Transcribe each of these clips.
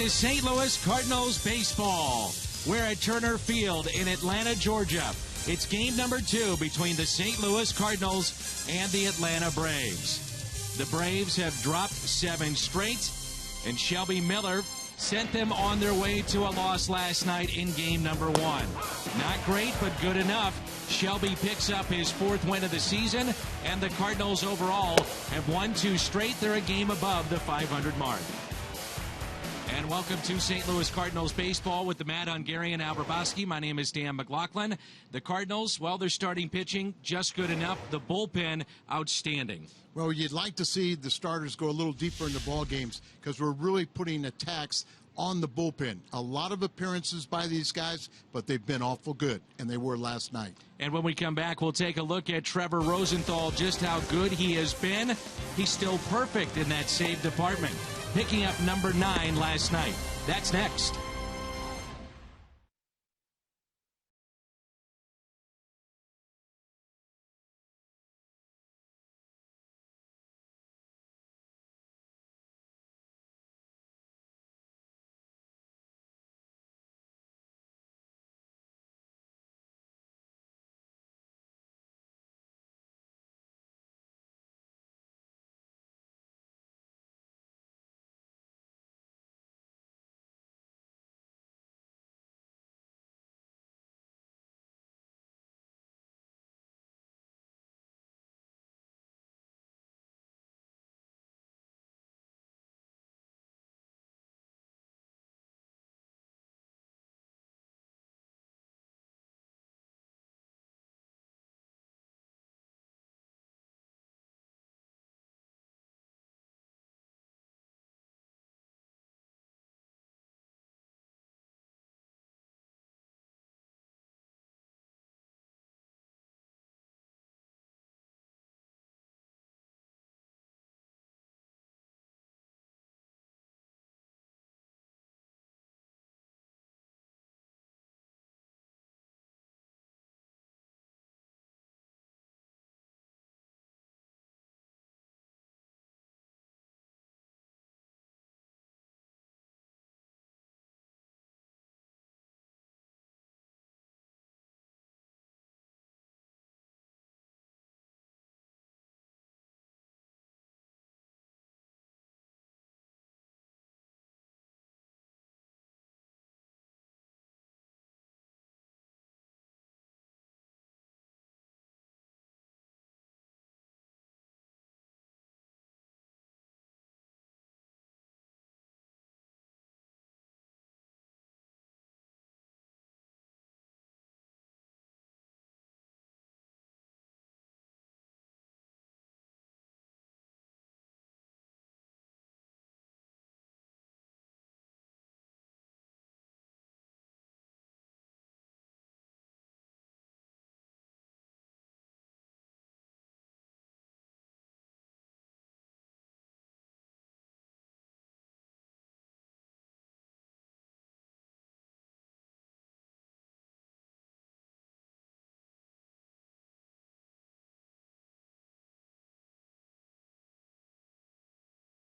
is St. Louis Cardinals baseball. We're at Turner Field in Atlanta, Georgia. It's game number 2 between the St. Louis Cardinals and the Atlanta Braves. The Braves have dropped 7 straight, and Shelby Miller sent them on their way to a loss last night in game number 1. Not great, but good enough. Shelby picks up his 4th win of the season, and the Cardinals overall have won 2 straight. They're a game above the 500 mark. And welcome to St. Louis Cardinals baseball with the Matt Ungarian Alberboski. My name is Dan McLaughlin. The Cardinals, well, they're starting pitching just good enough. The bullpen, outstanding. Well, you'd like to see the starters go a little deeper in the ball games because we're really putting attacks on the bullpen. A lot of appearances by these guys, but they've been awful good, and they were last night. And when we come back, we'll take a look at Trevor Rosenthal, just how good he has been. He's still perfect in that save department, picking up number 9 last night. That's next.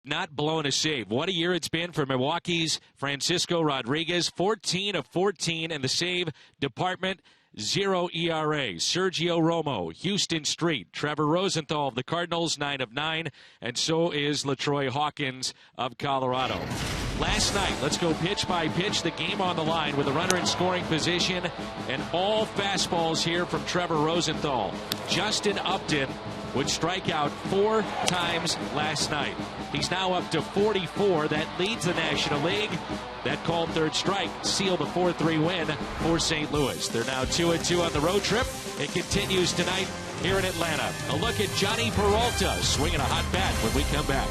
Not blown a save. What a year it's been for Milwaukee's Francisco Rodriguez. 14 of 14 in the save department. 0 ERA. Sergio Romo, Houston Street. Trevor Rosenthal of the Cardinals, 9 of 9. And so is LaTroy Hawkins of Colorado. Last night, let's go pitch by pitch. The game on the line with a runner in scoring position. And all fastballs here from Trevor Rosenthal. Justin Upton would strike out 4 times last night. He's now up to 44. That leads the National League. That called third strike sealed a 4-3 win for St. Louis. They're now 2-2 on the road trip. It continues tonight here in Atlanta. A look at Johnny Peralta swinging a hot bat when we come back.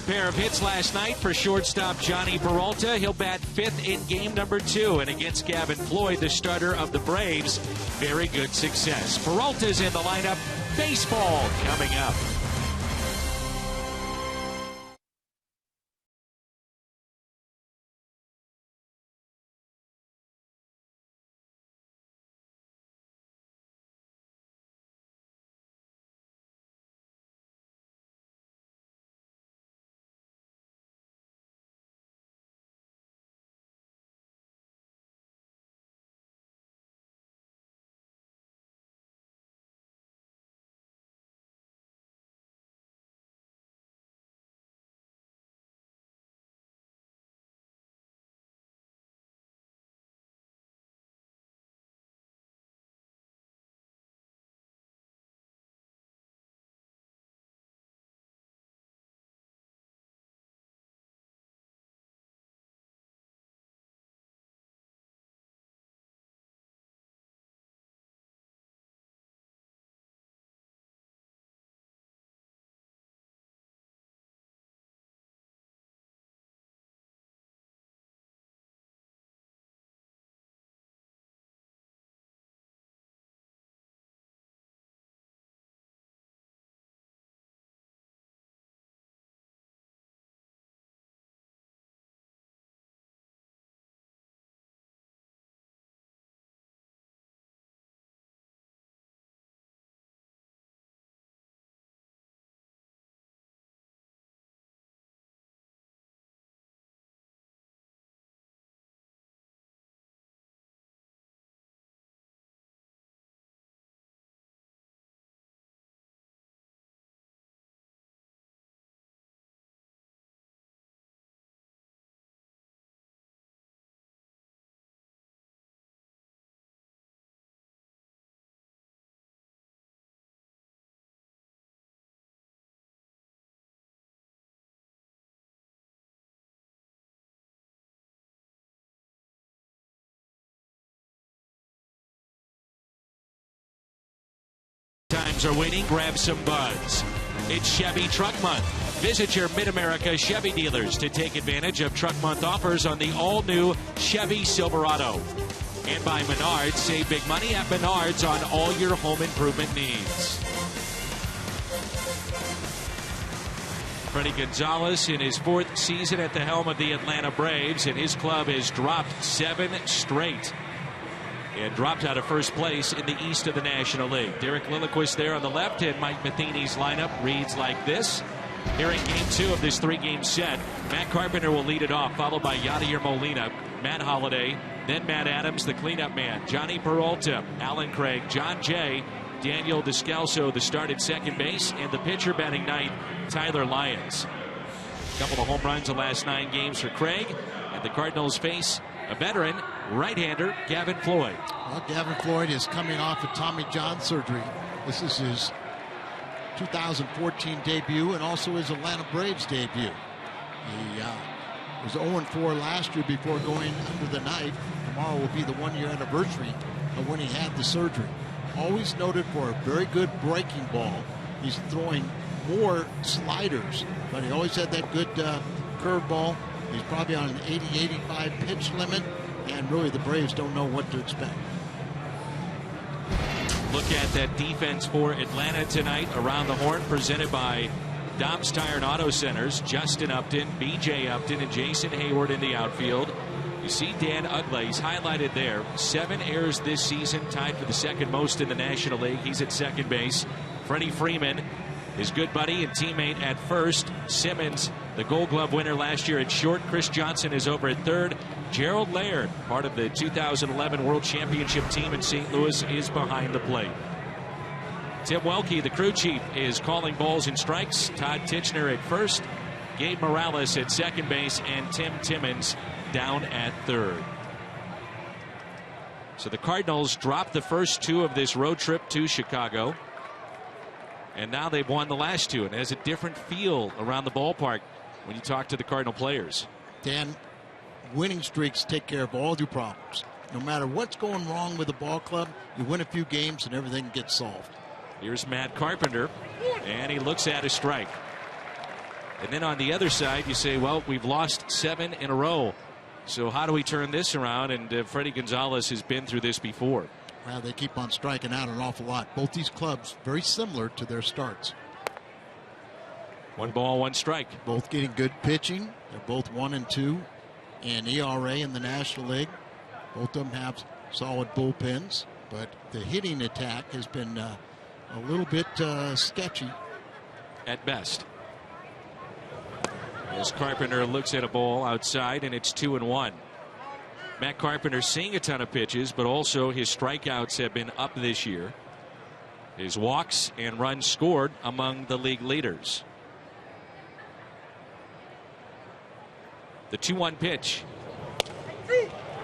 pair of hits last night for shortstop Johnny Peralta. He'll bat 5th in game number 2. And against Gavin Floyd, the starter of the Braves, very good success. Peralta's in the lineup. Baseball coming up. Times are waiting. Grab some buds. It's Chevy Truck Month. Visit your Mid-America Chevy dealers to take advantage of Truck Month offers on the all-new Chevy Silverado. And by Menards, save big money at Menards on all your home improvement needs. Freddie Gonzalez in his 4th season at the helm of the Atlanta Braves, and his club has dropped 7 straight. And dropped out of first place in the East of the National League. Derek Lilliquist there on the left, and Mike Matheny's lineup reads like this. Here in Game 2 of this 3-game set, Matt Carpenter will lead it off, followed by Yadier Molina, Matt Holliday, then Matt Adams, the cleanup man, Johnny Peralta, Alan Craig, John Jay, Daniel Descalso, the start at second base, and the pitcher batting ninth, Tyler Lyons. A couple of home runs the last 9 games for Craig, and the Cardinals face a veteran right-hander, Gavin Floyd. Well, Gavin Floyd is coming off of Tommy John surgery. This is his 2014 debut and also his Atlanta Braves debut. He was 0-4 last year before going under the knife. Tomorrow will be the 1-year anniversary of when he had the surgery. Always noted for a very good breaking ball. He's throwing more sliders, but he always had that good curveball. He's probably on an 80-85 pitch limit, and really the Braves don't know what to expect. Look at that defense for Atlanta tonight. Around the Horn, presented by Dobbs Tire and Auto Centers. Justin Upton, B.J. Upton, and Jason Hayward in the outfield. You see Dan Uggla, he's highlighted there. 7 errors this season, tied for the second most in the National League. He's at second base. Freddie Freeman, his good buddy and teammate at first. Simmons, the Gold Glove winner last year at short. Chris Johnson is over at third. Gerald Laird, part of the 2011 World Championship team in St. Louis, is behind the plate. Tim Welke, the crew chief, is calling balls and strikes. Todd Titchener at first. Gabe Morales at second base, and Tim Timmons down at third. So the Cardinals dropped the first 2 of this road trip to Chicago. And now they've won the last 2, and it has a different feel around the ballpark when you talk to the Cardinal players. Dan, winning streaks take care of all your problems. No matter what's going wrong with the ball club, you win a few games and everything gets solved. Here's Matt Carpenter, and he looks at a strike. And then on the other side, you say, well, we've lost 7 in a row. So how do we turn this around? And Freddie Gonzalez has been through this before. Well, they keep on striking out an awful lot. Both these clubs very similar to their starts. 1 ball, 1 strike. Both getting good pitching. They're both 1 and 2 in ERA in the National League. Both of them have solid bullpens, but the hitting attack has been a little bit sketchy at best. As Carpenter looks at a ball outside, and it's 2-1. Matt Carpenter seeing a ton of pitches, but also his strikeouts have been up this year. His walks and runs scored among the league leaders. The 2-1 pitch.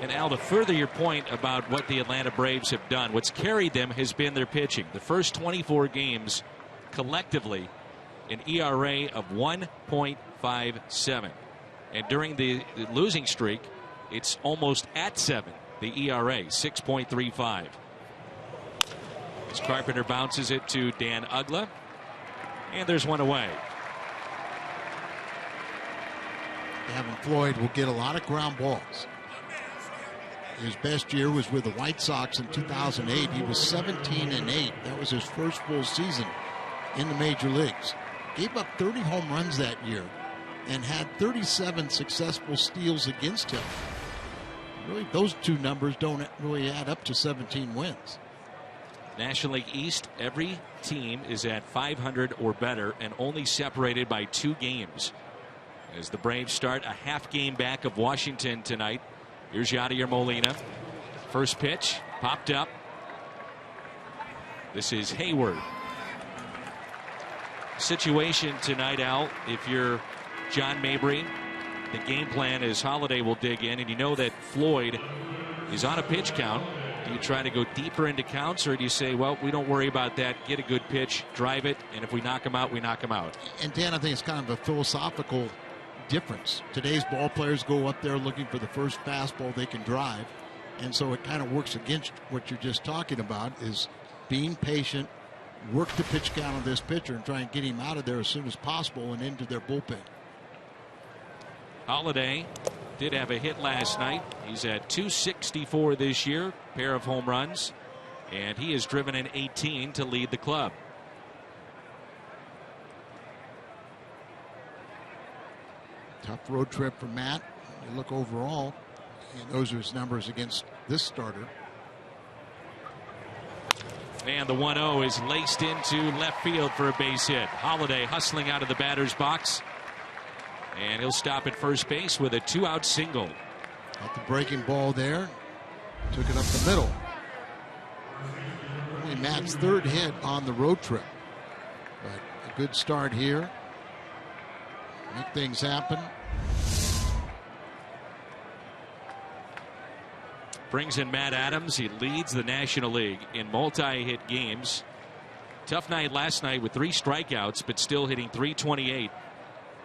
And Al, to further your point about what the Atlanta Braves have done, what's carried them has been their pitching. The first 24 games collectively an ERA of 1.57. And during the losing streak, it's almost at 7. The ERA, 6.35. As Carpenter bounces it to Dan Uggla. And there's 1 away. Gavin Floyd will get a lot of ground balls. His best year was with the White Sox in 2008. He was 17-8. That was his first full season in the major leagues. Gave up 30 home runs that year and had 37 successful steals against him. Really, those two numbers don't really add up to 17 wins. National League East, every team is at 500 or better and only separated by 2 games. As the Braves start a half game back of Washington tonight. Here's Yadier Molina. First pitch popped up. This is Hayward. Situation tonight, Al, if you're John Mabry, the game plan is Holiday will dig in, and you know that Floyd is on a pitch count. Do you try to go deeper into counts, or do you say, well, we don't worry about that, get a good pitch, drive it, and if we knock him out, we knock him out? And Dan, I think it's kind of a philosophical difference. Today's ball players go up there looking for the first fastball they can drive, and so it kind of works against what you're just talking about, is being patient, work the pitch count of this pitcher and try and get him out of there as soon as possible and into their bullpen. Holiday did have a hit last night. He's at 264 this year, pair of home runs, and he has driven in 18 to lead the club. Tough road trip for Matt. You look overall, and those are his numbers against this starter. And the 1-0 is laced into left field for a base hit. Holiday hustling out of the batter's box. And he'll stop at first base with a 2-out single. Got the breaking ball there. Took it up the middle. Only Matt's 3rd hit on the road trip. But a good start here. Make things happen. Brings in Matt Adams. He leads the National League in multi-hit games. Tough night last night with 3 strikeouts, but still hitting .328.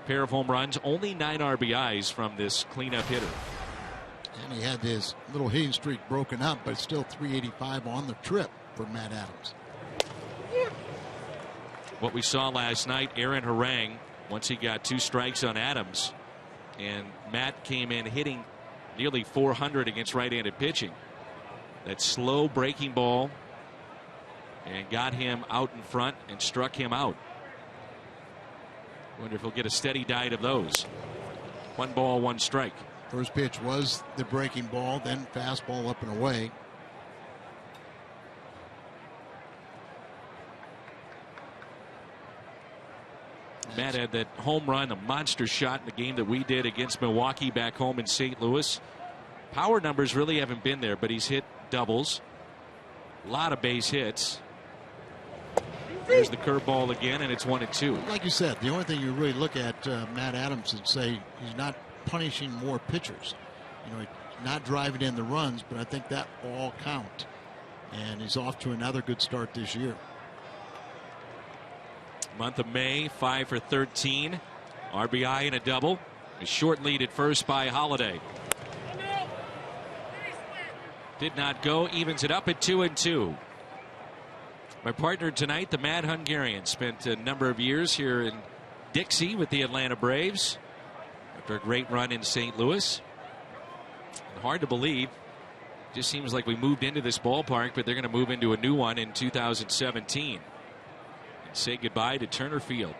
Pair of home runs, only 9 RBIs from this cleanup hitter. And he had his little hitting streak broken up, but still .385 on the trip for Matt Adams. What we saw last night, Aaron Harang, once he got 2 strikes on Adams, and Matt came in hitting nearly 400 against right-handed pitching. That slow breaking ball and got him out in front and struck him out. Wonder if he'll get a steady diet of those. 1 ball, 1 strike. First pitch was the breaking ball, then fastball up and away. Matt had that home run, a monster shot in the game that we did against Milwaukee back home in St. Louis. Power numbers really haven't been there, but he's hit doubles. A lot of base hits. There's the curveball again, and it's 1-2. Like you said, the only thing you really look at Matt Adams and say he's not punishing more pitchers. You know, he's not driving in the runs, but I think that all count. And he's off to another good start this year. Month of May, 5 for 13. RBI and a double. A short lead at first by Holiday. Did not go. Evens it up at 2-2. My partner tonight, the Mad Hungarian, spent a number of years here in Dixie with the Atlanta Braves after a great run in St. Louis. And hard to believe. Just seems like we moved into this ballpark, but they're going to move into a new one in 2017 and say goodbye to Turner Field.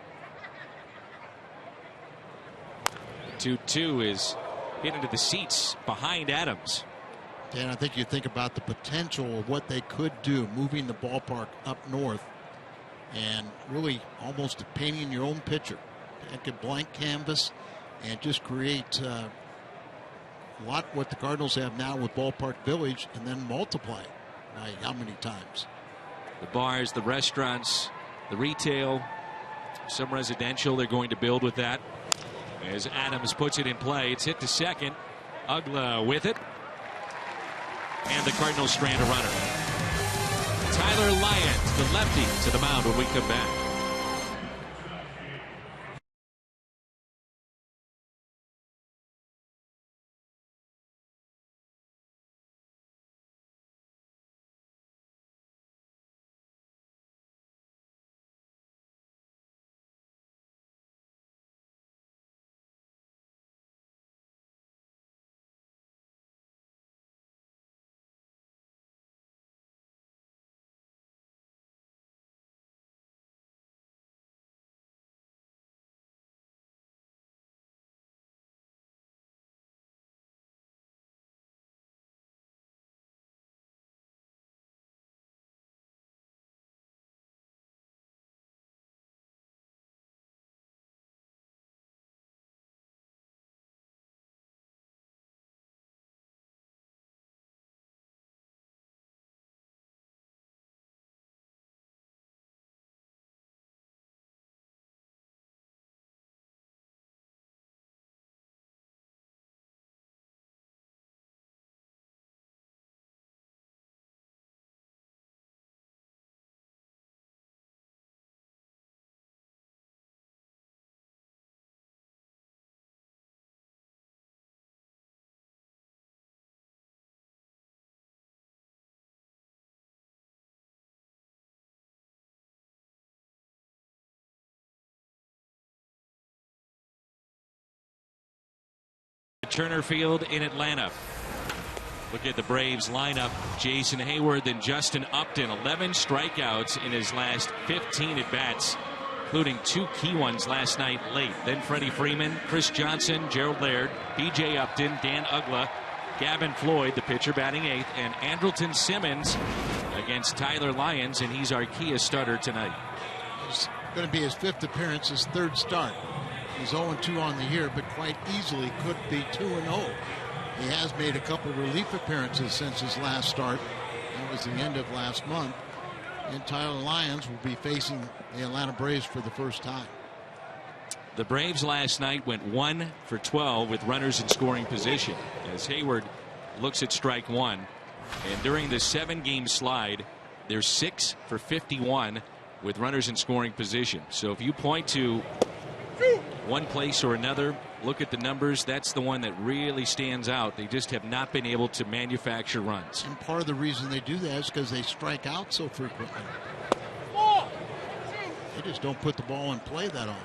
2-2 is hit into the seats behind Adams. Dan, I think you think about the potential of what they could do moving the ballpark up north and really almost painting your own picture. Take a blank canvas and just create a lot what the Cardinals have now with Ballpark Village, and then multiply it by how many times. The bars, the restaurants, the retail, some residential they're going to build with that. As Adams puts it in play, it's hit to second. Ugla with it. And the Cardinals strand a runner. Tyler Lyons, the lefty, to the mound when we come back. Turner Field in Atlanta. Look at the Braves lineup. Jason Hayward, then Justin Upton. 11 strikeouts in his last 15 at-bats, including 2 key ones last night late. Then Freddie Freeman, Chris Johnson, Gerald Laird, B.J. Upton, Dan Ugla, Gavin Floyd, the pitcher, batting 8th, and Andrelton Simmons against Tyler Lyons, and he's our key starter tonight. It's going to be his 5th appearance, his 3rd start. He's 0-2 on the year, but quite easily could be 2-0. He has made a couple relief appearances since his last start. That was the end of last month. And Tyler Lyons will be facing the Atlanta Braves for the first time. The Braves last night went 1 for 12 with runners in scoring position as Hayward looks at strike one. And during the 7-game slide, they're 6 for 51 with runners in scoring position. So if you point to one place or another, look at the numbers, that's the one that really stands out. They just have not been able to manufacture runs. And part of the reason they do that is because they strike out so frequently. They just don't put the ball in play that often.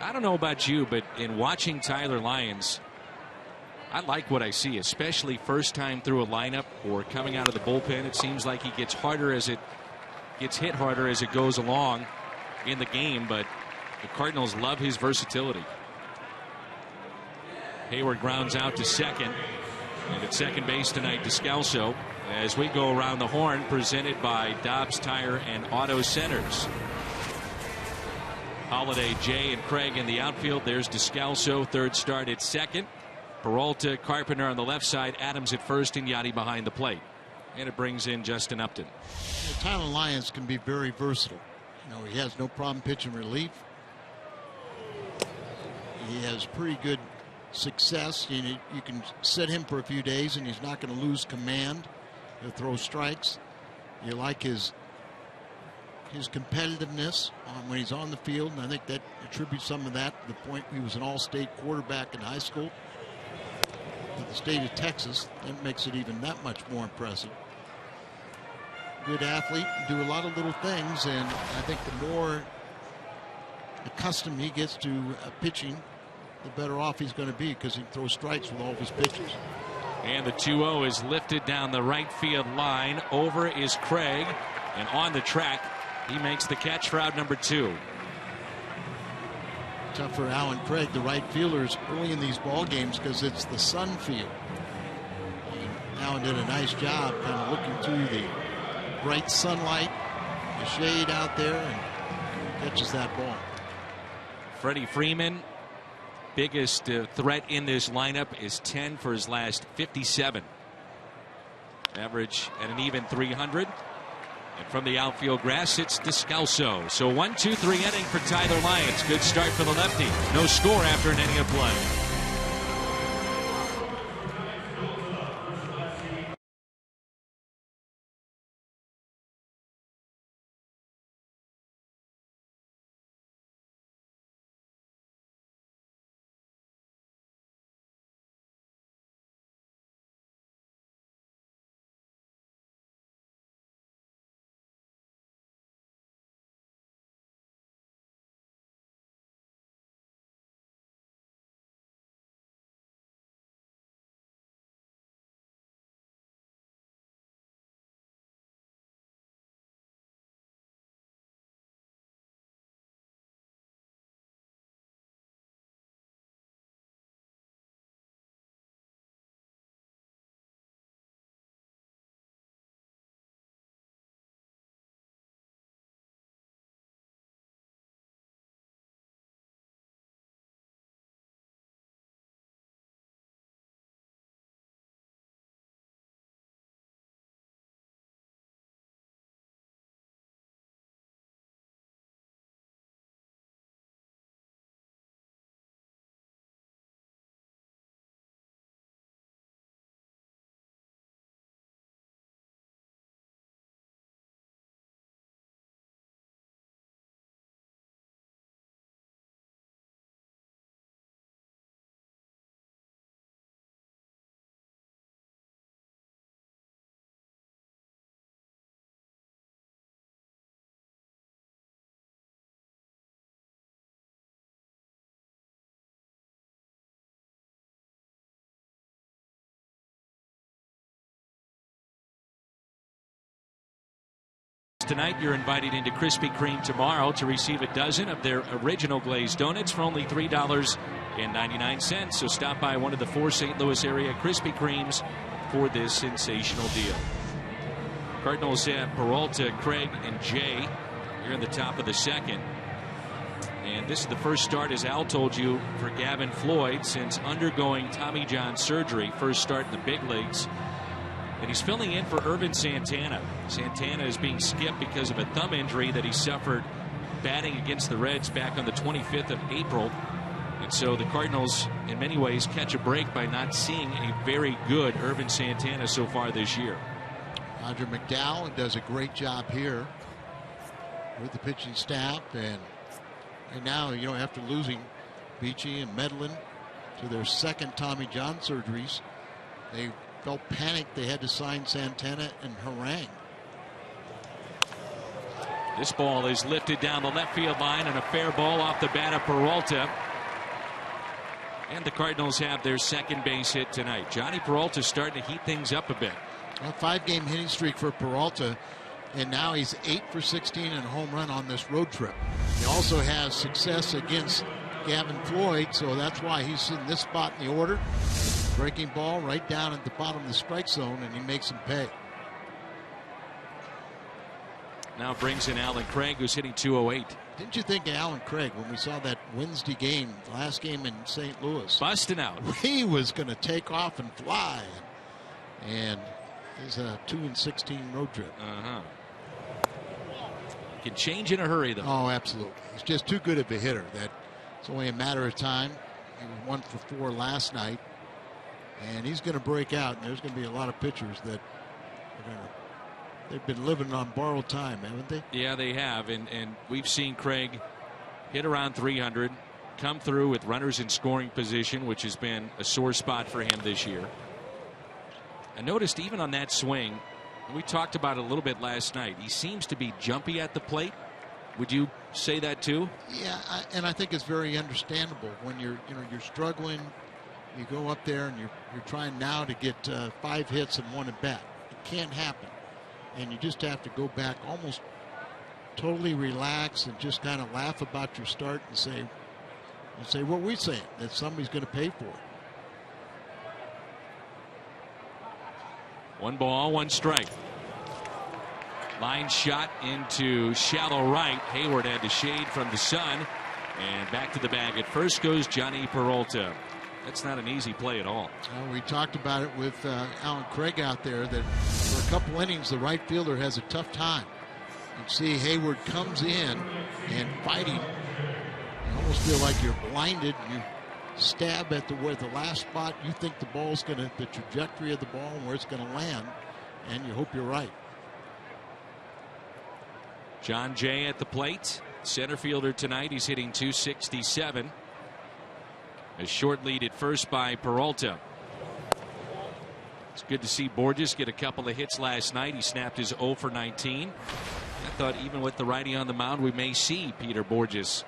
I don't know about you, but in watching Tyler Lyons, I like what I see, especially first time through a lineup or coming out of the bullpen. It seems like he gets harder as it gets hit harder as it goes along in the game, but the Cardinals love his versatility. Hayward grounds out to second, and at second base tonight, Descalso, as we go around the horn, presented by Dobbs Tire and Auto Centers. Holiday, Jay, and Craig in the outfield. There's Descalso, 3rd start at second. Peralta, Carpenter on the left side, Adams at first, and Yachty behind the plate. And it brings in Justin Upton. Tyler Lyons can be very versatile. You know, he has no problem pitching relief. He has pretty good success. You can sit him for a few days and he's not going to lose command. He'll throw strikes. You like his competitiveness when he's on the field, and I think that attributes some of that to the point he was an all-state quarterback in high school for the state of Texas. That makes it even that much more impressive. Good athlete, do a lot of little things, and I think the more accustomed he gets to pitching, the better off he's going to be, because he can throw strikes with all of his pitches. And the 2-0 is lifted down the right field line. Over is Craig, and on the track he makes the catch for out number 2. Tough for Alan Craig, the right fielders, early in these ball games, because it's the sun field. And Alan did a nice job kind of looking through the bright sunlight, the shade out there, and catches that ball. Freddie Freeman, biggest threat in this lineup, is 10 for his last 57. Average at an even 300. And from the outfield grass, it's Descalso. So 1-2-3 inning for Tyler Lyons. Good start for the lefty. No score after an inning of play. Tonight, you're invited into Krispy Kreme tomorrow to receive a dozen of their original glazed donuts for only $3.99. So stop by one of the 4 St. Louis area Krispy Kremes for this sensational deal. Cardinals have Peralta, Craig, and Jay here in the top of the second. And this is the first start, as Al told you, for Gavin Floyd since undergoing Tommy John surgery. First start in the big leagues. And he's filling in for Irvin Santana. Santana is being skipped because of a thumb injury that he suffered batting against the Reds back on the 25th of April. And so the Cardinals, in many ways, catch a break by not seeing a very good Irvin Santana so far this year. Roger McDowell does a great job here with the pitching staff. And now, after losing Beachy and Medlin to their second Tommy John surgeries, they felt panicked. They had to sign Santana and Harang. This ball is lifted down the left field line, and a fair ball off the bat of Peralta. And the Cardinals have their second base hit tonight. Johnny Peralta starting to heat things up a bit. A 5-game hitting streak for Peralta, and now he's 8 for 16 and a home run on this road trip. He also has success against Gavin Floyd, so that's why he's in this spot in the order. Breaking ball right down at the bottom of the strike zone, and he makes him pay. Now brings in Alan Craig, who's hitting .208. Didn't you think of Alan Craig when we saw that Wednesday game, last game in St. Louis? Busting out. He was going to take off and fly. And it's a 2-16 road trip. Can change in a hurry, though. Oh, absolutely. He's just too good of a hitter that it's only a matter of time. He was 1 for 4 last night. And he's going to break out, and there's going to be a lot of pitchers that are going to. They've been living on borrowed time, haven't they? Yeah, they have, and we've seen Craig hit around 300, come through with runners in scoring position, which has been a sore spot for him this year. I noticed even on that swing, we talked about it a little bit last night, he seems to be jumpy at the plate. Would you say that too? Yeah, and I think it's very understandable when you're struggling. You go up there and you're trying now to get 5 hits and 1 at bat. It can't happen, and you just have to go back, almost totally relax, and just kind of laugh about your start and say what we say, that somebody's going to pay for it. 1 ball, 1 strike. Line shot into shallow right. Hayward had to shade from the sun. And back to the bag at first goes Johnny Peralta. That's not an easy play at all. We talked about it with Alan Craig out there, that for a couple innings the right fielder has a tough time. You see Hayward comes in and fighting. You almost feel like you're blinded. You stab at where the last spot you think the ball's the trajectory of the ball and where it's going to land, and you hope you're right. John Jay at the plate, center fielder tonight. He's hitting .267. A short lead at first by Peralta. It's good to see Borges get a couple of hits last night. He snapped his 0 for 19. I thought even with the righty on the mound, we may see Peter Borges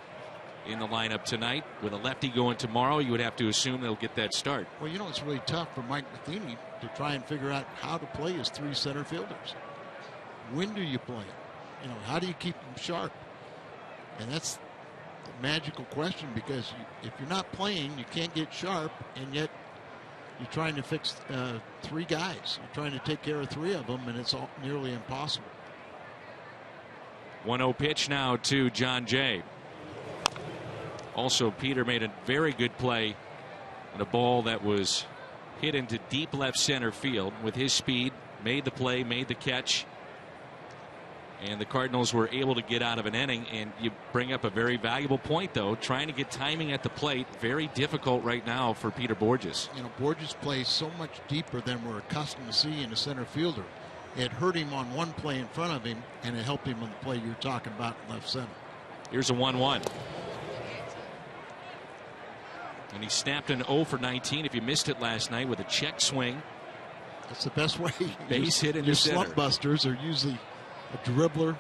in the lineup tonight. With a lefty going tomorrow, you would have to assume they'll get that start. Well, it's really tough for Mike Matheny to try and figure out how to play his 3 center fielders. When do you play them? How do you keep them sharp? And that's the magical question, because if you're not playing, you can't get sharp, and yet you're trying to fix 3 guys. You're trying to take care of 3 of them, and it's all nearly impossible. 1-0 pitch now to John Jay. Also, Peter made a very good play on a ball that was hit into deep left center field. With his speed, made the play, made the catch. And the Cardinals were able to get out of an inning. And you bring up a very valuable point, though. Trying to get timing at the plate, very difficult right now for Peter Borges. Borges plays so much deeper than we're accustomed to see in a center fielder. It hurt him on one play in front of him, and it helped him on the play you're talking about in left center. Here's a 1-1. And he snapped an 0 for 19. If you missed it last night, with a check swing. That's the best way. Base hit in your the center. slump busters are usually a dribbler,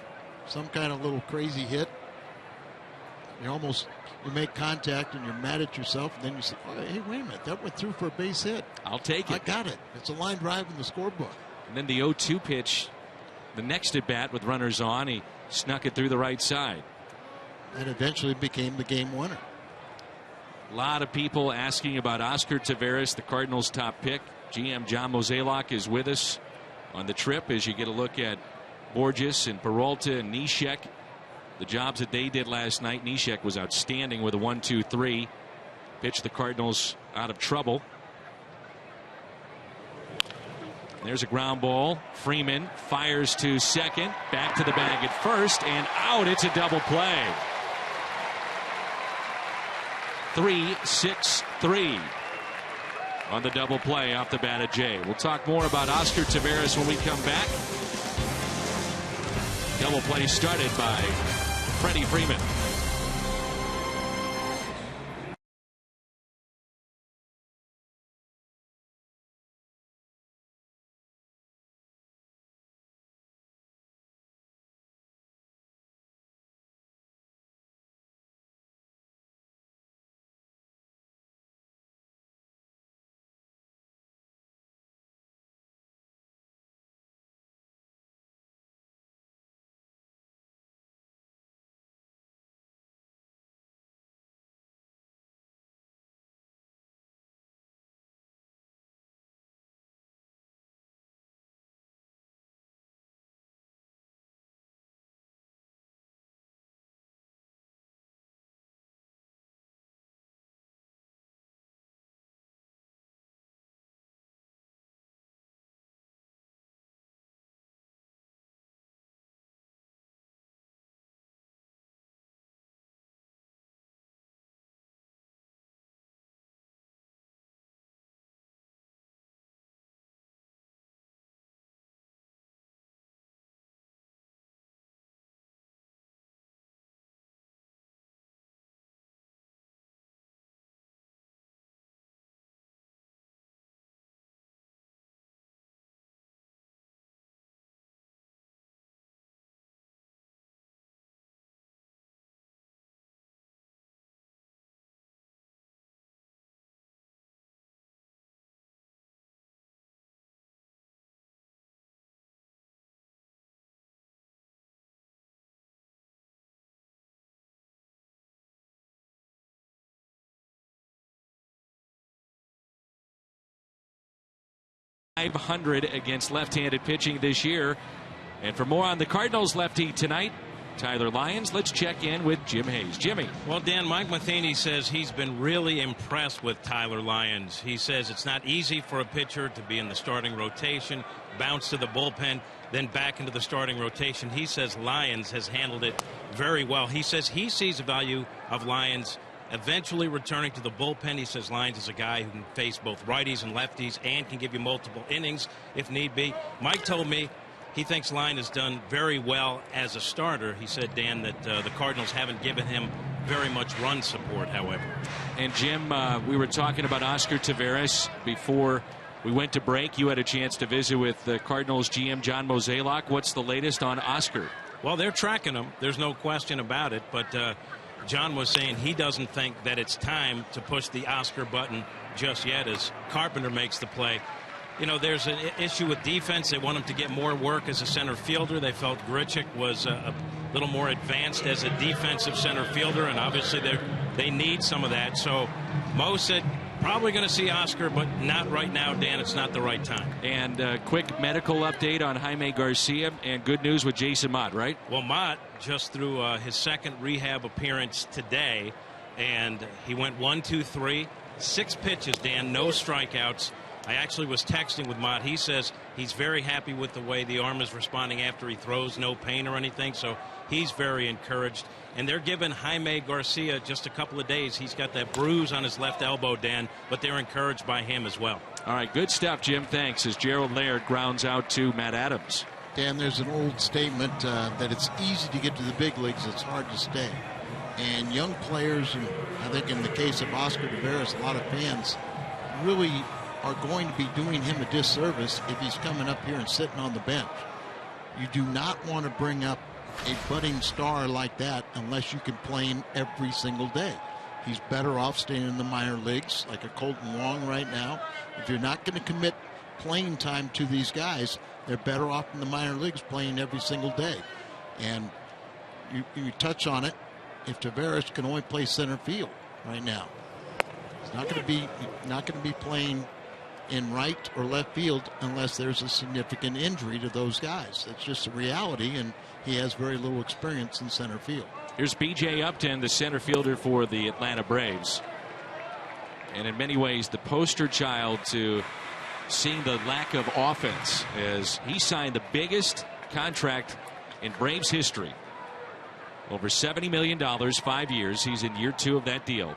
some kind of little crazy hit. You make contact and you're mad at yourself, and then you say, oh, hey, wait a minute, that went through for a base hit. I'll take it. I got it. It's a line drive in the scorebook. And then the 0-2 pitch, the next at bat with runners on, he snuck it through the right side. And eventually became the game winner. A lot of people asking about Oscar Taveras, the Cardinals' top pick. GM John Mozeliak is with us on the trip as you get a look at Borges and Peralta and Neshek. The jobs that they did last night. Neshek was outstanding with a 1-2-3. Pitched the Cardinals out of trouble. There's a ground ball. Freeman fires to second. Back to the bag at first and out. It's a double play. 3-6-3 on the double play off the bat of Jay. We'll talk more about Oscar Taveras when we come back. Double play started by Freddie Freeman. 500 against left-handed pitching this year. And for more on the Cardinals lefty tonight, Tyler Lyons, let's check in with Jim Hayes. Jimmy. Well, Dan, Mike Matheny says he's been really impressed with Tyler Lyons. He says it's not easy for a pitcher to be in the starting rotation, bounce to the bullpen, then back into the starting rotation. He says Lyons has handled it very well. He says he sees the value of Lyons eventually returning to the bullpen. He says Lyons is a guy who can face both righties and lefties and can give you multiple innings if need be. Mike told me he thinks Lyons has done very well as a starter. He said, Dan, that the Cardinals haven't given him very much run support, however. And, Jim, we were talking about Oscar Taveras before we went to break. You had a chance to visit with the Cardinals GM John Mozeliak. What's the latest on Oscar? Well, they're tracking him. There's no question about it. But John was saying he doesn't think that it's time to push the Oscar button just yet as Carpenter makes the play. You know, there's an issue with defense. They want him to get more work as a center fielder. They felt Grichuk was a little more advanced as a defensive center fielder, and obviously they need some of that. So Mo said probably going to see Oscar, but not right now, Dan. It's not the right time. And a quick medical update on Jaime Garcia, and good news with Jason Mott, right? Well, Mott just threw his second rehab appearance today, and he went 1, 2, 3, 6 pitches, Dan, no strikeouts. I actually was texting with Mott. He says he's very happy with the way the arm is responding after he throws, no pain or anything, so he's very encouraged. And they're giving Jaime Garcia just a couple of days. He's got that bruise on his left elbow, Dan, but they're encouraged by him as well. All right, good stuff, Jim. Thanks. As Gerald Laird grounds out to Matt Adams. Dan, there's an old statement that it's easy to get to the big leagues. It's hard to stay. And young players, and I think in the case of Oscar Taveras, a lot of fans really are going to be doing him a disservice if he's coming up here and sitting on the bench. You do not want to bring up a budding star like that unless you can play him every single day. He's better off staying in the minor leagues like a Colton Wong right now. If you're not going to commit playing time to these guys, they're better off in the minor leagues playing every single day. And you touch on it, if Taveras can only play center field right now, he's not going to be playing in right or left field unless there's a significant injury to those guys. That's just a reality, and he has very little experience in center field. Here's B.J. Upton, the center fielder for the Atlanta Braves. And in many ways, the poster child to seeing the lack of offense as he signed the biggest contract in Braves history. Over $70 million, 5 years. He's in year 2 of that deal.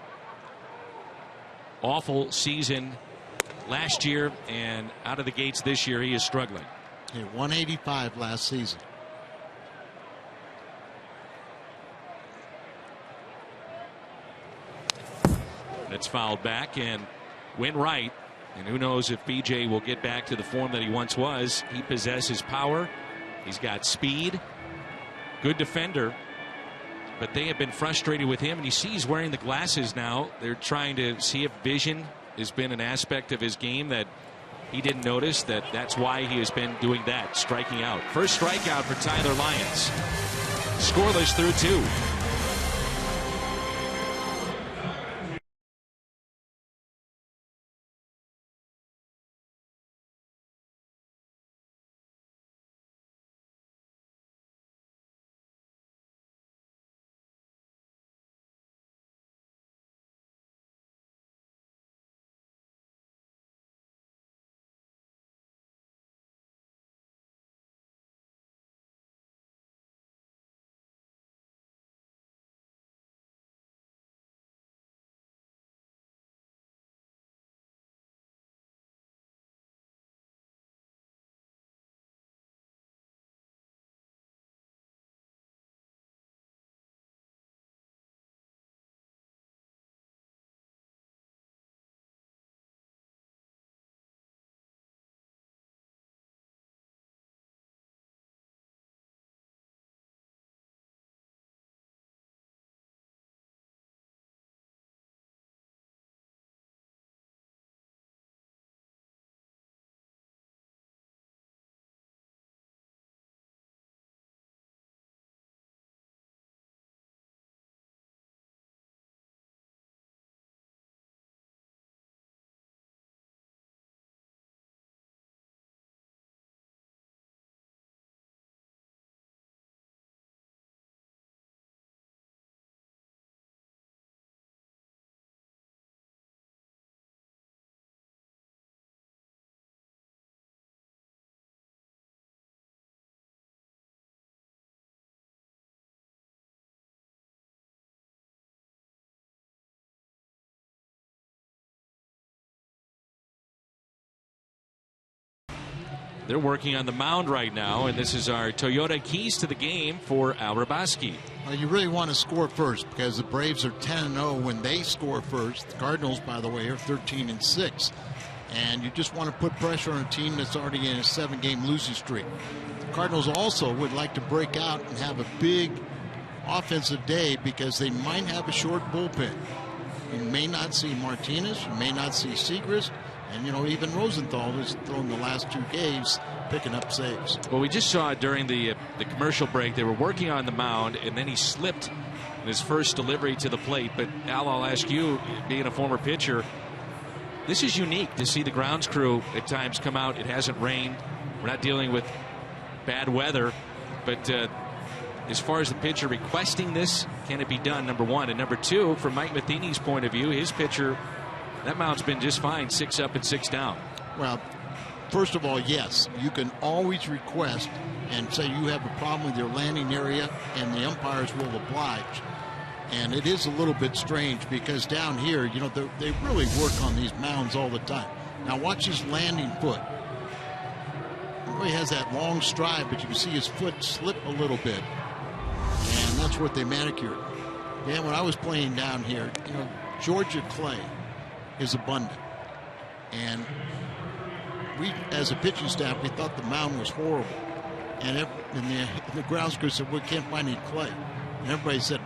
Awful season last year, and out of the gates this year, he is struggling. Hit 185 last season. It's fouled back and went right. And who knows if BJ will get back to the form that he once was. He possesses power. He's got speed. Good defender. But they have been frustrated with him. And you see he's wearing the glasses now. They're trying to see if vision has been an aspect of his game that he didn't notice. That's why he has been doing that, striking out. First strikeout for Tyler Lyons. Scoreless through 2. They're working on the mound right now, and this is our Toyota keys to the game for Al Rabaski. Well, you really want to score first because the Braves are 10-0 when they score first. The Cardinals, by the way, are 13-6. And you just want to put pressure on a team that's already in a 7-game losing streak. The Cardinals also would like to break out and have a big offensive day because they might have a short bullpen. You may not see Martinez, you may not see Segrist, and even Rosenthal has thrown the last 2 games picking up saves. Well, we just saw during the commercial break they were working on the mound, and then he slipped in his first delivery to the plate. But Al, I'll ask you, being a former pitcher, this is unique to see the grounds crew at times come out. It hasn't rained. We're not dealing with bad weather, but as far as the pitcher requesting this, can it be done, number one? And number two, from Mike Matheny's point of view, his pitcher, that mound's been just fine, 6 up and 6 down. Well, first of all, yes, you can always request and say you have a problem with your landing area, and the umpires will oblige. And it is a little bit strange because down here, they really work on these mounds all the time. Now watch his landing foot. He really has that long stride, but you can see his foot slip a little bit. And that's what they manicured. Yeah, when I was playing down here, Georgia clay is abundant. And we, as a pitching staff, we thought the mound was horrible. And the grounds crew said, we can't find any clay. And everybody said,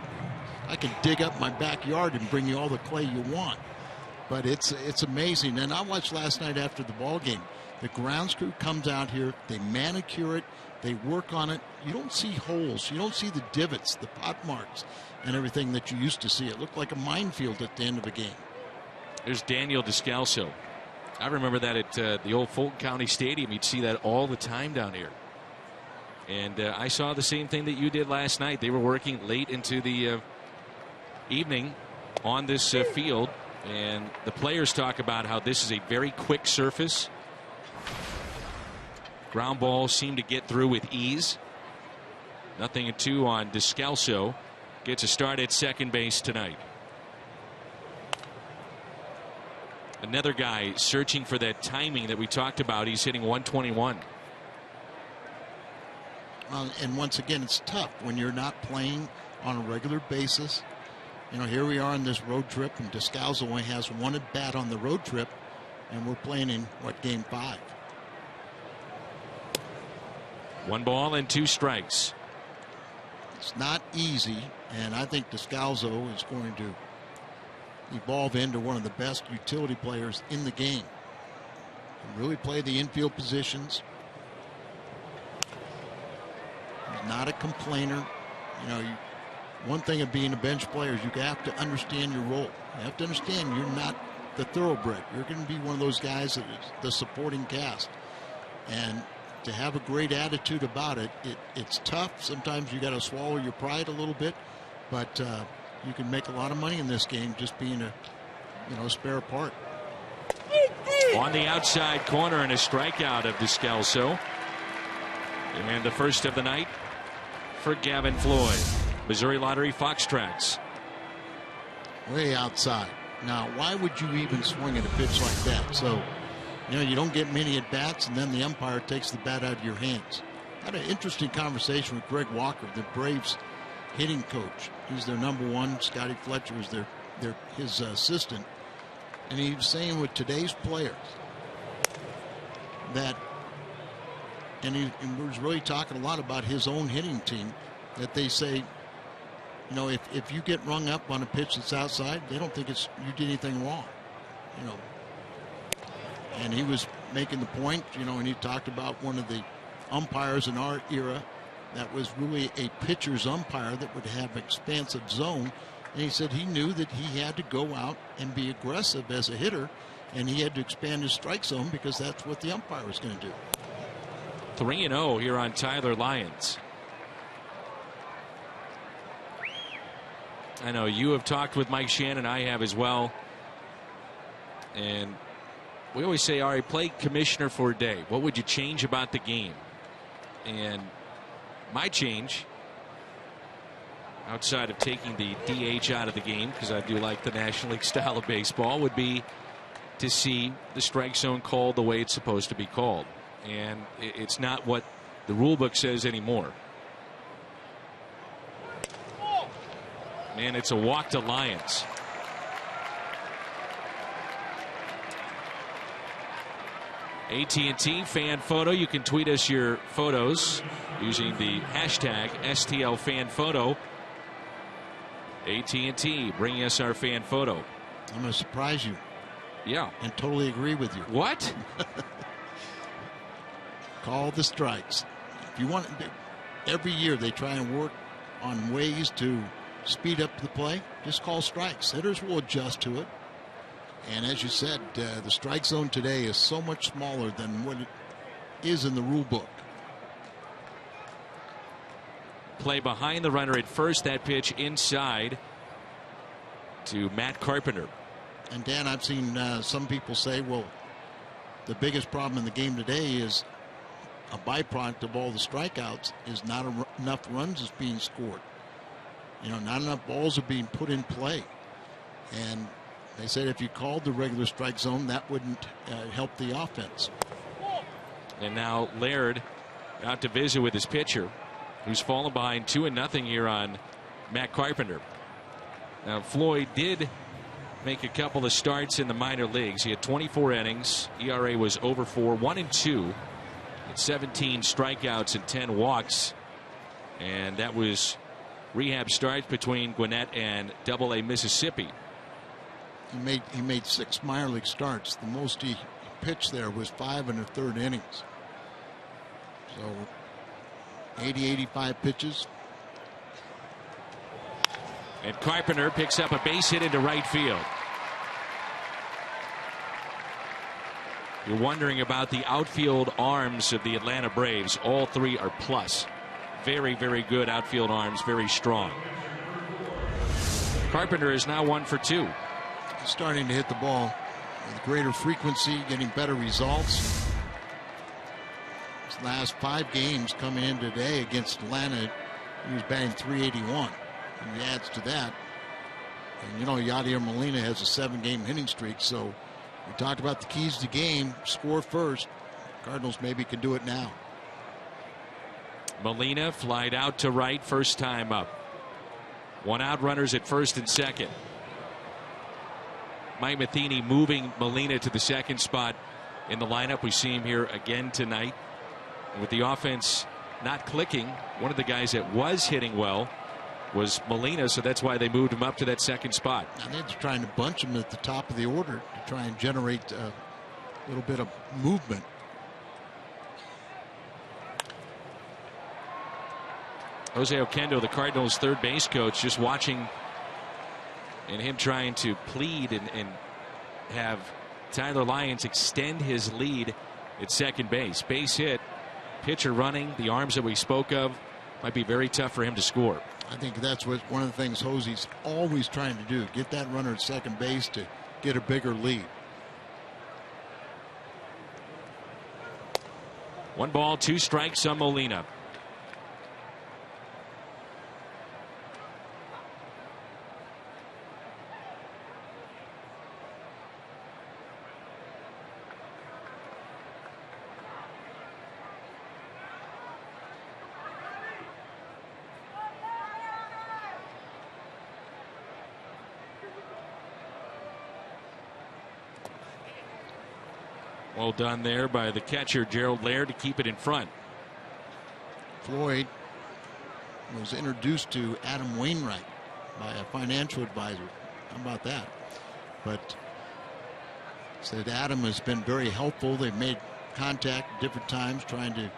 I can dig up my backyard and bring you all the clay you want. But it's amazing. And I watched last night after the ball game. The grounds crew comes out here, they manicure it, they work on it. You don't see holes, you don't see the divots, the pot marks, and everything that you used to see. It looked like a minefield at the end of a game. There's Daniel Descalso. I remember that at the old Fulton County Stadium. You'd see that all the time down here. And I saw the same thing that you did last night. They were working late into the evening on this field, and the players talk about how this is a very quick surface. Ground balls seem to get through with ease. 0-2 on Descalso. Gets a start at second base tonight. Another guy searching for that timing that we talked about. He's hitting 121. And once again, it's tough when you're not playing on a regular basis. Here we are on this road trip, and Descalso only has 1 at bat on the road trip, and we're playing in, game 5. 1 ball and 2 strikes. It's not easy, and I think Descalso is going to evolve into one of the best utility players in the game. Can really play the infield positions. He's not a complainer. One thing of being a bench player is you have to understand your role. You have to understand you're not the thoroughbred. You're going to be one of those guys that is the supporting cast. And to have a great attitude about it, it's tough. Sometimes you got to swallow your pride a little bit, but you can make a lot of money in this game just being a spare part. On the outside corner, and a strikeout of Descalso. And the first of the night for Gavin Floyd. Missouri Lottery Fox Tracks. Way outside. Now, why would you even swing at a pitch like that? So, you don't get many at bats, and then the umpire takes the bat out of your hands. Had an interesting conversation with Greg Walker, the Braves hitting coach. He's their number 1. Scotty Fletcher is his assistant. And he was saying with today's players that, and he was really talking a lot about his own hitting team, that they say, if you get rung up on a pitch that's outside, they don't think you did anything wrong. And he was making the point, and he talked about one of the umpires in our era that was really a pitcher's umpire that would have expansive zone. And he said he knew that he had to go out and be aggressive as a hitter, and he had to expand his strike zone because that's what the umpire was going to do. 3-0 here on Tyler Lyons. I know you have talked with Mike Shannon. I have as well. And we always say, all right, play commissioner for a day. What would you change about the game? And my change, outside of taking the DH out of the game, because I do like the National League style of baseball, would be to see the strike zone called the way it's supposed to be called. and it's not what the rule book says anymore. And it's a walk to Lyons. AT&T fan photo. You can tweet us your photos using the hashtag STL fan photo. AT&T bringing us our fan photo. I'm going to surprise you. Yeah. And totally agree with you. What? Call the strikes. If you want, every year they try and work on ways to speed up the play. Just call strikes. Hitters will adjust to it. And as you said, the strike zone today is so much smaller than what it is in the rule book. Play behind the runner at first. That pitch inside to Matt Carpenter. And Dan, I've seen some people say, well, the biggest problem in the game today is a byproduct of all the strikeouts is not enough runs is being scored. You know, not enough balls are being put in play. And they said if you called the regular strike zone, that wouldn't help the offense. And now Laird out to visit with his pitcher, who's fallen behind 2-0 here on Matt Carpenter. Now Floyd did make a couple of starts in the minor leagues. He had 24 innings. ERA was over 4, 1-2, 17 strikeouts and 10 walks. And that was rehab starts between Gwinnett and AA Mississippi. He made 6 minor league starts. The most he pitched there was 5 1/3 innings. So 80-85 pitches. And Carpenter picks up a base hit into right field. You're wondering about the outfield arms of the Atlanta Braves. All three are plus. Very, very good outfield arms, very strong. Carpenter is now 1 for 2. He's starting to hit the ball with greater frequency, getting better results. His last 5 games coming in today against Atlanta, he was batting .381. And he adds to that. And you know, Yadier Molina has a 7-game hitting streak, so we talked about the keys to the game. Score first. Cardinals maybe can do it now. Molina flied out to right, first time up. 1 out, runners at first and second. Mike Matheny moving Molina to the second spot in the lineup. We see him here again tonight. And with the offense not clicking, one of the guys that was hitting well was Molina, so that's why they moved him up to that second spot. I think they're trying to bunch him at the top of the order to try and generate a little bit of movement. Jose Oquendo, the Cardinals' third base coach, just watching and him trying to plead and have Tyler Lyons extend his lead at second base. Base hit, pitcher running, the arms that we spoke of, might be very tough for him to score. I think that's what one of the things Jose's always trying to do, get that runner at second base to get a bigger lead. 1 ball, 2 strikes on Molina. Well done there by the catcher, Gerald Laird, to keep it in front. Floyd was introduced to Adam Wainwright by a financial advisor. How about that? But said Adam has been very helpful. They've made contact at different times trying to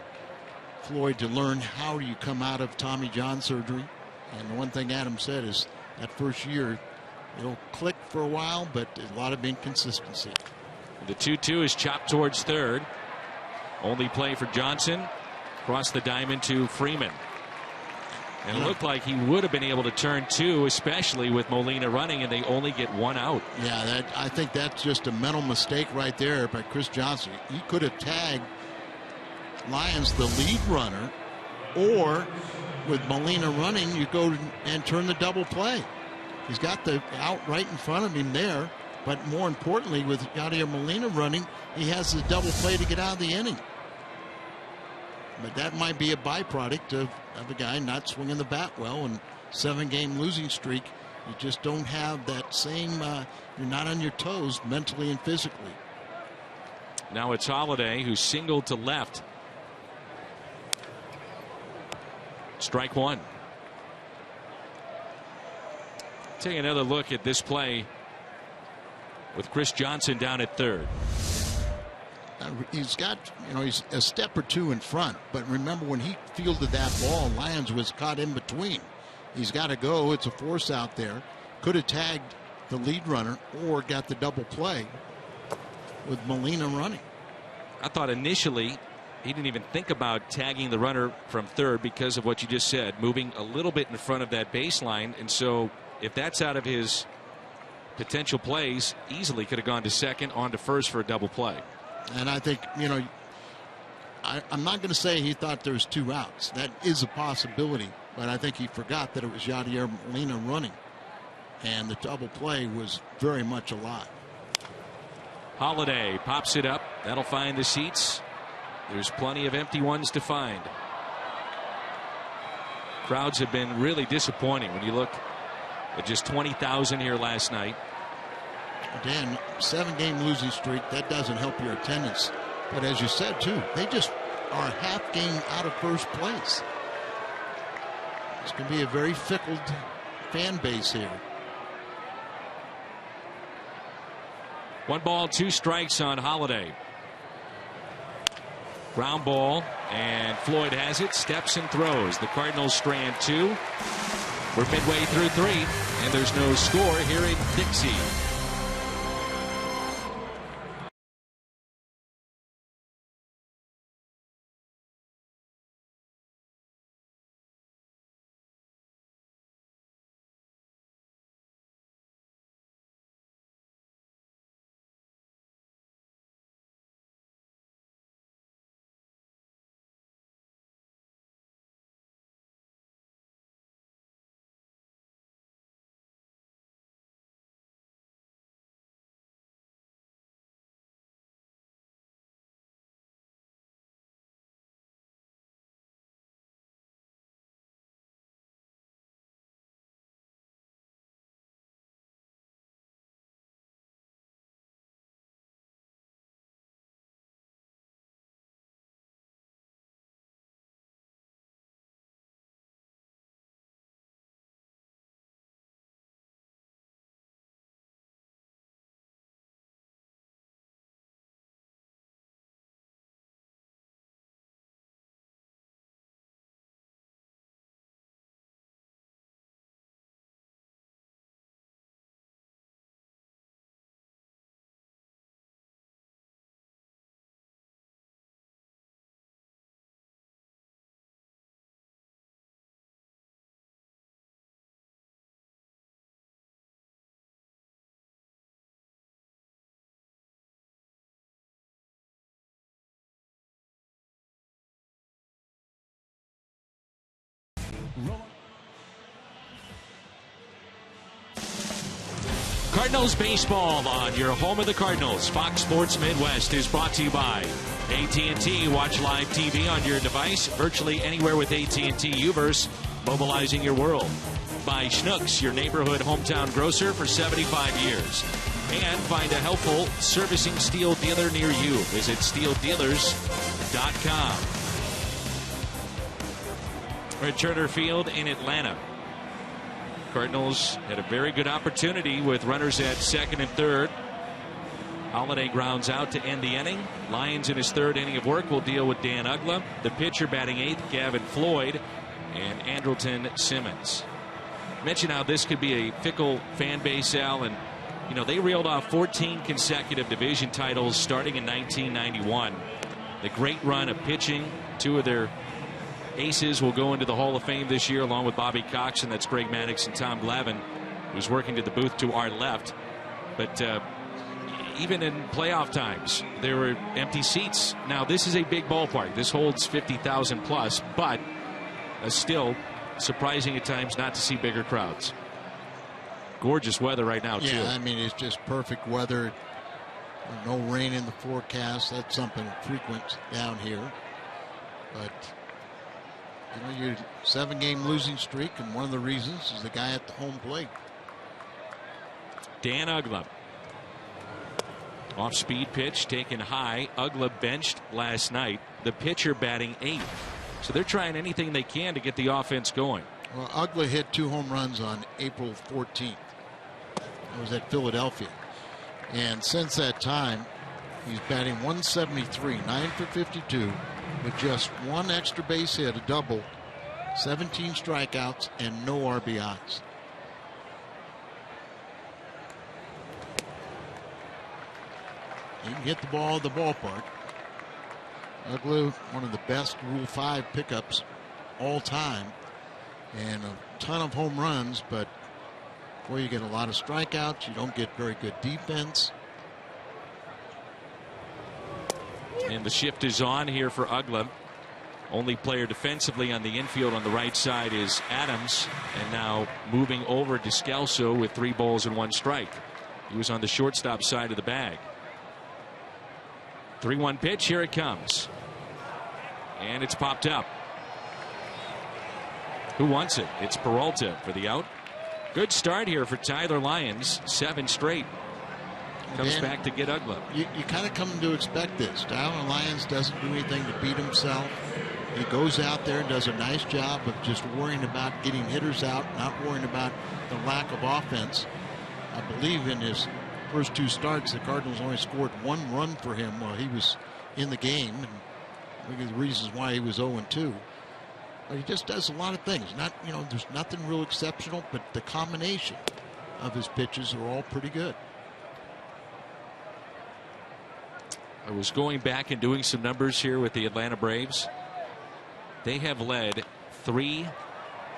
Floyd to learn how you come out of Tommy John surgery. And the one thing Adam said is that first year it'll click for a while, but a lot of inconsistency. The 2-2 is chopped towards third. Only play for Johnson. Across the diamond to Freeman. And it looked like he would have been able to turn 2, especially with Molina running, and they only get 1 out. Yeah, I think that's just a mental mistake right there by Chris Johnson. He could have tagged Lyons, the lead runner, or with Molina running, you go and turn the double play. He's got the out right in front of him there. But more importantly, with Yadier Molina running, he has the double play to get out of the inning. But that might be a byproduct of a guy not swinging the bat well, and 7-game losing streak. You just don't have that same, you're not on your toes mentally and physically. Now it's Holiday, who singled to left. Strike one. Take another look at this play with Chris Johnson down at third. He's got, he's a step or two in front, but remember when he fielded that ball, Lyons was caught in between. He's got to go. It's a force out there. Could have tagged the lead runner or got the double play with Molina running. I thought initially he didn't even think about tagging the runner from third because of what you just said, moving a little bit in front of that baseline. And so if that's out of his potential plays, easily could have gone to second, on to first for a double play. And I think, I'm not going to say he thought there was 2 outs. That is a possibility. But I think he forgot that it was Yadier Molina running. And the double play was very much alive. Holiday pops it up. That'll find the seats. There's plenty of empty ones to find. Crowds have been really disappointing when you look at just 20,000 here last night. Dan, 7-game losing streak, that doesn't help your attendance. But as you said, too, they just are a half game out of first place. It's going to be a very fickle fan base here. 1 ball, 2 strikes on Holiday. Ground ball, and Floyd has it, steps and throws. The Cardinals strand 2. We're midway through 3, and there's no score here in Dixie. Cardinals baseball on your home of the Cardinals. Fox Sports Midwest is brought to you by AT&T. Watch live TV on your device virtually anywhere with AT&T Uverse, mobilizing your world. By Schnucks, your neighborhood hometown grocer for 75 years. And find a helpful servicing steel dealer near you. Visit steeldealers.com. We're at Turner Field in Atlanta. Cardinals had a very good opportunity with runners at second and third. Holiday grounds out to end the inning. Lyons in his third inning of work will deal with Dan Uggla. The pitcher batting eighth, Gavin Floyd, and Andrelton Simmons. Mention how this could be a fickle fan base, Al, and they reeled off 14 consecutive division titles starting in 1991. The great run of pitching. 2 of their aces will go into the Hall of Fame this year, along with Bobby Cox, and that's Greg Maddux and Tom Glavine, who's working to the booth to our left. But even in playoff times, there were empty seats. Now, this is a big ballpark. This holds 50,000 plus, but still surprising at times not to see bigger crowds. Gorgeous weather right now, too. Yeah, I mean, it's just perfect weather. No rain in the forecast. That's something frequent down here. But your 7-game losing streak, and one of the reasons is the guy at the home plate. Dan Uggla. Off-speed pitch taken high. Uggla benched last night. The pitcher batting 8th. So they're trying anything they can to get the offense going. Well, Uggla hit 2 home runs on April 14th. That was at Philadelphia. And since that time, he's batting 173, 9 for 52, with just 1 extra base hit, a double, 17 strikeouts, and no RBIs. He can hit the ball at the ballpark. Uggla, one of the best Rule 5 pickups all time, and a ton of home runs, but boy, you get a lot of strikeouts. You don't get very good defense. And the shift is on here for Uggla. Only player defensively on the infield on the right side is Adams, and now moving over to Descalso with 3 balls and 1 strike. He was on the shortstop side of the bag. 3-1 pitch. Here it comes. And it's popped up. Who wants it? It's Peralta for the out. Good start here for Tyler Lyons. 7 straight. Comes back to get Uggla. You kind of come to expect this. Tyler Lyons doesn't do anything to beat himself. He goes out there and does a nice job of just worrying about getting hitters out, not worrying about the lack of offense. I believe in his first 2 starts, the Cardinals only scored 1 run for him while he was in the game. And look at the reasons why he was 0-2. But he just does a lot of things. Not, there's nothing real exceptional, but the combination of his pitches are all pretty good. I was going back and doing some numbers here with the Atlanta Braves. They have led 3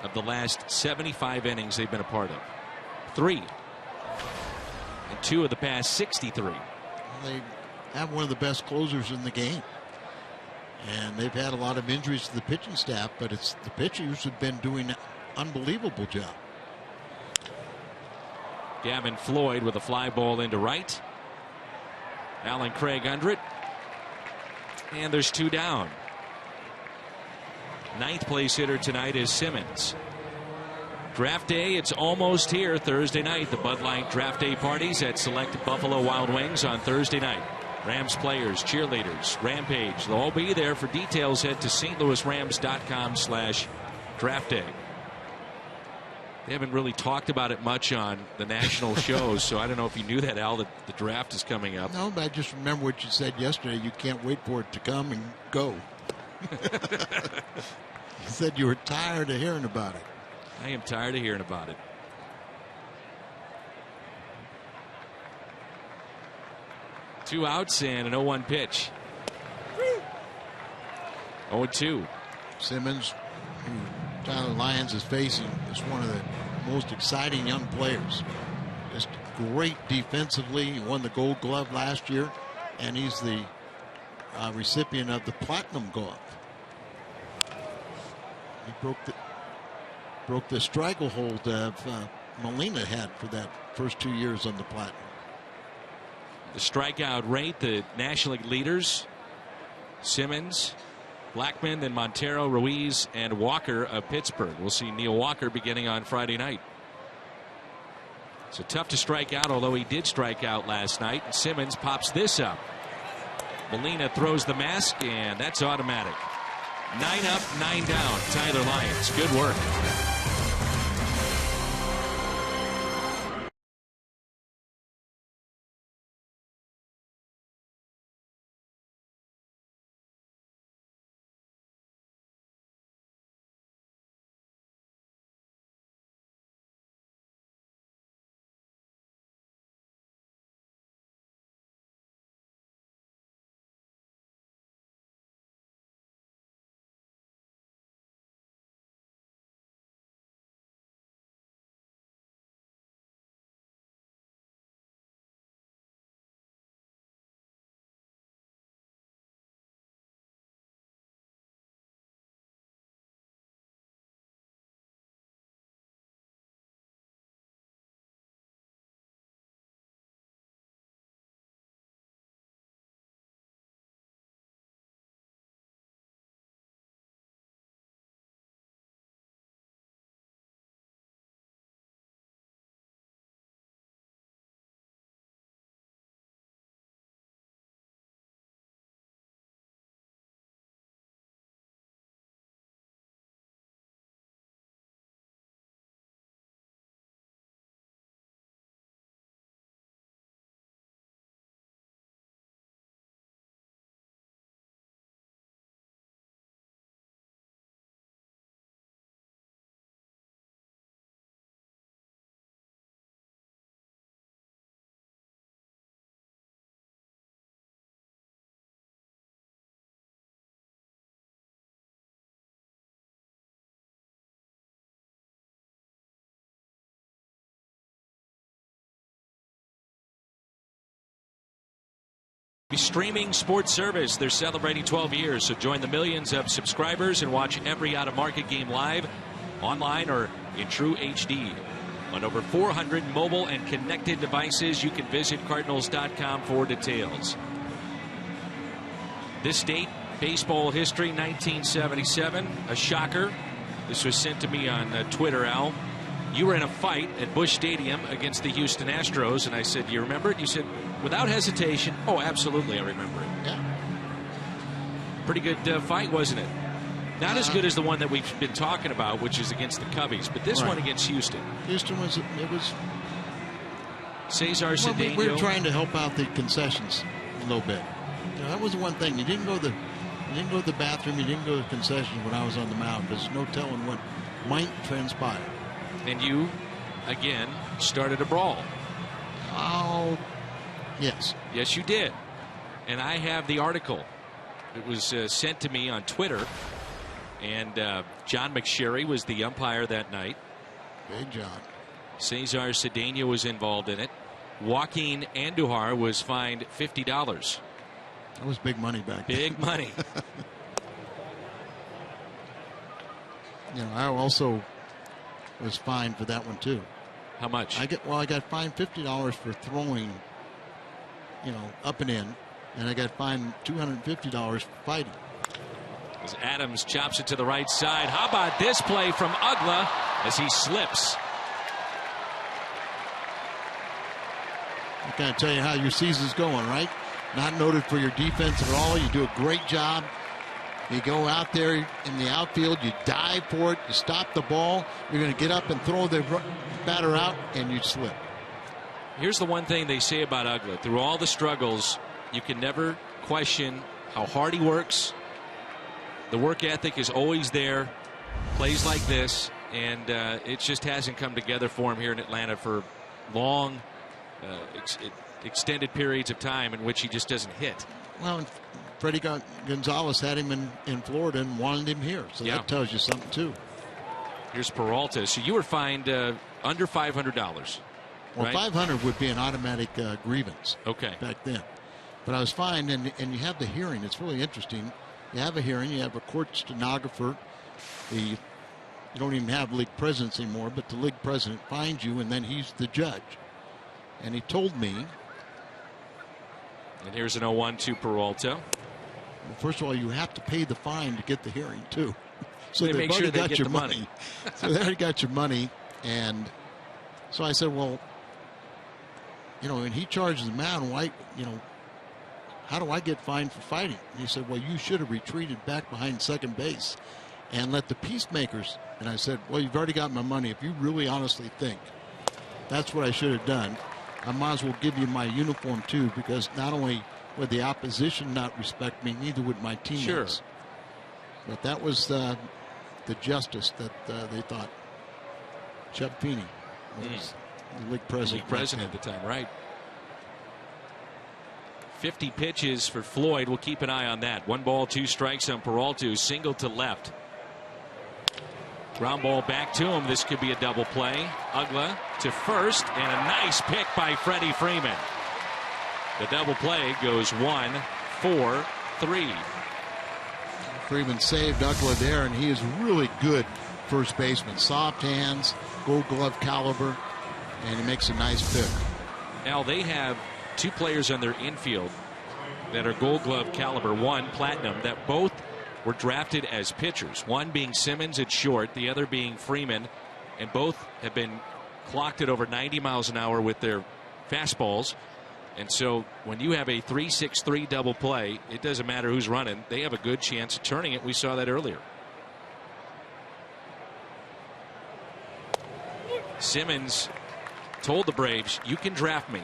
of the last 75 innings they've been a part of. 3. And 2 of the past 63. They have one of the best closers in the game. And they've had a lot of injuries to the pitching staff, but it's the pitchers who've been doing an unbelievable job. Gavin Floyd with a fly ball into right. Alan Craig under it. And there's 2 down. 9th place hitter tonight is Simmons. Draft day, it's almost here. Thursday night, the Bud Light Draft Day parties at select Buffalo Wild Wings on Thursday night. Rams players, cheerleaders, Rampage, they'll all be there. For details, head to stlouisrams.com/draft day. They haven't really talked about it much on the national shows, so I don't know if you knew that, Al, that the draft is coming up. No, but I just remember what you said yesterday. You can't wait for it to come and go. You said you were tired of hearing about it. I am tired of hearing about it. Two outs and an 0-1 pitch. 0-2. Simmons, who Tyler Lyons is facing, is one of the most exciting young players. Just great defensively. He won the Gold Glove last year, and he's the recipient of the Platinum Glove. He broke the stranglehold of Molina had for that first 2 years on the Platinum. The strikeout rate, the National League leaders, Simmons, Blackman, then Montero, Ruiz, and Walker of Pittsburgh. We'll see Neil Walker beginning on Friday night. So tough to strike out, although he did strike out last night. Simmons pops this up. Molina throws the mask, and that's automatic. 9 up, 9 down. Tyler Lyons. Good work. Streaming sports service. They're celebrating 12 years, so join the millions of subscribers and watch every out-of-market game live, online, or in true HD. On over 400 mobile and connected devices, you can visit Cardinals.com for details. This date, baseball history, 1977, a shocker. This was sent to me on Twitter, Al. You were in a fight at Busch Stadium against the Houston Astros, and I said, "Do you remember it?" You said, without hesitation, "Oh, absolutely, I remember it." Yeah. Pretty good fight, wasn't it? Not as good as the one that we've been talking about, which is against the Cubbies, but this one against Houston. Houston was Cesar Cedeno. We were trying to help out the concessions a little bit. You know, that was the one thing. You didn't go to the bathroom. You didn't go to the concessions when I was on the mound, because there's no telling what might transpire. And you, again, started a brawl. Oh, yes. Yes, you did. And I have the article. It was sent to me on Twitter. And John McSherry was the umpire that night. Big John. Cesar Cedeno was involved in it. Joaquin Andujar was fined $50. That was big money back then. Big money. You know, I also was fined for that one too. How much? I got fined $50 for throwing, you know, up and in, and I got fined $250 for fighting. As Adams chops it to the right side. How about this play from Ugla as he slips? I can't tell you how your season's going, right? Not noted for your defense at all. You do a great job. You go out there in the outfield, you dive for it, you stop the ball, you're going to get up and throw the batter out, and you slip. Here's the one thing they say about Ugla. Through all the struggles, you can never question how hard he works. The work ethic is always there. Plays like this, and it just hasn't come together for him here in Atlanta for long, extended periods of time in which he just doesn't hit. Well, Freddie Gonzalez had him in Florida and wanted him here, so that tells you something too. Here's Peralta. So you were fined under $500. Well, right? 500 would be an automatic grievance. Okay. Back then, but I was fined, and you have the hearing. It's really interesting. You have a hearing. You have a court stenographer. You don't even have league presidents anymore, but the league president finds you, and then he's the judge. And he told me. And here's an 0-1 to Peralta. Well, first of all, you have to pay the fine to get the hearing too. So they make sure they get your the money. So they already got your money, and so I said, well, you know, and he charges the mound. Why, you know, how do I get fined for fighting? And he said, well, you should have retreated back behind second base and let the peacemakers. And I said, well, you've already got my money. If you really honestly think that's what I should have done, I might as well give you my uniform too, because not only would the opposition not respect me, neither would my teammates. Sure. But that was the justice that they thought. Chuck Feeney was the league president. League president at the time, right? 50 pitches for Floyd. We'll keep an eye on that. 1 ball, 2 strikes on Peralta, single to left. Ground ball back to him. This could be a double play. Ugla to first, and a nice pick by Freddie Freeman. The double play goes 1, 4, 3. Freeman saved Ugla there, and he is really good first baseman. Soft hands, gold glove caliber, and he makes a nice pick. Now they have 2 players on their infield that are gold glove caliber, 1 platinum, that both were drafted as pitchers. One being Simmons at short, the other being Freeman, and both have been clocked at over 90 miles an hour with their fastballs. And so when you have a 3-6-3 double play, it doesn't matter who's running. They have a good chance of turning it. We saw that earlier. Simmons told the Braves, you can draft me,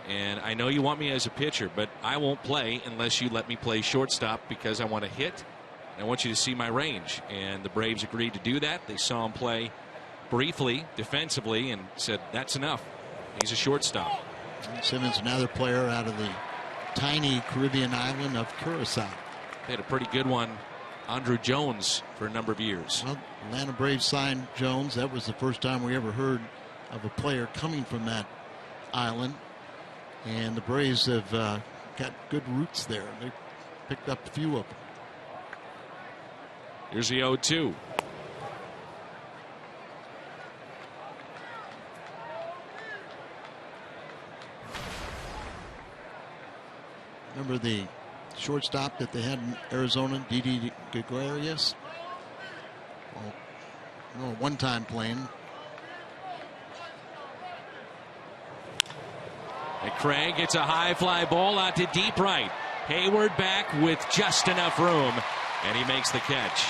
and I know you want me as a pitcher, but I won't play unless you let me play shortstop, because I want to hit. I want you to see my range. And the Braves agreed to do that. They saw him play briefly defensively and said, that's enough. He's a shortstop. Simmons, another player out of the tiny Caribbean island of Curacao. They had a pretty good one, Andrew Jones, for a number of years. Well, Atlanta Braves signed Jones. That was the first time we ever heard of a player coming from that island. And the Braves have got good roots there. They picked up a few of them. Here's the 0-2. Remember the shortstop that they had in Arizona, Didi Gregorius? Well, one-time playing. And Craig gets a high fly ball out to deep right. Hayward back with just enough room, and he makes the catch.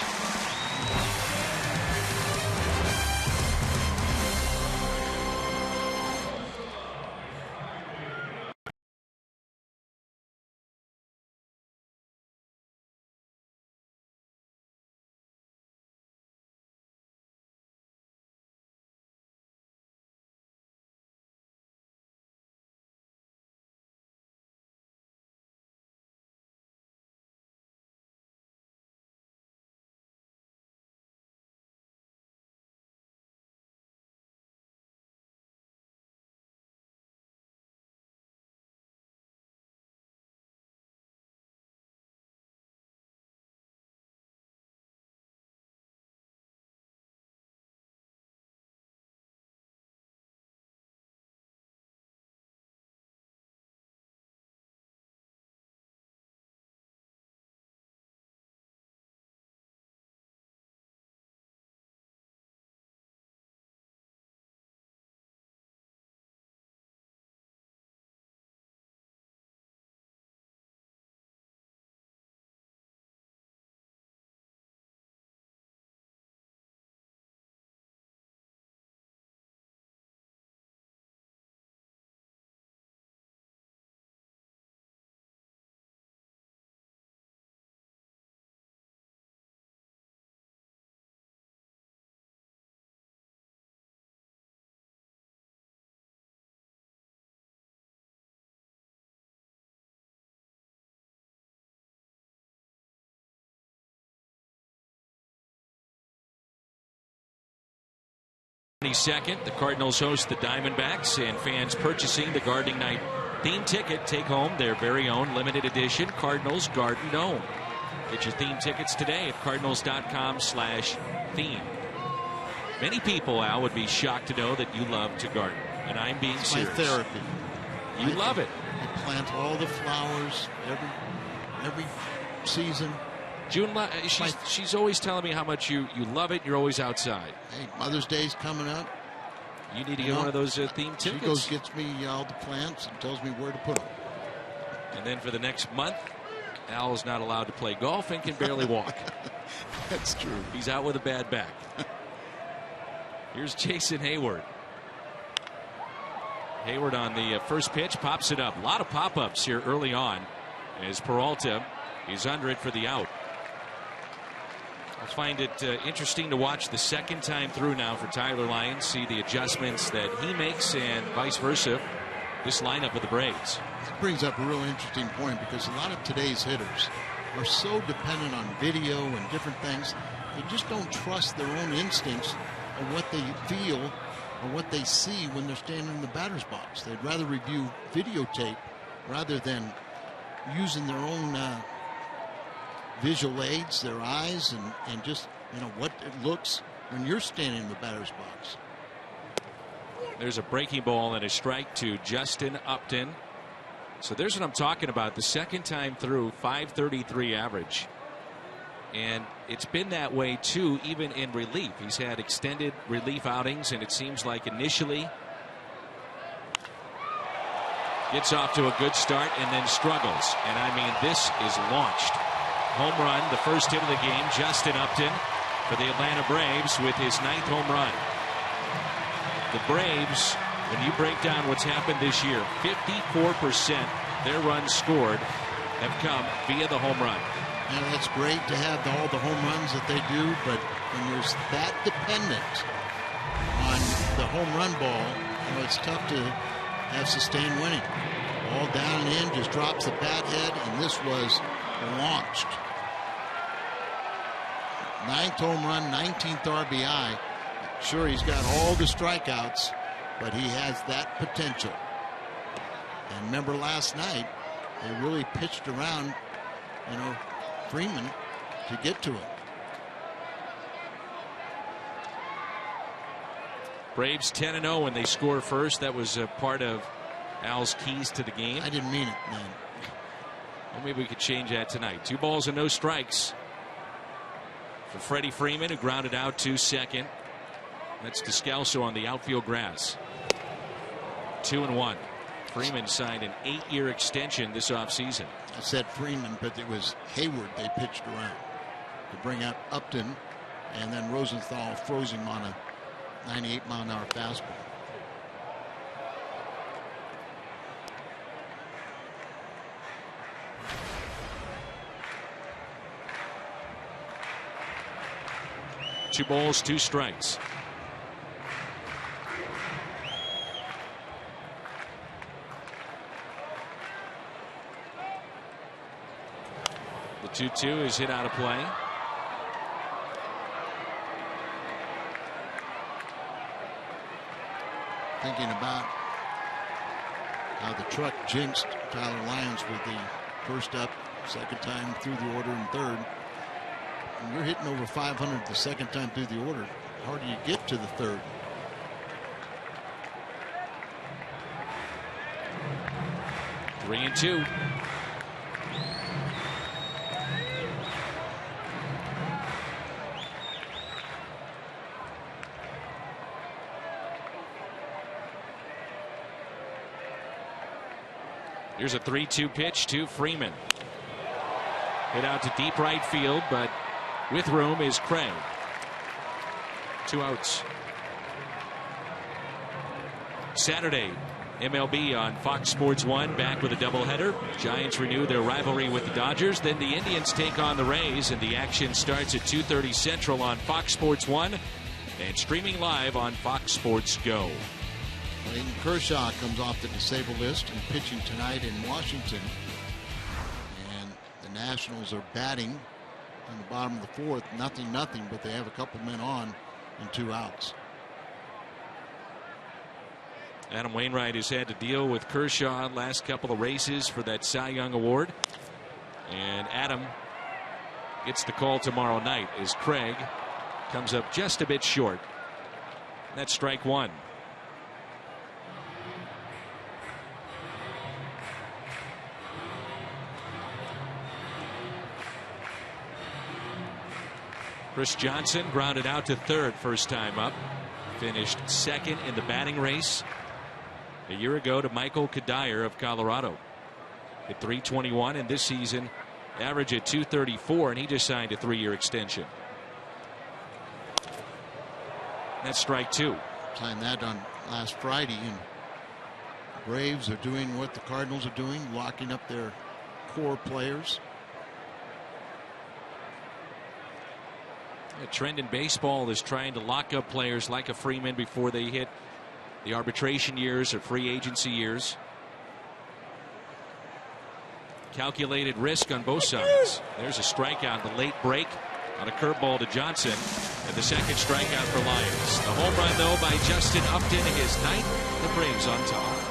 Second, the Cardinals host the Diamondbacks, and fans purchasing the Gardening Night theme ticket take home their very own limited edition Cardinals Garden Dome. Get your theme tickets today at cardinals.com/theme. Many people, Al, would be shocked to know that you love to garden, and I'm being serious. My therapy. You love it. I plant all the flowers every season. June, she's always telling me how much you love it. You're always outside. Hey, Mother's Day's coming up. You need to get one of those theme tickets. She goes, gets me all the plants and tells me where to put them. And then for the next month, Al is not allowed to play golf and can barely walk. That's true. He's out with a bad back. Here's Jason Hayward. Hayward on the first pitch pops it up. A lot of pop-ups here early on as Peralta is under it for the out. I find it interesting to watch the second time through now for Tyler Lyons, see the adjustments that he makes and vice versa, this lineup of the Braves. It brings up a real interesting point because a lot of today's hitters are so dependent on video and different things. They just don't trust their own instincts or what they feel or what they see when they're standing in the batter's box. They'd rather review videotape rather than using their own visual aids, their eyes, and just, what it looks when you're standing in the batter's box. There's a breaking ball and a strike to Justin Upton. So there's what I'm talking about. The second time through, .533 average. And it's been that way, too, even in relief. He's had extended relief outings, and it seems like initially gets off to a good start and then struggles. And, I mean, this is launched. Home run, the first hit of the game, Justin Upton for the Atlanta Braves with his 9th home run. The Braves, when you break down what's happened this year, 54% their runs scored have come via the home run. Yeah, that's great to have all the home runs that they do, but when you're that dependent on the home run ball, it's tough to have sustained winning. Ball down and in, just drops the bat head, and this was launched. 9th home run, 19th RBI. Sure, he's got all the strikeouts, but he has that potential. And remember last night, They really pitched around, Freeman to get to it. Braves 10-0 when they score first. That was a part of Al's keys to the game. I didn't mean it, man. Well, maybe we could change that tonight. 2 balls and no strikes for Freddie Freeman, who grounded out to second. That's Descalso on the outfield grass. 2-1. Freeman signed an 8-year extension this offseason. I said Freeman, but it was Hayward they pitched around to bring up Upton, and then Rosenthal froze him on a 98-mile-an-hour fastball. Two balls, 2 strikes. The 2-2 is hit out of play. Thinking about how the truck jinxed Tyler Lyons with the first up, second time through the order, and third. When you're hitting over 500 the second time through the order, how do you get to the third? Three and two. Here's a 3-2 pitch to Freeman. Hit out to deep right field, but with room is Craig. 2 outs. Saturday, MLB on Fox Sports 1, back with a doubleheader. Giants renew their rivalry with the Dodgers. Then the Indians take on the Rays, and the action starts at 2:30 Central on Fox Sports 1 and streaming live on Fox Sports Go. Clayton Kershaw comes off the disabled list and pitching tonight in Washington. And the Nationals are batting in the bottom of the 4th, 0-0, but they have a couple men on and 2 outs. Adam Wainwright has had to deal with Kershaw last couple of races for that Cy Young Award. And Adam gets the call tomorrow night as Craig comes up just a bit short. That's strike 1. Chris Johnson grounded out to third first time up. Finished second in the batting race a year ago to Michael Kadire of Colorado. At .321, and this season average at .234, and he just signed a 3-year extension. That's strike 2. Signed that on last Friday, and the Braves are doing what the Cardinals are doing, locking up their core players. A trend in baseball is trying to lock up players like a Freeman before they hit the arbitration years or free agency years. Calculated risk on both sides. There's a strikeout in the late break on a curveball to Johnson, and the second strikeout for Lyons. The home run, though, by Justin Upton, his 9th. The Braves on top.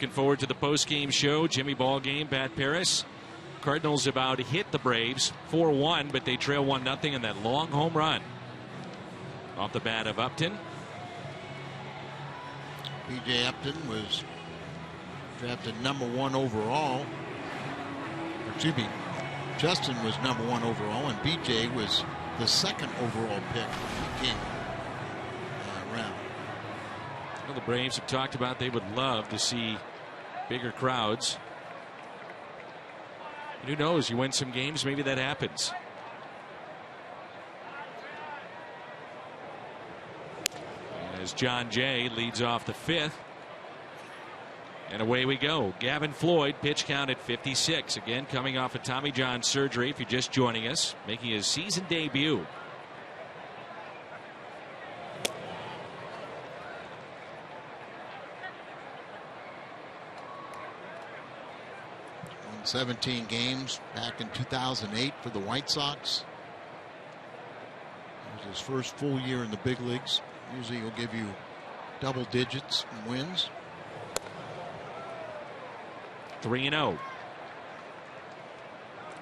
Looking forward to the post-game show. Jimmy Ballgame, Pat Paris. Cardinals about hit the Braves 4-1, but they trail 1-0 in that long home run. Off the bat of Upton. B.J. Upton was drafted #1 overall. Excuse me, Justin was #1 overall, and B.J. was the 2nd overall pick in the King round. Well, the Braves have talked about they would love to see bigger crowds. And who knows? You win some games, maybe that happens. And as John Jay leads off the 5th. And away we go. Gavin Floyd, pitch count at 56. Again, coming off of Tommy John surgery, if you're just joining us, making his season debut. Won 17 games back in 2008 for the White Sox. It was his first full year in the big leagues. Usually he'll give you double digits in wins. 3-0.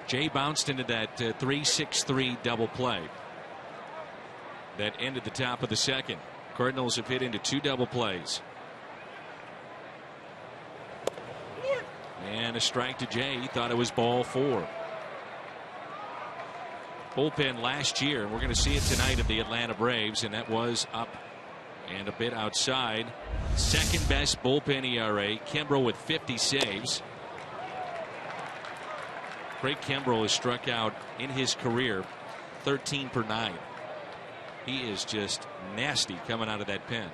Jay bounced into that 3-6-3 double play that ended the top of the 2nd. Cardinals have hit into 2 double plays. And a strike to Jay. He thought it was ball 4. Bullpen last year, and we're going to see it tonight of the Atlanta Braves, and that was up and a bit outside. 2nd best bullpen ERA. Kimbrel with 50 saves. Craig Kimbrel has struck out in his career 13 per 9. He is just nasty coming out of that pen.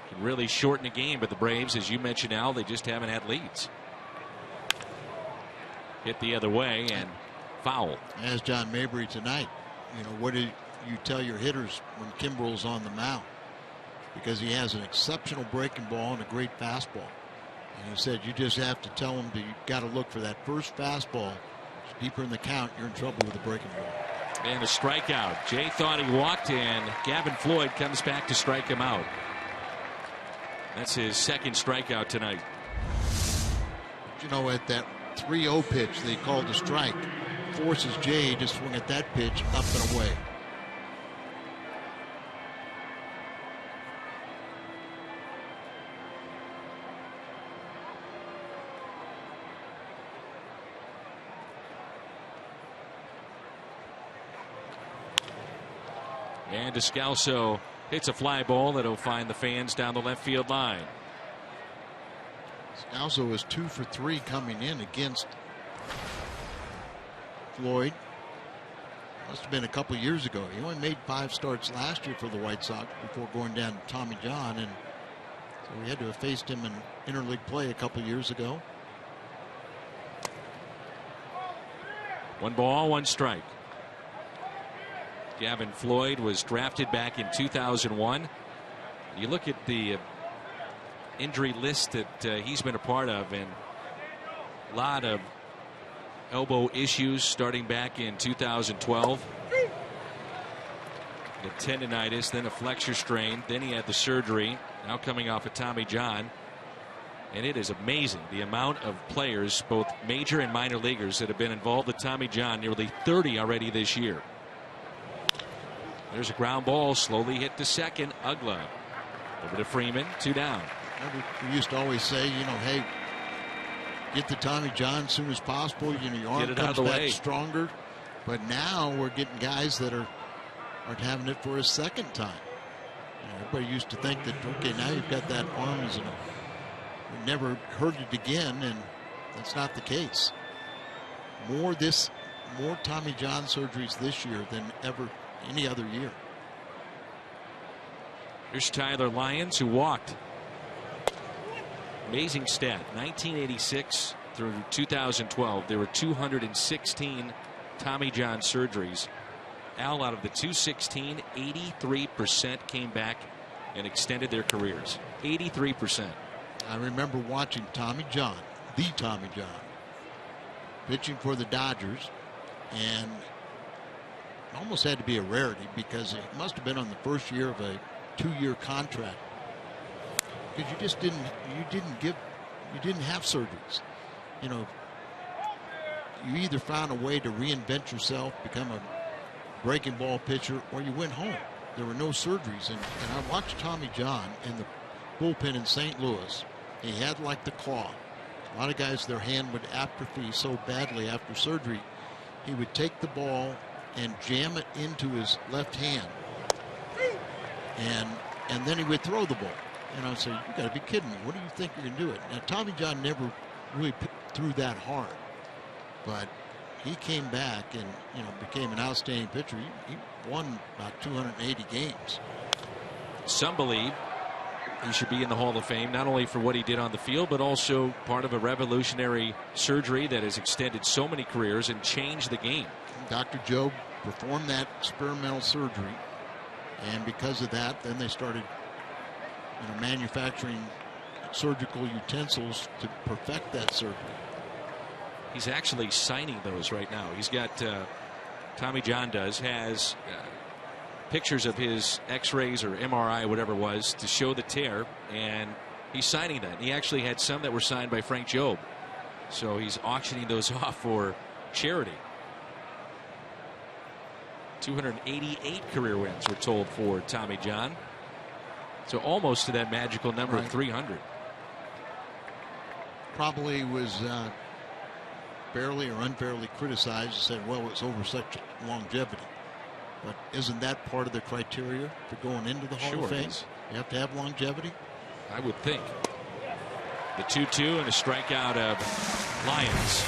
Can really shorten a game, but the Braves, as you mentioned, Al, they just haven't had leads. Hit the other way and foul. As John Mabry tonight. You know, what do you tell your hitters when Kimbrel's on the mound? Because he has an exceptional breaking ball and a great fastball. And he said you just have to tell him you got to look for that first fastball. It's deeper in the count, you're in trouble with the breaking ball. And a strikeout. Jay thought he walked in. Gavin Floyd comes back to strike him out. That's his 2nd strikeout tonight. You know, at that 3-0 pitch they called a strike, forces Jay to swing at that pitch up and away. And Descalso hits a fly ball that'll find the fans down the left field line. Descalso was 2 for 3 coming in against Floyd. Must have been a couple years ago. He only made 5 starts last year for the White Sox before going down to Tommy John, and so we had to have faced him in interleague play a couple years ago. 1 ball, 1 strike. Gavin Floyd was drafted back in 2001. You look at the injury list that he's been a part of, and a lot of elbow issues starting back in 2012. The tendonitis, then a flexor strain, then he had the surgery, now coming off of Tommy John. And it is amazing the amount of players, both major and minor leaguers, that have been involved with Tommy John, nearly 30 already this year. There's a ground ball, slowly hit to 2nd. Ugla over to Freeman, 2 down. We used to always say, you know, hey, get the Tommy John as soon as possible. You know, your arm comes back stronger. But now we're getting guys that aren't having it for a 2nd time. You know, everybody used to think that, okay, now you've got that arm as we never heard it again, and that's not the case. More Tommy John surgeries this year than ever any other year. Here's Tyler Lyons, who walked. Amazing stat. 1986 through 2012, there were 216 Tommy John surgeries. Al, out of the 216, 83% came back and extended their careers. 83%. I remember watching Tommy John, the Tommy John, pitching for the Dodgers, and it almost had to be a rarity because it must have been on the first year of a 2-year contract, because you didn't give you didn't have surgeries. You know, you either found a way to reinvent yourself, become a breaking ball pitcher, or you went home. There were no surgeries. And I watched Tommy John in the bullpen in St. Louis. He had like the claw. A lot of guys, their hand would atrophy so badly after surgery, he would take the ball and jam it into his left hand. And then he would throw the ball. And I would say, you got to be kidding me. What do you think you're going to do it? Now, Tommy John never really threw that hard. But he came back and, you know, became an outstanding pitcher. He won about 280 games. Some believe he should be in the Hall of Fame, not only for what he did on the field, but also part of a revolutionary surgery that has extended so many careers and changed the game. Dr. Jobe performed that experimental surgery, and because of that, then they started, you know, manufacturing surgical utensils to perfect that surgery. He's actually signing those right now. He's got Tommy John has pictures of his x-rays or MRI, whatever it was, to show the tear, and he's signing that. He actually had some that were signed by Frank Jobe, so he's auctioning those off for charity. 288 career wins we're told for Tommy John, so almost to that magical number of 300. Probably was fairly or unfairly criticized and said, well, it's over such longevity. But isn't that part of the criteria for going into the Hall of Fame? You have to have longevity? I would think. The 2-2 and a strikeout of Lyons.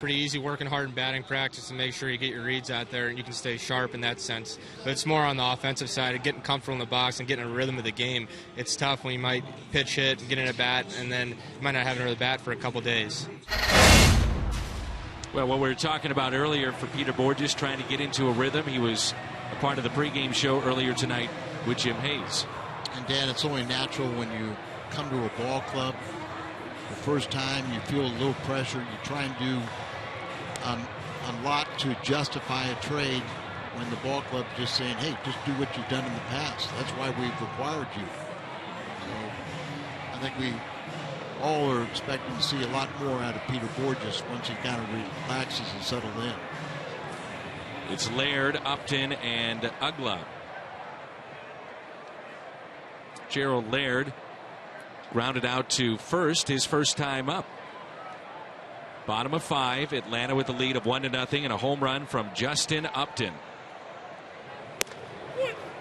Pretty easy working hard in batting practice and make sure you get your reads out there and you can stay sharp in that sense. But it's more on the offensive side of getting comfortable in the box and getting a rhythm of the game. It's tough when you might pitch hit and get in a bat and then you might not have another bat for a couple days. Well, what we were talking about earlier for Peter Borges, trying to get into a rhythm. He was a part of the pregame show earlier tonight with Jim Hayes. And Dan, it's only natural when you come to a ball club the first time, you feel a little pressure. You try and do a lot to justify a trade when the ball club just saying, hey, just do what you've done in the past. That's why we've acquired you. So I think we all are expecting to see a lot more out of Peter Borges once he kind of relaxes and settles in. It's Laird, Upton, and Ugla. Gerald Laird grounded out to first, his first time up. Bottom of 5, Atlanta with the lead of 1-0 and a home run from Justin Upton.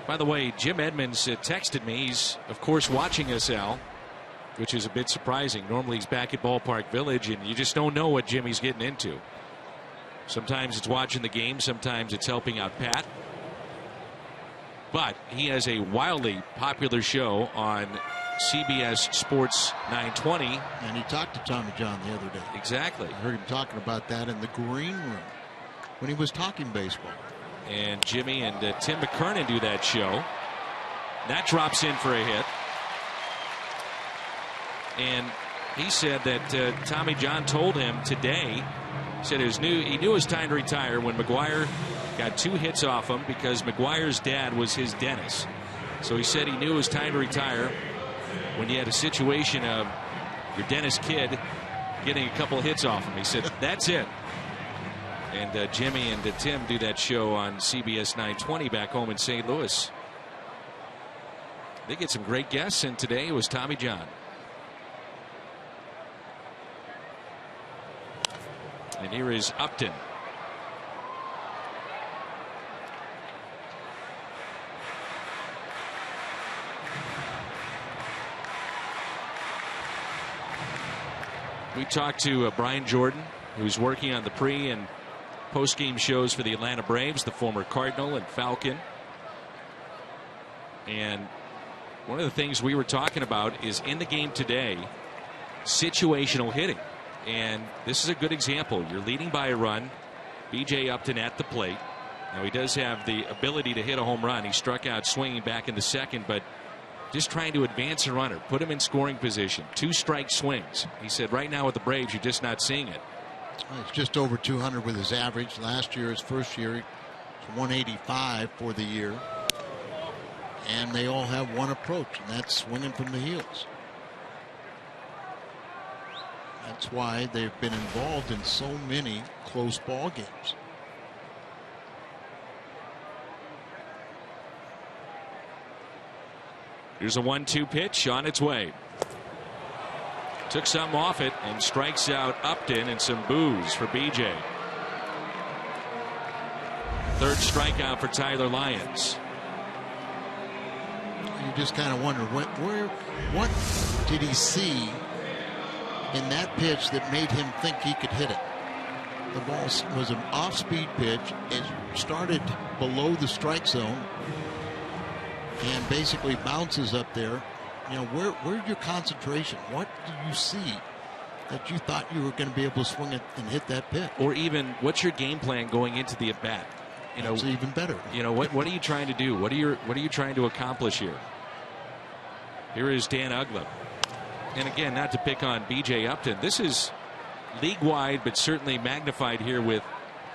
By the way, Jim Edmonds texted me. He's, of course, watching us, Al, which is a bit surprising. Normally he's back at Ballpark Village, and you just don't know what Jimmy's getting into. Sometimes it's watching the game, sometimes it's helping out Pat. But he has a wildly popular show on CBS Sports 920. And he talked to Tommy John the other day. Exactly. I heard him talking about that in the green room when he was talking baseball. And Jimmy and Tim McKernan do that show. That drops in for a hit. And he said that Tommy John told him today, he said he knew it was time to retire when McGwire got 2 hits off him because McGwire's dad was his dentist. So he said he knew it was time to retire when you had a situation of your dentist kid getting a couple hits off him. He said, that's it. And Jimmy and Tim do that show on CBS 920 back home in St. Louis. They get some great guests, and today it was Tommy John. And here is Upton. We talked to Brian Jordan, who's working on the pre and post-game shows for the Atlanta Braves, the former Cardinal and Falcon. And one of the things we were talking about is in the game today, situational hitting. And this is a good example. You're leading by a run. B.J. Upton at the plate. Now, he does have the ability to hit a home run. He struck out swinging back in the second, but just trying to advance a runner, put him in scoring position. 2 strike swings. He said right now with the Braves, you're just not seeing it. It's just over 200 with his average. Last year, his first year, it's 185 for the year. And they all have one approach, and that's swinging from the heels. That's why they've been involved in so many close ball games. Here's a 1-2 pitch on its way. Took some off it and strikes out Upton, and some boos for BJ. 3rd strikeout for Tyler Lyons. You just kind of wonder what did he see in that pitch that made him think he could hit it. The ball was an off-speed pitch. It started below the strike zone and basically bounces up there. You know, where's your concentration? What do you see that you thought you were going to be able to swing it and hit that pitch? Or even, what's your game plan going into the at bat? You know, it's even better. You know, what are you trying to do? What are you trying to accomplish here? Here is Dan Uggla. And again, not to pick on B.J. Upton, this is league-wide, but certainly magnified here with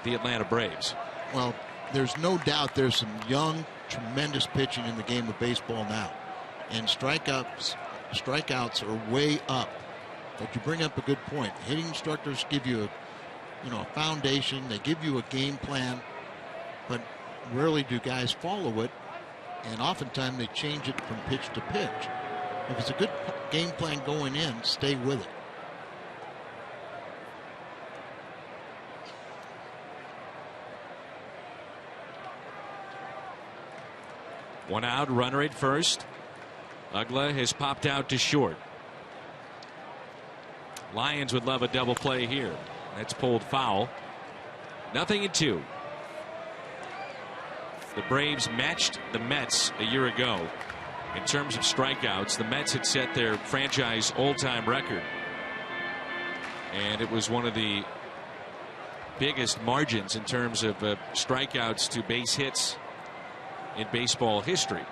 the Atlanta Braves. Well, there's no doubt there's some young, tremendous pitching in the game of baseball now. And strikeouts are way up. But you bring up a good point. Hitting instructors give you a foundation. They give you a game plan. But rarely do guys follow it. And oftentimes they change it from pitch to pitch. If it's a good game plan going in, stay with it. One out, runner at first. Uggla has popped out to short. Lions would love a double play here. That's pulled foul. 0-2. The Braves matched the Mets a year ago in terms of strikeouts. The Mets had set their franchise all-time record, and it was one of the biggest margins in terms of strikeouts to base hits in baseball history.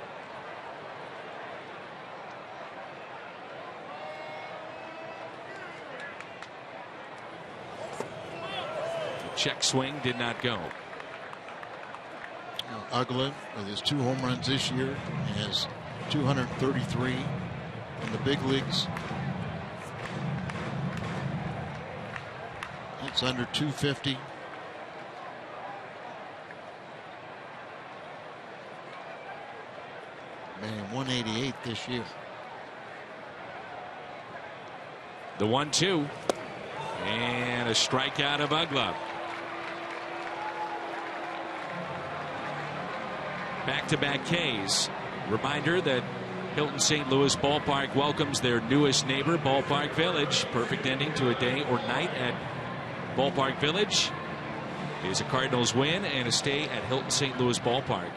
The check swing did not go. Uggla, with his 2 home runs this year, has 233 in the big leagues. It's under 250. Man, 188 this year. The 1-2 and a strikeout of Uggla. Back-to-back Ks. Reminder that Hilton St. Louis Ballpark welcomes their newest neighbor, Ballpark Village. Perfect ending to a day or night at Ballpark Village. is a Cardinals win and a stay at Hilton St. Louis Ballpark.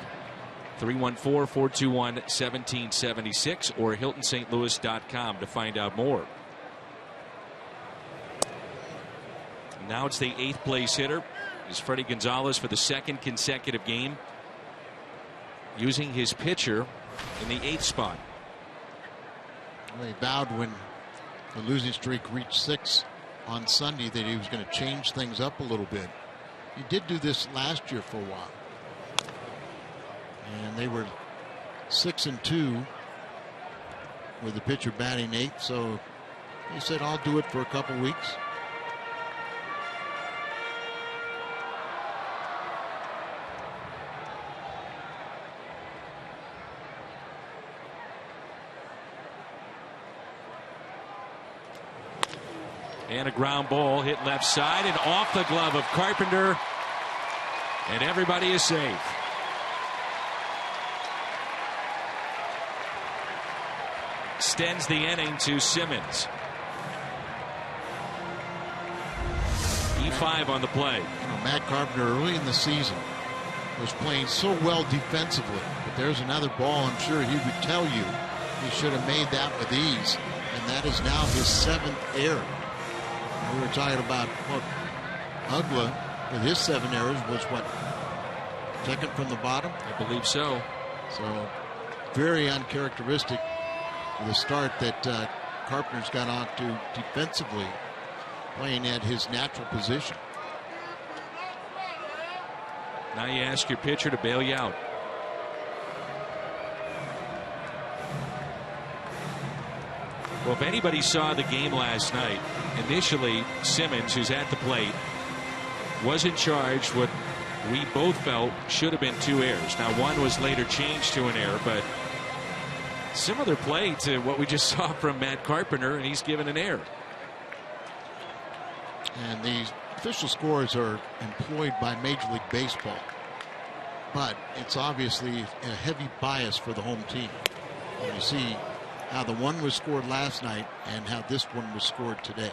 314-421-1776 or HiltonSt. Louis.com to find out more. Now it's the 8th place hitter is Freddie Gonzalez for the 2nd consecutive game, using his pitcher in the 8th spot. They vowed when the losing streak reached 6 on Sunday that he was going to change things up a little bit. He did do this last year for a while, and they were 6-2 with the pitcher batting 8th. So he said, "I'll do it for a couple weeks." And a ground ball hit left side and off the glove of Carpenter, and everybody is safe. Extends the inning to Simmons. E5 on the play. Matt Carpenter early in the season was playing so well defensively, but there's another ball I'm sure he would tell you he should have made that with ease, and that is now his 7th error. We were talking about Ugla with his 7 errors was what, 2nd from the bottom? I believe so. So very uncharacteristic of the start that Carpenter's got on to defensively, playing at his natural position. Now you ask your pitcher to bail you out. Well, if anybody saw the game last night, initially Simmons, who's at the plate, was in charge what we both felt should have been 2 errors. Now one was later changed to an error, but similar play to what we just saw from Matt Carpenter, and he's given an error. And these official scores are employed by Major League Baseball, but it's obviously a heavy bias for the home team. And you see how the one was scored last night and how this one was scored today.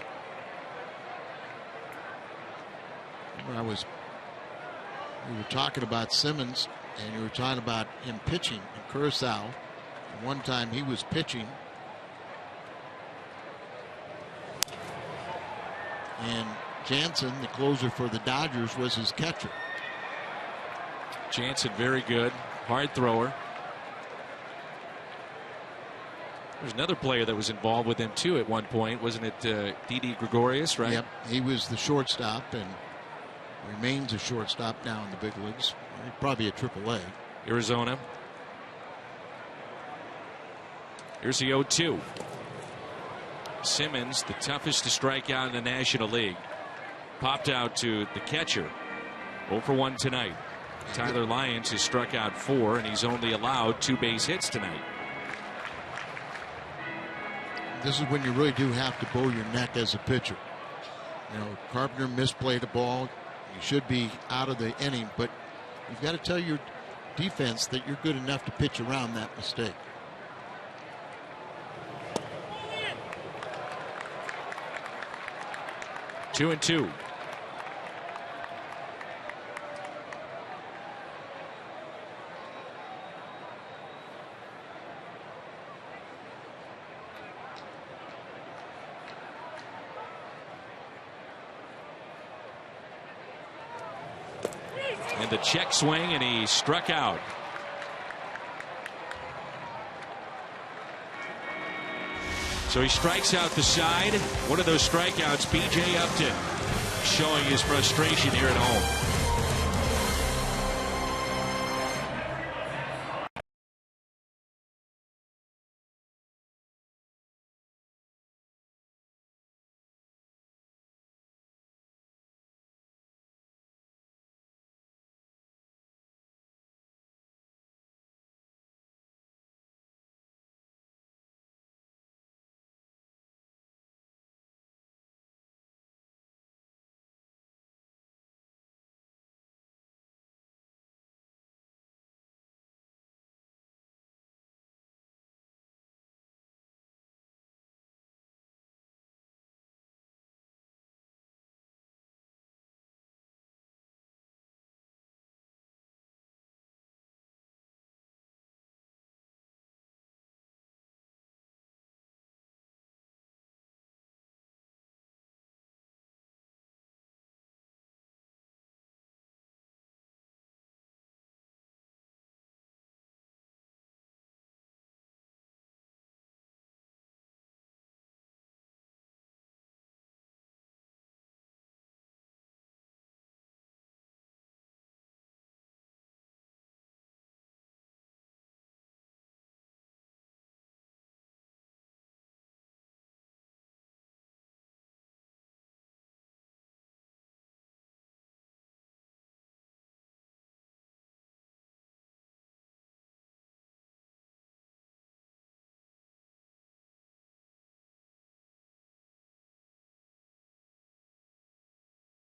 We were talking about Simmons, and you were talking about him pitching. And Curacao, one time he was pitching, and Jansen, the closer for the Dodgers, was his catcher. Jansen, very good, hard thrower. There's another player that was involved with him too at one point, wasn't it? Didi Gregorius, right? Yep, he was the shortstop and remains a shortstop now in the big leagues. Probably a AAA. Arizona. Here's the 0-2. Simmons, the toughest to strike out in the National League, popped out to the catcher. 0 for 1 tonight. Tyler Lyons has struck out 4, and he's only allowed 2 base hits tonight. This is when you really do have to bow your neck as a pitcher. You know, Carpenter misplayed a ball. You should be out of the inning, but you've got to tell your defense that you're good enough to pitch around that mistake. Two and two. And the check swing, and he struck out. So he strikes out the side. One of those strikeouts, B.J. Upton, showing his frustration here at home.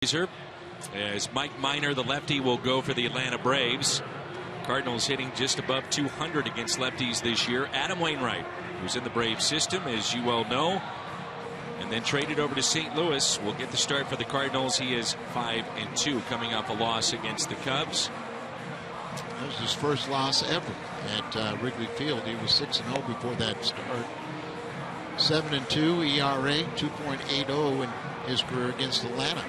As Mike Minor, the lefty, will go for the Atlanta Braves. Cardinals hitting just above 200 against lefties this year. Adam Wainwright, who's in the Braves system, as you well know, and then traded over to St. Louis, will get the start for the Cardinals. He is 5-2, coming off a loss against the Cubs. That was his first loss ever at Wrigley Field. He was 6-0 before that start. 7-2 ERA, 2.80 in his career against Atlanta.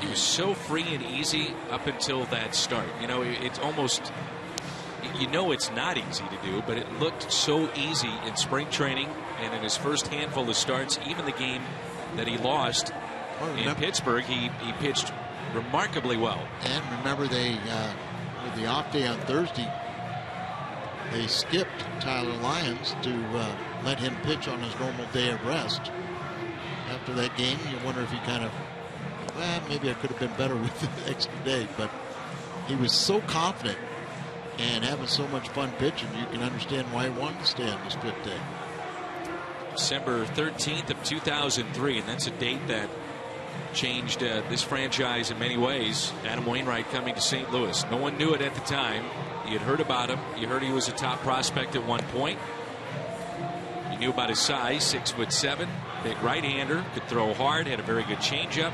He was so free and easy up until that start. You know, it's almost, you know, it's not easy to do, but it looked so easy in spring training and in his first handful of starts. Even the game that he lost in Pittsburgh, he pitched remarkably well. And remember, they with the off day on Thursday, they skipped Tyler Lyons to let him pitch on his normal day of rest. After that game, you wonder if he kind of, well, maybe I could have been better with the extra day, but he was so confident and having so much fun pitching, you can understand why he wanted to stay on this fifth day. December 13th of 2003, and that's a date that changed this franchise in many ways. Adam Wainwright coming to St. Louis. No one knew it at the time. You had heard about him. You heard he was a top prospect at one point. You knew about his size, 6'7", big right-hander, could throw hard, had a very good changeup.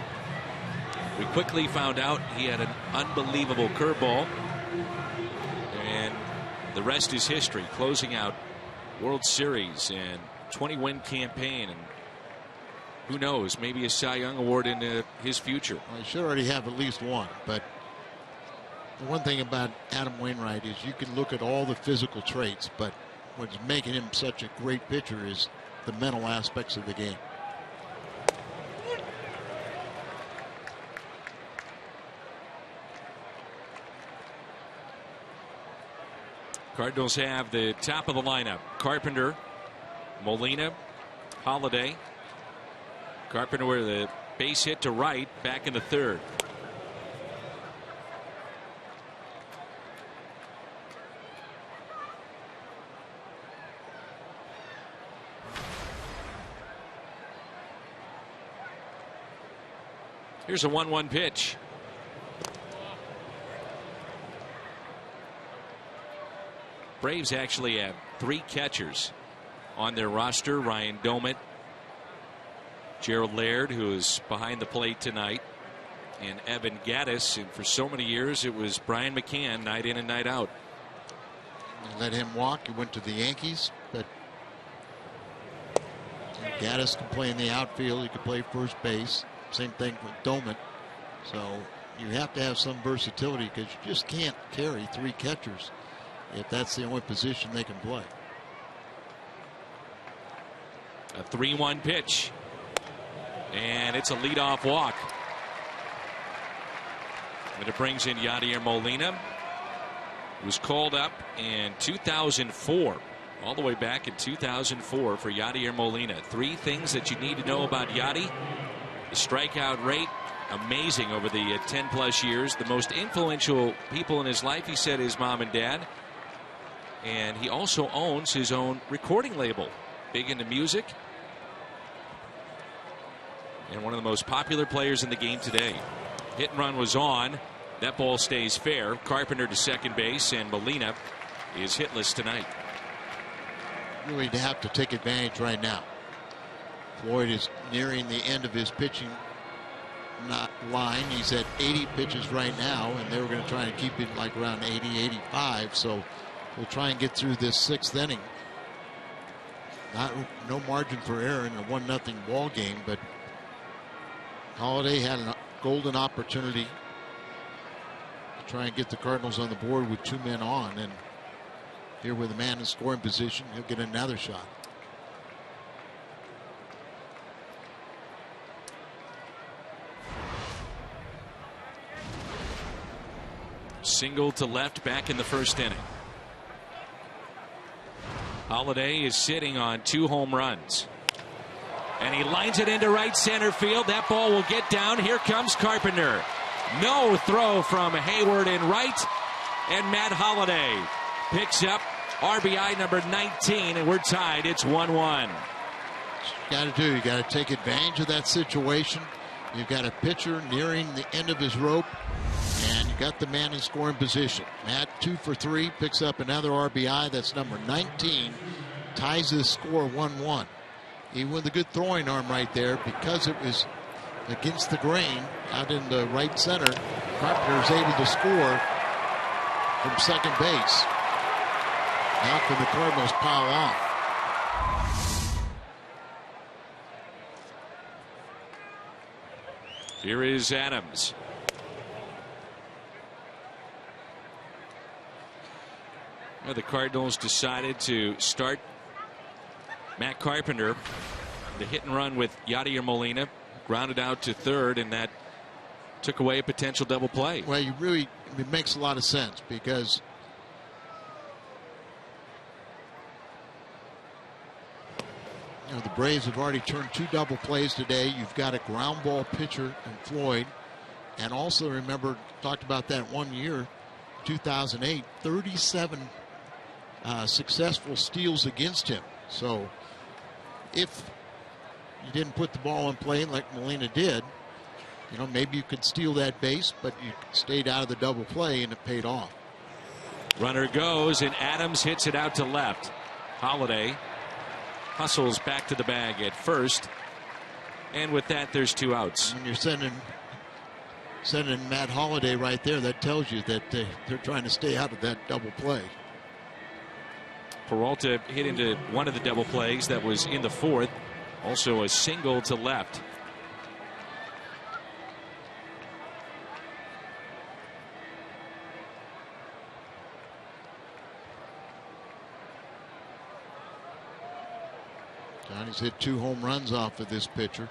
We quickly found out he had an unbelievable curveball, and the rest is history. Closing out World Series and 20-win campaign, and who knows, maybe a Cy Young Award in his future. Well, he should already have at least one, but the one thing about Adam Wainwright is you can look at all the physical traits, but what's making him such a great pitcher is the mental aspects of the game. Cardinals have the top of the lineup: Carpenter, Molina, Holiday. Carpenter with a base hit to right, back in the third. Here's a 1-1 pitch. Braves actually have 3 catchers on their roster: Ryan Doumit, Gerald Laird, who is behind the plate tonight, and Evan Gattis. And for so many years, it was Brian McCann, night in and night out. They let him walk. He went to the Yankees, but Gattis can play in the outfield. He can play first base. Same thing with Doumit. So you have to have some versatility, because you just can't carry 3 catchers if that's the only position they can play. A 3-1 pitch, and it's a leadoff walk. And it brings in Yadier Molina, who was called up in 2004, all the way back in 2004 for Yadier Molina. 3 things that you need to know about Yadi: the strikeout rate, amazing over the 10+ years. The most influential people in his life, he said, his mom and dad. And he also owns his own recording label, big into music, and one of the most popular players in the game today. Hit and run was on. That ball stays fair. Carpenter to second base, and Molina is hitless tonight. Really have to take advantage right now. Floyd is nearing the end of his pitching line. He's at 80 pitches right now, and they were going to try and keep it like around 80, 85. So we'll try and get through this 6th inning. No margin for error in a 1-0 ball game, but Holiday had a golden opportunity to try and get the Cardinals on the board with 2 men on, and here with a man in scoring position, he'll get another shot. Single to left back in the 1st inning. Holiday is sitting on 2 home runs, and he lines it into right center field. That ball will get down. Here comes Carpenter. No throw from Hayward in right, and Matt Holiday picks up RBI number 19, and we're tied. It's 1-1. You got to take advantage of that situation. You've got a pitcher nearing the end of his rope, and you got the man in scoring position. Matt, 2 for 3, picks up another RBI. That's number 19. Ties the score 1-1. Even with a good throwing arm right there, because it was against the grain out in the right center, Carpenter is able to score from second base. Now can the Cardinals pile on? Here is Adams. Well, the Cardinals decided to start Matt Carpenter, the hit and run with Yadier Molina, grounded out to third, and that took away a potential double play. Well, it makes a lot of sense because the Braves have already turned 2 double plays today. You've got a ground ball pitcher in Floyd, and also remember, talked about that one year, 2008, 37 successful steals against him. So if you didn't put the ball in play like Molina did, maybe you could steal that base, but you stayed out of the double play and it paid off. Runner goes, and Adams hits it out to left. Holiday hustles back to the bag at first, and with that, there's 2 outs. When you're sending Matt Holiday right there, that tells you that they're trying to stay out of that double play. Peralta hit into one of the double plays that was in the 4th. Also a single to left. Johnny's hit 2 home runs off of this pitcher.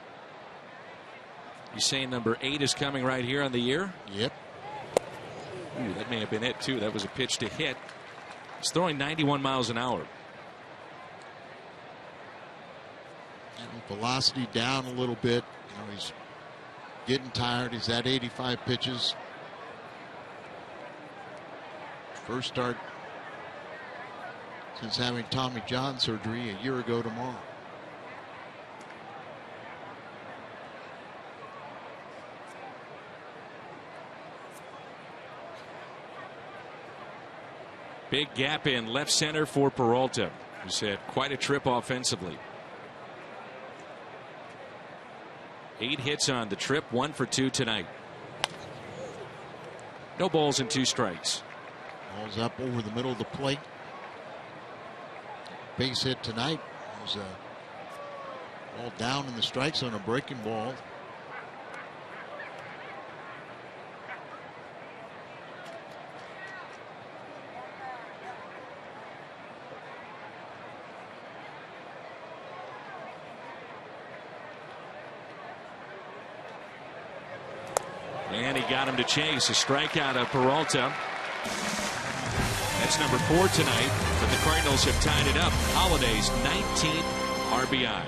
You saying number 8 is coming right here on the year? Yep. Ooh, that may have been it too. That was a pitch to hit. He's throwing 91 miles an hour. And velocity down a little bit. He's getting tired. He's at 85 pitches. First start since having Tommy John surgery a year ago tomorrow. Big gap in left center for Peralta, who's had quite a trip offensively. 8 hits on the trip, 1 for 2 tonight. No balls and 2 strikes. Ball's up over the middle of the plate. Base hit tonight was ball down in the strike zone, a breaking ball. And he got him to chase a strikeout of Peralta. That's number 4 tonight, but the Cardinals have tied it up. Holiday's 19th RBI.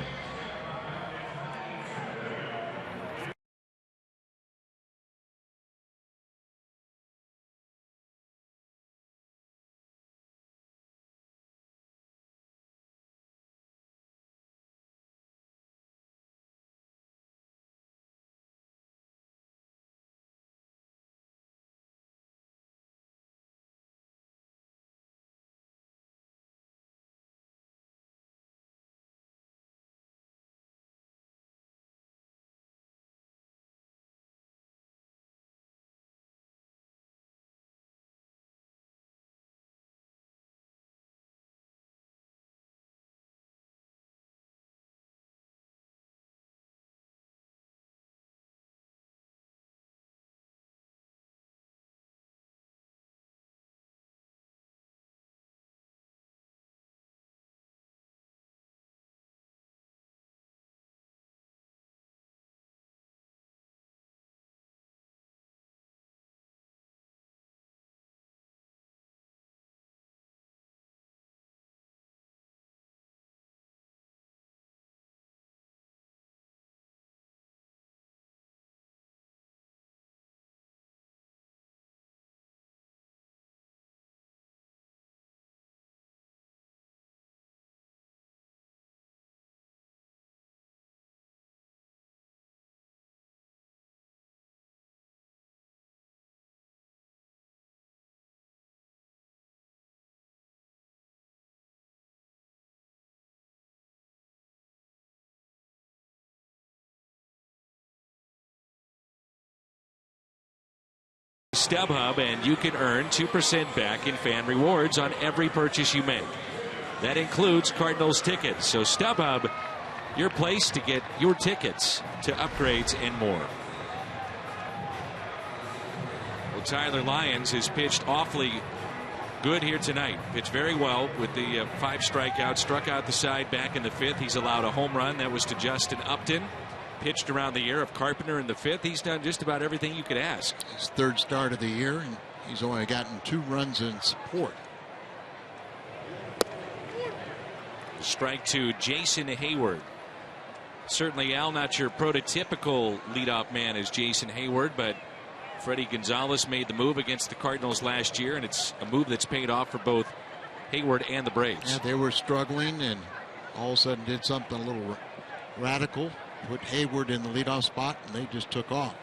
StubHub, and you can earn 2% back in fan rewards on every purchase you make. That includes Cardinals tickets. So StubHub, your place to get your tickets to upgrades and more. Well, Tyler Lyons has pitched awfully good here tonight. Pitched very well with the 5 strikeouts. Struck out the side back in the 5th. He's allowed a home run. That was to Justin Upton. Pitched around the year of Carpenter in the 5th. He's done just about everything you could ask. His 3rd start of the year, and he's only gotten 2 runs in support. Strike to Jason Hayward. Certainly, Al, not your prototypical leadoff man as Jason Hayward, but Freddie Gonzalez made the move against the Cardinals last year, and it's a move that's paid off for both Hayward and the Braves. Yeah, they were struggling, and all of a sudden did something a little radical. Put Hayward in the leadoff spot, and they just took off.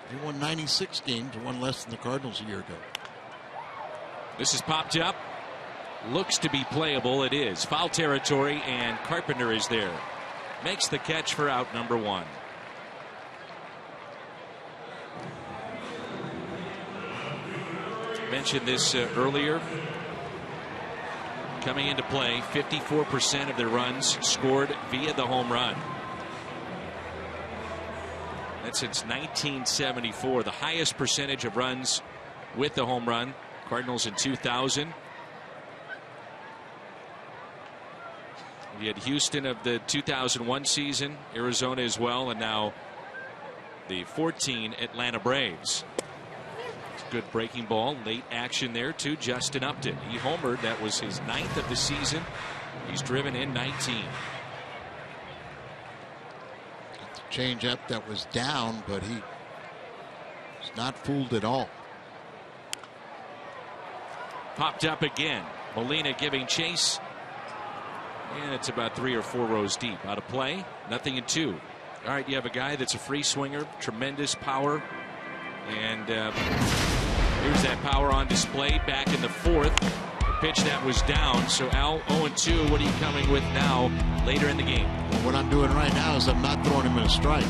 They won 96 games, one less than the Cardinals a year ago. This is popped up. Looks to be playable. It is. Foul territory, and Carpenter is there. Makes the catch for out number 1. Mentioned this earlier. Coming into play, 54% of their runs scored via the home run. That's since 1974, the highest percentage of runs with the home run. Cardinals in 2000. We had Houston of the 2001 season, Arizona as well, and now the 14 Atlanta Braves. It's a good breaking ball, late action there to Justin Upton. He homered. That was his 9th of the season. He's driven in 19. Change up that was down, but he was not fooled at all. Popped up again. Molina giving chase. And it's about 3 or 4 rows deep. Out of play. Nothing in 2. All right, you have a guy that's a free swinger. Tremendous power. And here's that power on display back in the 4th. The pitch that was down. So Al, 0-2. What are you coming with now later in the game? What I'm doing right now is I'm not throwing him in a strike.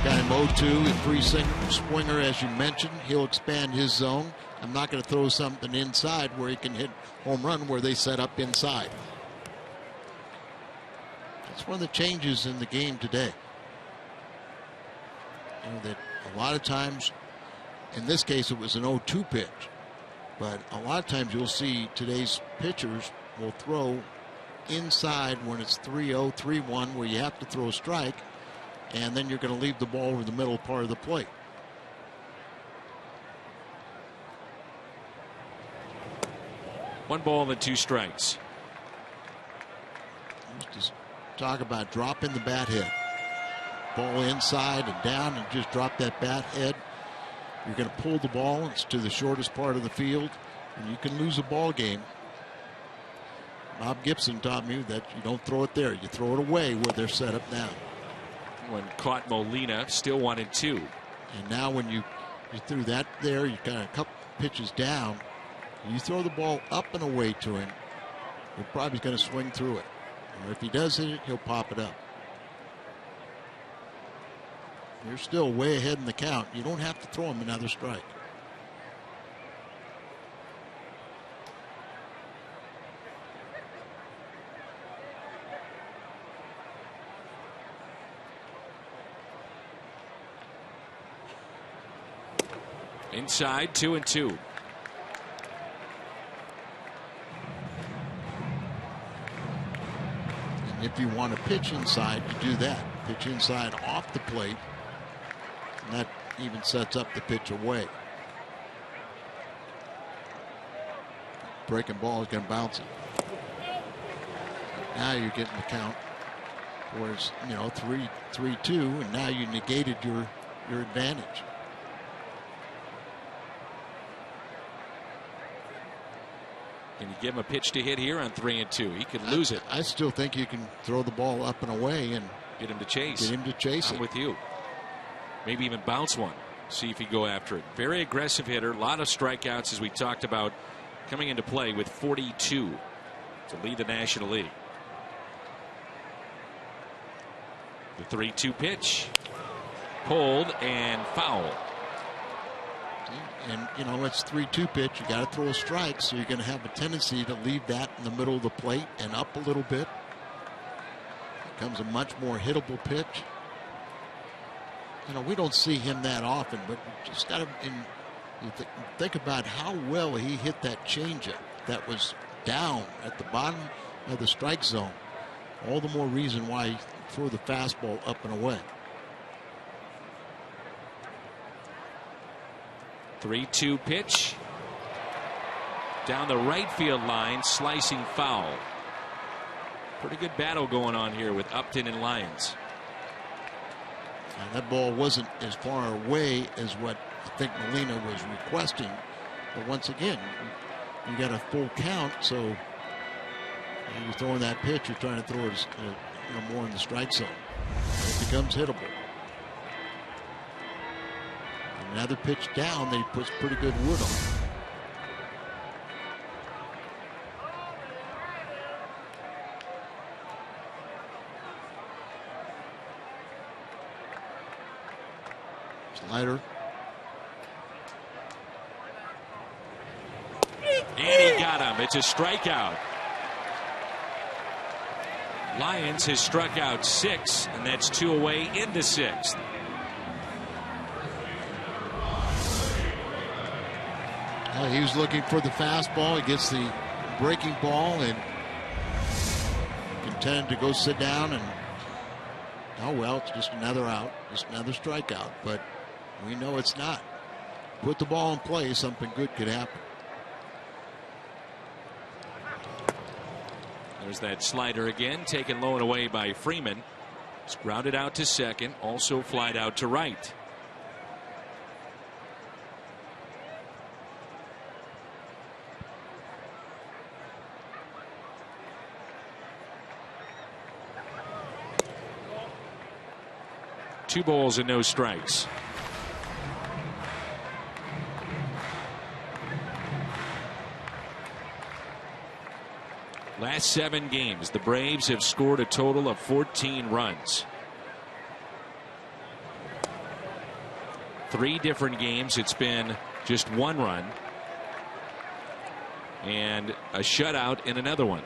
Got him 0-2, a free swinger, as you mentioned. He'll expand his zone. I'm not going to throw something inside where he can hit home run where they set up inside. That's one of the changes in the game today. You know, that a lot of times, in this case it was an 0-2 pitch, but a lot of times you'll see today's pitchers will throw inside when it's 3-0, 3-1, where you have to throw a strike, and then you're going to leave the ball over the middle part of the plate. One ball and 2 strikes. Just talk about dropping the bat head. Ball inside and down, and just drop that bat head. You're going to pull the ball. It's to the shortest part of the field, and you can lose a ball game. Bob Gibson taught me that you don't throw it there. You throw it away where they're set up now. When caught Molina, still 1-2. And now when you threw that there, you got a couple pitches down. You throw the ball up and away to him, he's probably going to swing through it. Or if he does hit it, he'll pop it up. You're still way ahead in the count. You don't have to throw him another strike. Inside, 2-2. And if you want to pitch inside, you do that. Pitch inside off the plate. And that even sets up the pitch away. Breaking ball is going to bounce it. Now you're getting the count. Whereas, 3-2, and now you negated your advantage. Can you give him a pitch to hit here on 3-2? He could lose it. I still think you can throw the ball up and away and get him to chase. I'm with you. Maybe even bounce one. See if he go after it. Very aggressive hitter. A lot of strikeouts, as we talked about, coming into play with 42 to lead the National League. The 3-2 pitch. Pulled and foul. And, you know, it's 3-2 pitch. You got to throw a strike, so you're going to have a tendency to leave that in the middle of the plate and up a little bit. Becomes a much more hittable pitch. You know, we don't see him that often, but you just got to think about how well he hit that changeup that was down at the bottom of the strike zone. All the more reason why he threw the fastball up and away. 3-2 pitch. Down the right field line, slicing foul. Pretty good battle going on here with Upton and Lyons. And that ball wasn't as far away as what I think Molina was requesting. But once again, you got a full count, so you're throwing that pitch, you're trying to throw it more in the strike zone. It becomes hittable. Another pitch down that he puts pretty good wood on. Slider. And he got him. It's a strikeout. Lyons has struck out 6, and that's 2 away in the 6th. He was looking for the fastball. He gets the breaking ball and intended to go sit down, and oh well, it's just another out, just another strikeout. But we know it's not. Put the ball in play, something good could happen. There's that slider again, taken low and away by Freeman. It's grounded out to second, also flied out to right. Two balls and no strikes. Last 7 games, the Braves have scored a total of 14 runs. 3 different games, it's been just 1 run. And a shutout in another one.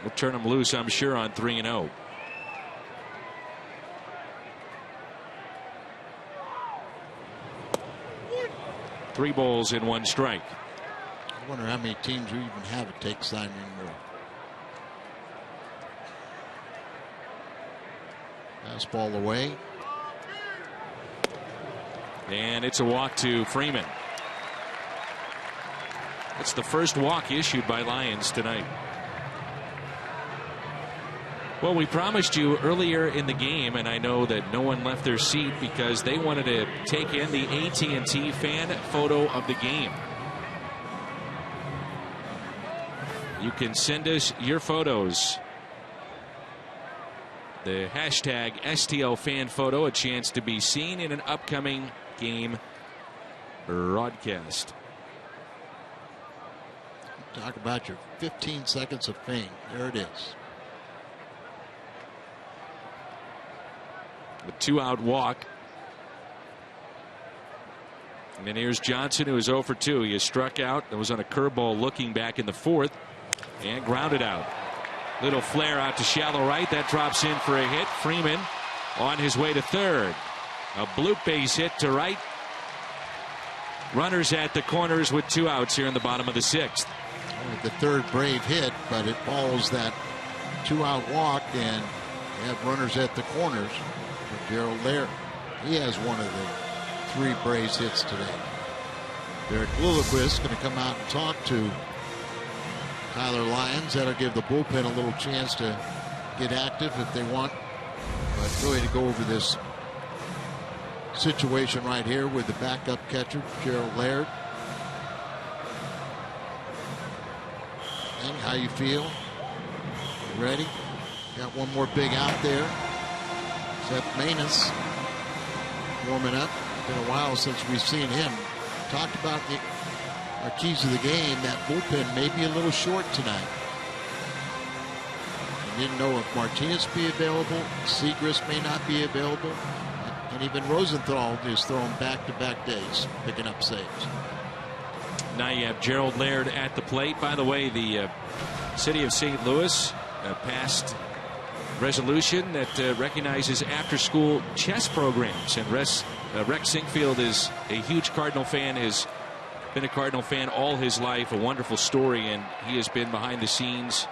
We'll turn him loose, I'm sure, on 3-0. Three balls and 1 strike. I wonder how many teams we even have a take sign anymore. Fastball away. And it's a walk to Freeman. It's the first walk issued by Lyons tonight. Well, we promised you earlier in the game, and I know that no one left their seat because they wanted to take in the AT&T fan photo of the game. You can send us your photos. The hashtag STL fan photo, a chance to be seen in an upcoming game broadcast. Talk about your 15 seconds of fame. There it is. The 2-out walk. And then here's Johnson, who is 0 for 2. He is struck out. That was on a curveball looking back in the 4th. And grounded out. Little flare out to shallow right. That drops in for a hit. Freeman on his way to third. A bloop base hit to right. Runners at the corners with 2 outs here in the bottom of the 6th. The third Brave hit, but it follows that 2-out walk, and you have runners at the corners. Gerald Laird, he has one of the 3 Braves hits today. Derek Lilliquist going to come out and talk to Tyler Lyons. That'll give the bullpen a little chance to get active if they want. But really to go over this situation right here with the backup catcher, Gerald Laird. And how you feel? You ready? Got one more big out there. Seth Maness warming up. Been a while since we've seen him. Talked about our keys to the game. That bullpen may be a little short tonight. I didn't know if Martinez be available. Segrist may not be available. And even Rosenthal is throwing back-to-back days, picking up saves. Now you have Gerald Laird at the plate. By the way, the city of St. Louis passed resolution that recognizes after-school chess programs. And Rex Sinkfield is a huge Cardinal fan, has been a Cardinal fan all his life, a wonderful story, and he has been behind the scenes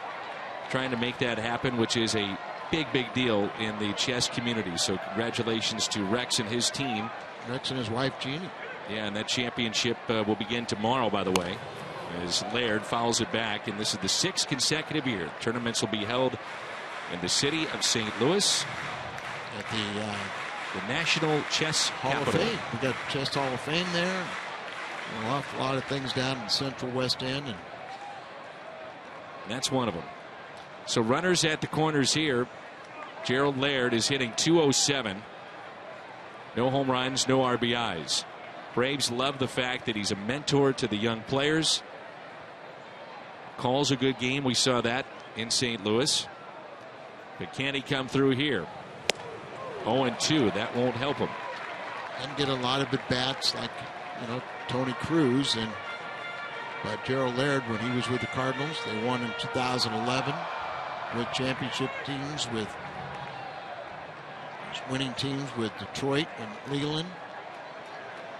trying to make that happen, which is a big deal in the chess community. So congratulations to Rex and his team. Rex and his wife, Jeannie. Yeah, and that championship will begin tomorrow, by the way, as Laird fouls it back, and this is the 6th consecutive year. Tournaments will be held in the city of St. Louis At the National Chess Hall Capital. of Fame. We got Chess Hall of Fame there. A lot of things down in Central West End, and that's one of them. So runners at the corners here. Gerald Laird is hitting .207. No home runs, no RBIs. Braves love the fact that he's a mentor to the young players. Calls a good game. We saw that in St. Louis. But can he come through here? 0-2. That won't help him. and get a lot of at-bats like, Tony Cruz. But Gerald Laird, when he was with the Cardinals, they won in 2011 with championship teams, with winning teams with Detroit and Leland.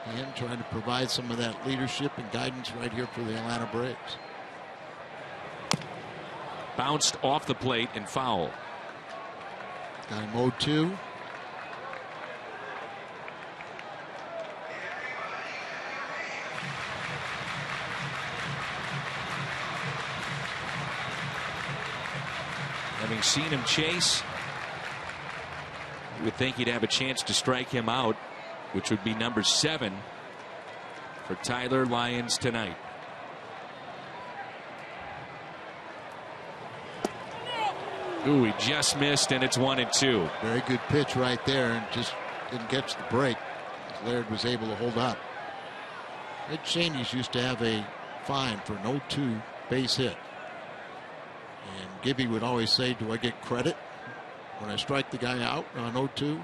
And trying to provide some of that leadership and guidance right here for the Atlanta Braves. Bounced off the plate and foul. Got him 0-2. Having seen him chase, you would think he'd have a chance to strike him out, which would be number 7 for Tyler Lyons tonight. Ooh, he just missed, and it's 1-2. Very good pitch right there, and just didn't catch the break. Laird was able to hold up. Ed Cheney's used to have a fine for an 0-2 base hit. And Gibby would always say, do I get credit when I strike the guy out on 0-2?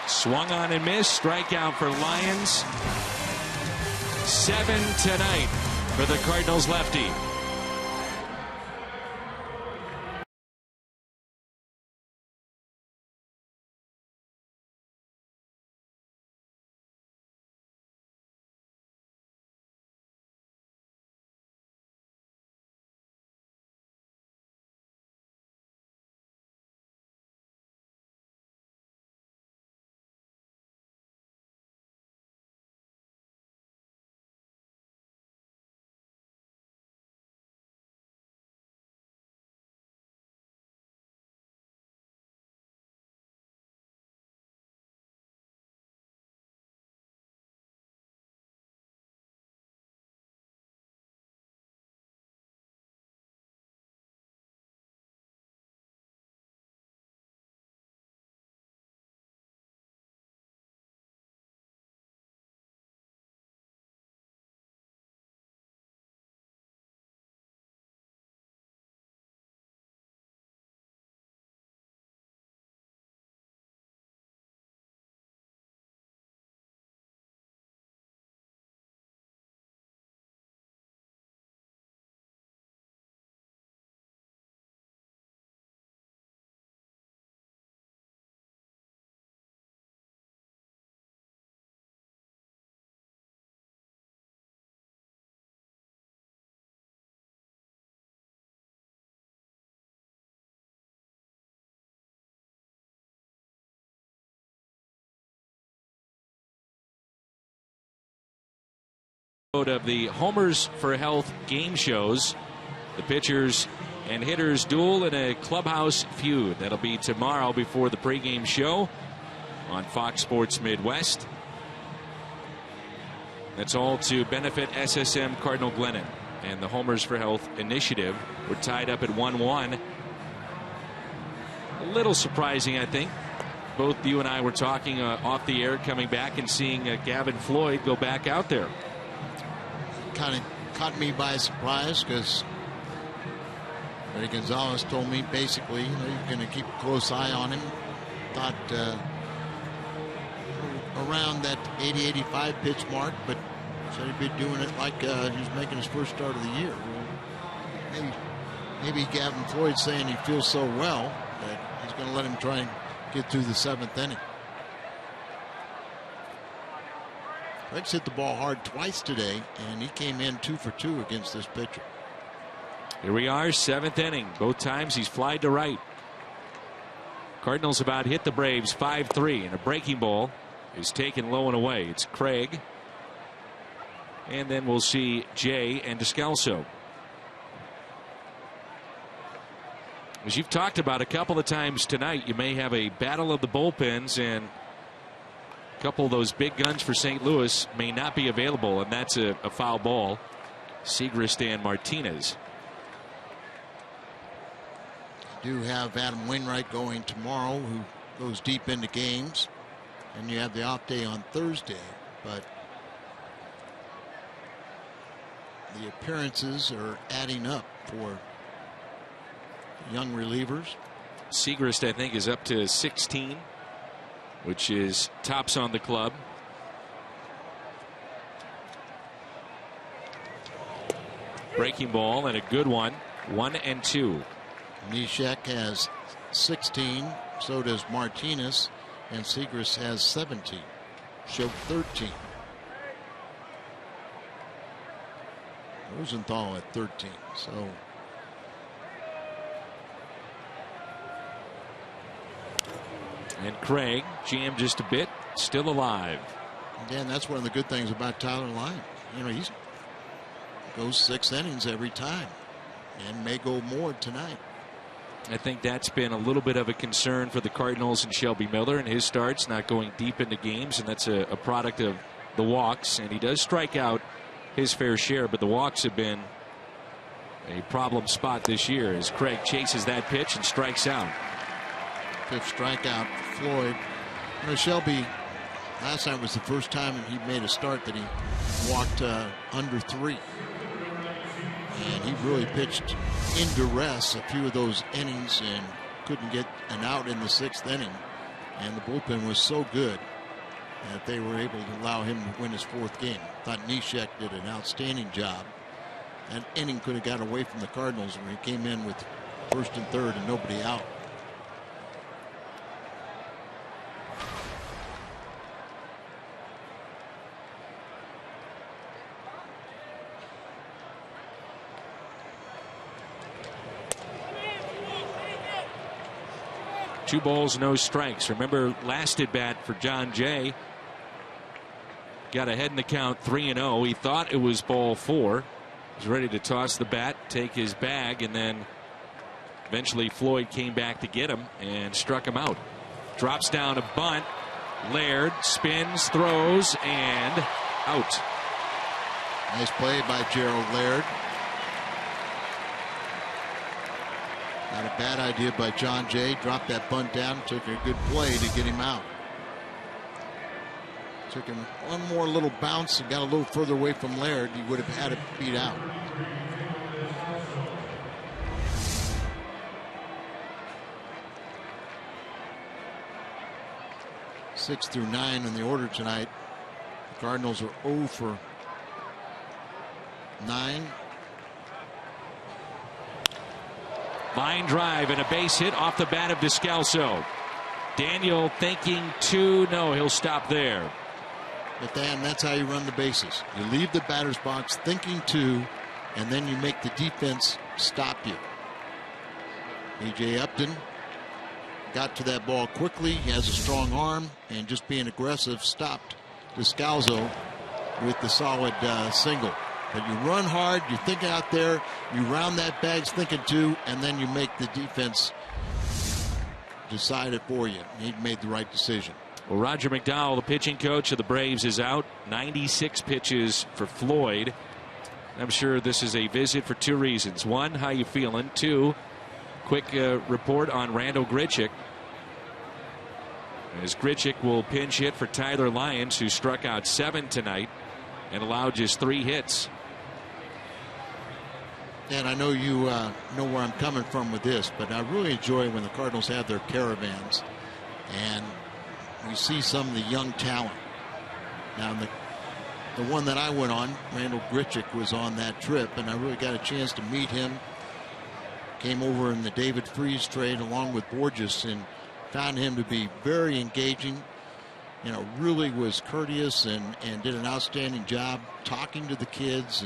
Swung on and missed. Strikeout for Lyons. 7 tonight for the Cardinals lefty. Of the Homers for Health game shows, the pitchers and hitters duel in a clubhouse feud. That'll be tomorrow before the pregame show on Fox Sports Midwest. That's all to benefit SSM Cardinal Glennon and the Homers for Health initiative. We're tied up at 1-1. A little surprising, I think. Both you and I were talking off the air, coming back and seeing Gavin Floyd go back out there. Kind of caught me by surprise because Freddie Gonzalez told me basically, you're going to keep a close eye on him. Thought around that 80-85 pitch mark, but said he'd be doing it like he was making his first start of the year. Maybe Gavin Floyd's saying he feels so well that he's going to let him try and get through the 7th inning. Rex hit the ball hard twice today, and he came in 2 for 2 against this pitcher. Here we are, 7th inning. Both times he's flied to right. Cardinals about hit the Braves 5-3, and a breaking ball is taken low and away. It's Craig. And then we'll see Jay and Descalso. As you've talked about a couple of times tonight, you may have a battle of the bullpens, and a couple of those big guns for St. Louis may not be available, and that's a foul ball. Segrist and Martinez. You do have Adam Wainwright going tomorrow, who goes deep into games, and you have the off day on Thursday, but the appearances are adding up for young relievers. Segrist, I think, is up to 16, which is tops on the club. Breaking ball and a good one. 1-2. Neshek has 16, so does Martinez, and Segrist has 17. Show 13. Rosenthal at 13. So and Craig jammed just a bit, still alive. Again, that's one of the good things about Tyler Lyons. He goes 6 innings every time, and may go more tonight. I think that's been a little bit of a concern for the Cardinals and Shelby Miller and his starts, not going deep into games, and that's a product of the walks. And he does strike out his fair share, but the walks have been a problem spot this year as Craig chases that pitch and strikes out. 5th strikeout for Floyd. Shelby, last time was the first time he made a start that he walked under 3. And he really pitched in duress a few of those innings and couldn't get an out in the 6th inning. And the bullpen was so good that they were able to allow him to win his 4th game. Thought Neshek did an outstanding job. That inning could have got away from the Cardinals when he came in with 1st and 3rd and nobody out. Two balls, no strikes. Remember last at bat for John Jay. Got ahead in the count 3-0. He thought it was ball 4. Was ready to toss the bat, take his bag, and then eventually Floyd came back to get him and struck him out. Drops down a bunt. Laird spins, throws, and out. Nice play by Gerald Laird. Not a bad idea by John Jay. Dropped that bunt down, took a good play to get him out. Took him one more little bounce and got a little further away from Laird. He would have had it beat out. Six through 9 in the order tonight. The Cardinals are 0 for 9. Line drive and a base hit off the bat of Descalso. Daniel thinking 2. No, he'll stop there. But Dan, that's how you run the bases. You leave the batter's box thinking 2, and then you make the defense stop you. A.J. Upton got to that ball quickly. He has a strong arm, and just being aggressive stopped Descalso with the solid single. But you run hard, you think out there, you round that bags thinking 2, and then you make the defense decide it for you. He made the right decision. Well, Roger McDowell, the pitching coach of the Braves, is out. 96 pitches for Floyd. I'm sure this is a visit for 2 reasons. 1, how you feeling? 2, quick report on Randall Grichuk. As Grichuk will pinch hit for Tyler Lyons, who struck out 7 tonight and allowed just 3 hits. And I know you know where I'm coming from with this, but I really enjoy when the Cardinals have their caravans and we see some of the young talent. Now, the one that I went on, Randall Grichuk, was on that trip, and I really got a chance to meet him. Came over in the David Freese trade along with Borges and found him to be very engaging. You know, really was courteous and did an outstanding job talking to the kids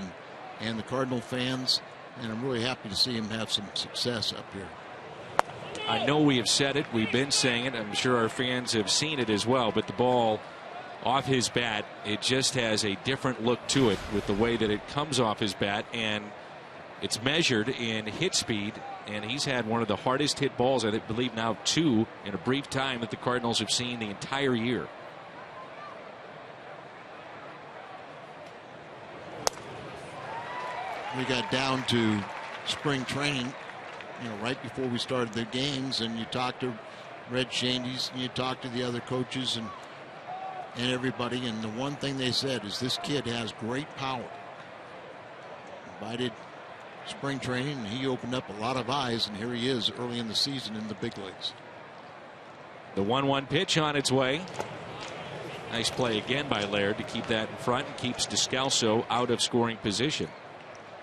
and the Cardinal fans. And I'm really happy to see him have some success up here. I know we have said it. We've been saying it. I'm sure our fans have seen it as well. But the ball off his bat, it just has a different look to it with the way that it comes off his bat. And it's measured in hit speed. And he's had one of the hardest hit balls, I believe now 2 in a brief time, that the Cardinals have seen the entire year. We got down to spring training, you know, right before we started the games, and you talked to Red Shandy's and you talked to the other coaches and everybody, and the one thing they said is this kid has great power. Invited spring training, and he opened up a lot of eyes, and here he is early in the season in the big leagues. The 1-1 pitch on its way. Nice play again by Laird to keep that in front and keeps Descalso out of scoring position.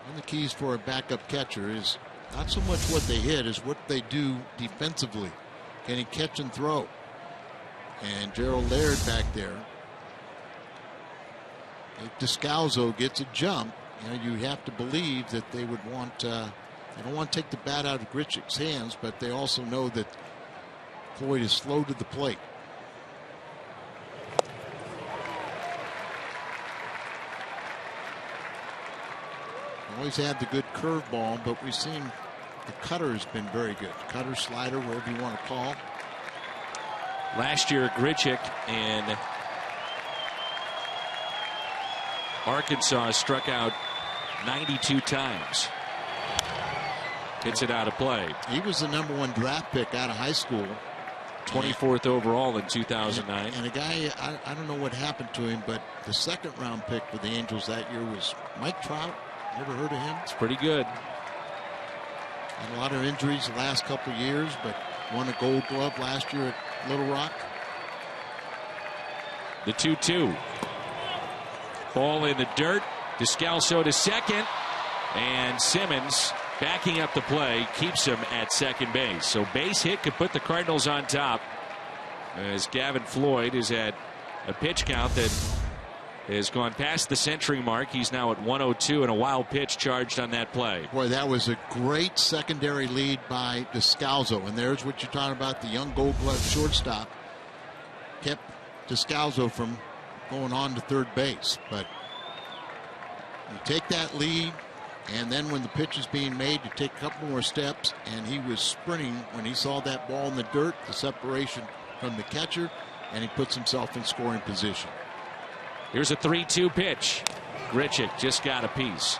One of the keys for a backup catcher is not so much what they hit as what they do defensively. Can he catch and throw? And Gerald Laird back there. If Descalso gets a jump, you know, you have to believe that they would want, they don't want to take the bat out of Grichuk's hands, but they also know that Floyd is slow to the plate. Always had the good curveball, but we've seen the cutter has been very good. Cutter, slider, whatever you want to call. Last year, Grichuk in Arkansas struck out 92 times. Hits it out of play. He was the #1 draft pick out of high school. 24th overall in 2009. And a guy, I don't know what happened to him, but the 2nd round pick for the Angels that year was Mike Trout. Never heard of him? It's pretty good. Had a lot of injuries the last couple of years, but won a Gold Glove last year at Little Rock. The 2-2. Ball in the dirt. Descalso to second. And Simmons backing up the play keeps him at second base. So base hit could put the Cardinals on top, as Gavin Floyd is at a pitch count that has gone past the century mark. He's now at 102 and a wild pitch charged on that play. Boy, that was a great secondary lead by Descalso. And there's what you're talking about, the young Gold Glove shortstop. Kept Descalso from going on to third base. But you take that lead, and then when the pitch is being made, you take a couple more steps, and he was sprinting when he saw that ball in the dirt, the separation from the catcher, and he puts himself in scoring position. Here's a 3-2 pitch. Grichuk just got a piece.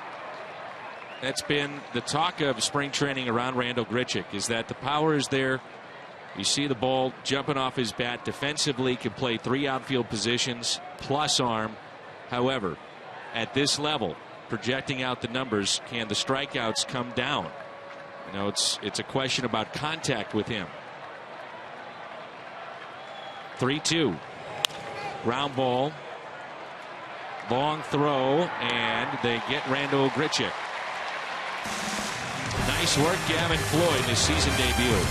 That's been the talk of spring training around Randall Grichuk, is that the power is there. You see the ball jumping off his bat. Defensively can play 3 outfield positions plus arm. However, at this level, projecting out the numbers, can the strikeouts come down? You know, it's a question about contact with him. 3-2. Ground ball. Long throw, and they get Randall Grichuk. Nice work, Gavin Floyd, in his season debut.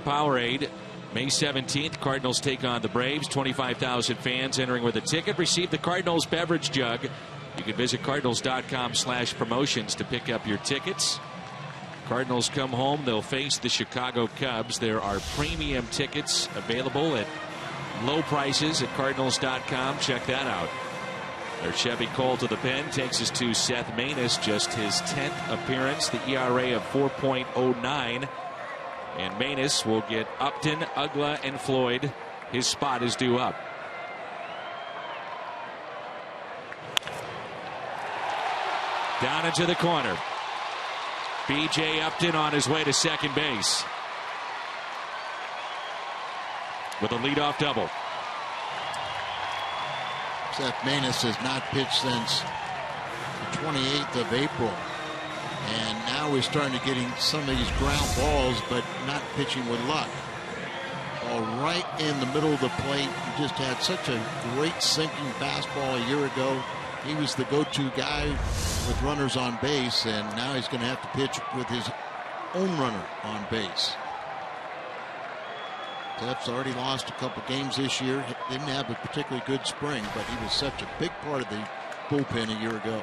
Powerade, May 17th. Cardinals take on the Braves. 25,000 fans entering with a ticket. Receive the Cardinals beverage jug. You can visit cardinals.com/promotions to pick up your tickets. Cardinals come home. They'll face the Chicago Cubs. There are premium tickets available at low prices at cardinals.com. Check that out. Their Chevy Cole to the pen takes us to Seth Maness, just his 10th appearance, the ERA of 4.09. And Maness will get Upton, Ugla, and Floyd. His spot is due up. Down into the corner. B.J. Upton on his way to second base with a leadoff double. Seth Maness has not pitched since the 28th of April. And now we're starting to getting some of these ground balls, but not pitching with luck. Ball right in the middle of the plate. He just had such a great sinking fastball a year ago. He was the go-to guy with runners on base, and now he's going to have to pitch with his own runner on base. Steph's already lost a couple games this year. Didn't have a particularly good spring, but he was such a big part of the bullpen a year ago.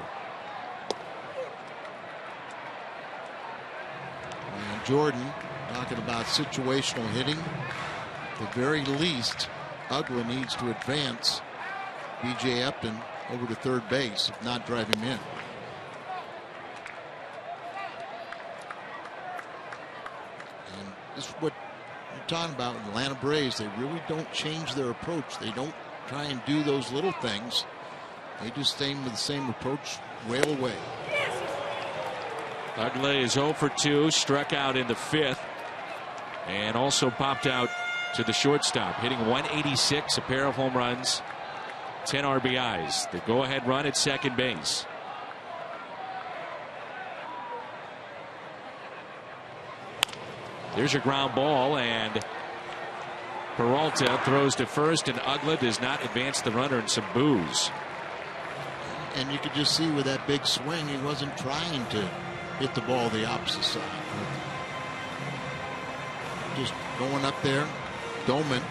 And Jordan talking about situational hitting. At the very least, Ugla needs to advance B.J. Upton over to third base, if not drive him in. And this is what you're talking about with Atlanta Braves. They really don't change their approach. They don't try and do those little things. They just stay with the same approach, rail away. Ugla is 0 for 2, struck out in the 5th, and also popped out to the shortstop, hitting 186, a pair of home runs, 10 RBIs. The go-ahead run at second base. There's a ground ball, and Peralta throws to first, and Ugla does not advance the runner, and some boos. And you could just see with that big swing, he wasn't trying to hit the ball the opposite side. Just going up there. Doman,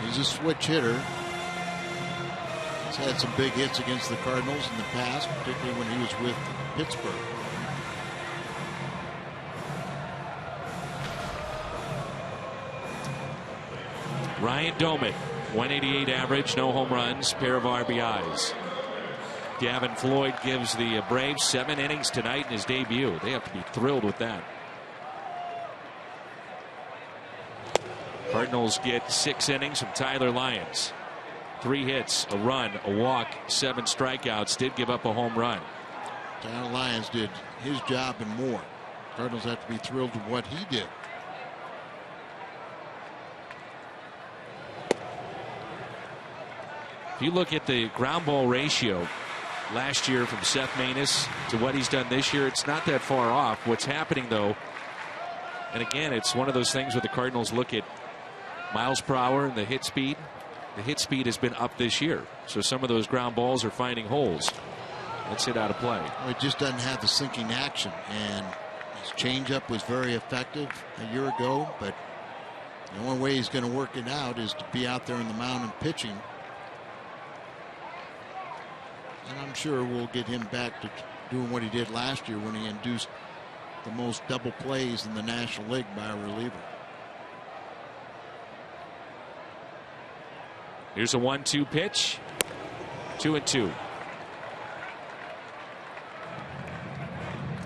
he's a switch hitter. He's had some big hits against the Cardinals in the past, particularly when he was with Pittsburgh. Ryan Doman, 188 average, no home runs, pair of RBIs. Gavin Floyd gives the Braves 7 innings tonight in his debut. They have to be thrilled with that. Cardinals get 6 innings from Tyler Lyons. 3 hits, a run, a walk, 7 strikeouts. Did give up a home run. Tyler Lyons did his job and more. Cardinals have to be thrilled with what he did. If you look at the ground ball ratio last year from Seth Maness to what he's done this year, it's not that far off. What's happening, though, and again, it's one of those things where the Cardinals look at miles per hour and the hit speed. The hit speed has been up this year, so some of those ground balls are finding holes. That's hit out of play. Well, it just doesn't have the sinking action, and his changeup was very effective a year ago, but the only way he's going to work it out is to be out there in the mound and pitching. And I'm sure we'll get him back to doing what he did last year when he induced the most double plays in the National League by a reliever. Here's a 1-2 pitch. 2-2.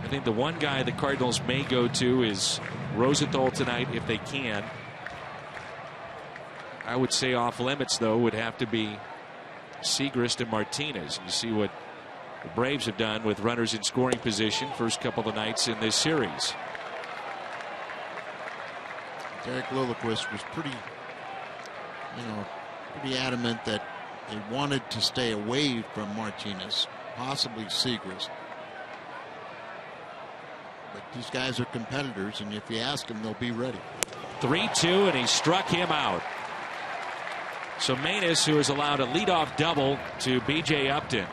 I think the one guy the Cardinals may go to is Rosenthal tonight if they can. I would say off limits, though, would have to be Segrist and Martinez. You see what the Braves have done with runners in scoring position first couple of nights in this series. Derek Lilliquist was pretty adamant that they wanted to stay away from Martinez, possibly Segrist. But these guys are competitors, and if you ask them, they'll be ready. 3-2, and he struck him out. So Maness, who has allowed a leadoff double to B.J. Upton,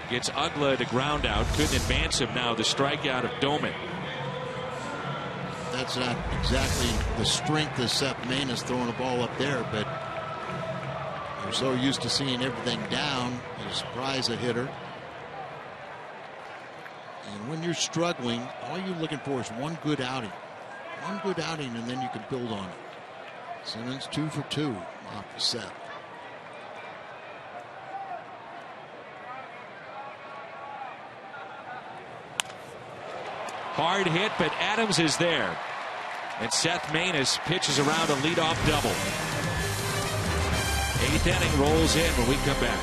gets Ugla to ground out. Couldn't advance him now. The strikeout of Doman. that's not exactly the strength of Seth Maness throwing the ball up there, but you're so used to seeing everything down, you surprise a hitter. And when you're struggling, all you're looking for is one good outing. One good outing, and then you can build on it. Simmons 2 for 2 off the Seth. Hard hit, but Adams is there. And Seth Maness pitches around a leadoff double. 8th inning rolls in when we come back.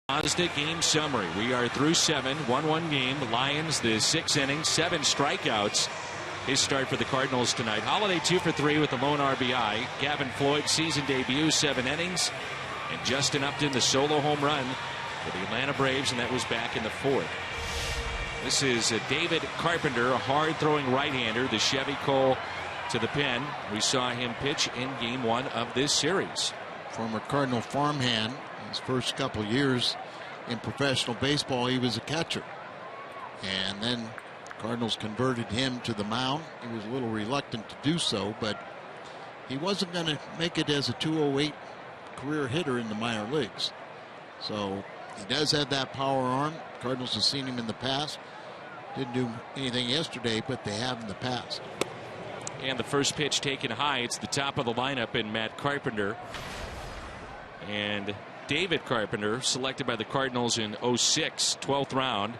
Mazda game summary. We are through 7, 1-1 game. The Lions, the 6th inning, 7 strikeouts. His start for the Cardinals tonight. Holiday 2 for 3 with the lone RBI. Gavin Floyd, season debut, 7 innings. And Justin Upton, the solo home run for the Atlanta Braves, and that was back in the 4th. This is David Carpenter, a hard-throwing right-hander. The Chevy Cole to the pen. We saw him pitch in game 1 of this series. Former Cardinal farmhand. His first couple years in professional baseball, he was a catcher. And then Cardinals converted him to the mound. He was a little reluctant to do so, but he wasn't going to make it as a 208 career hitter in the minor leagues. So he does have that power arm. Cardinals have seen him in the past. Didn't do anything yesterday, but they have in the past. And the first pitch taken high. It's the top of the lineup in Matt Carpenter. And David Carpenter, selected by the Cardinals in 06, 12th round,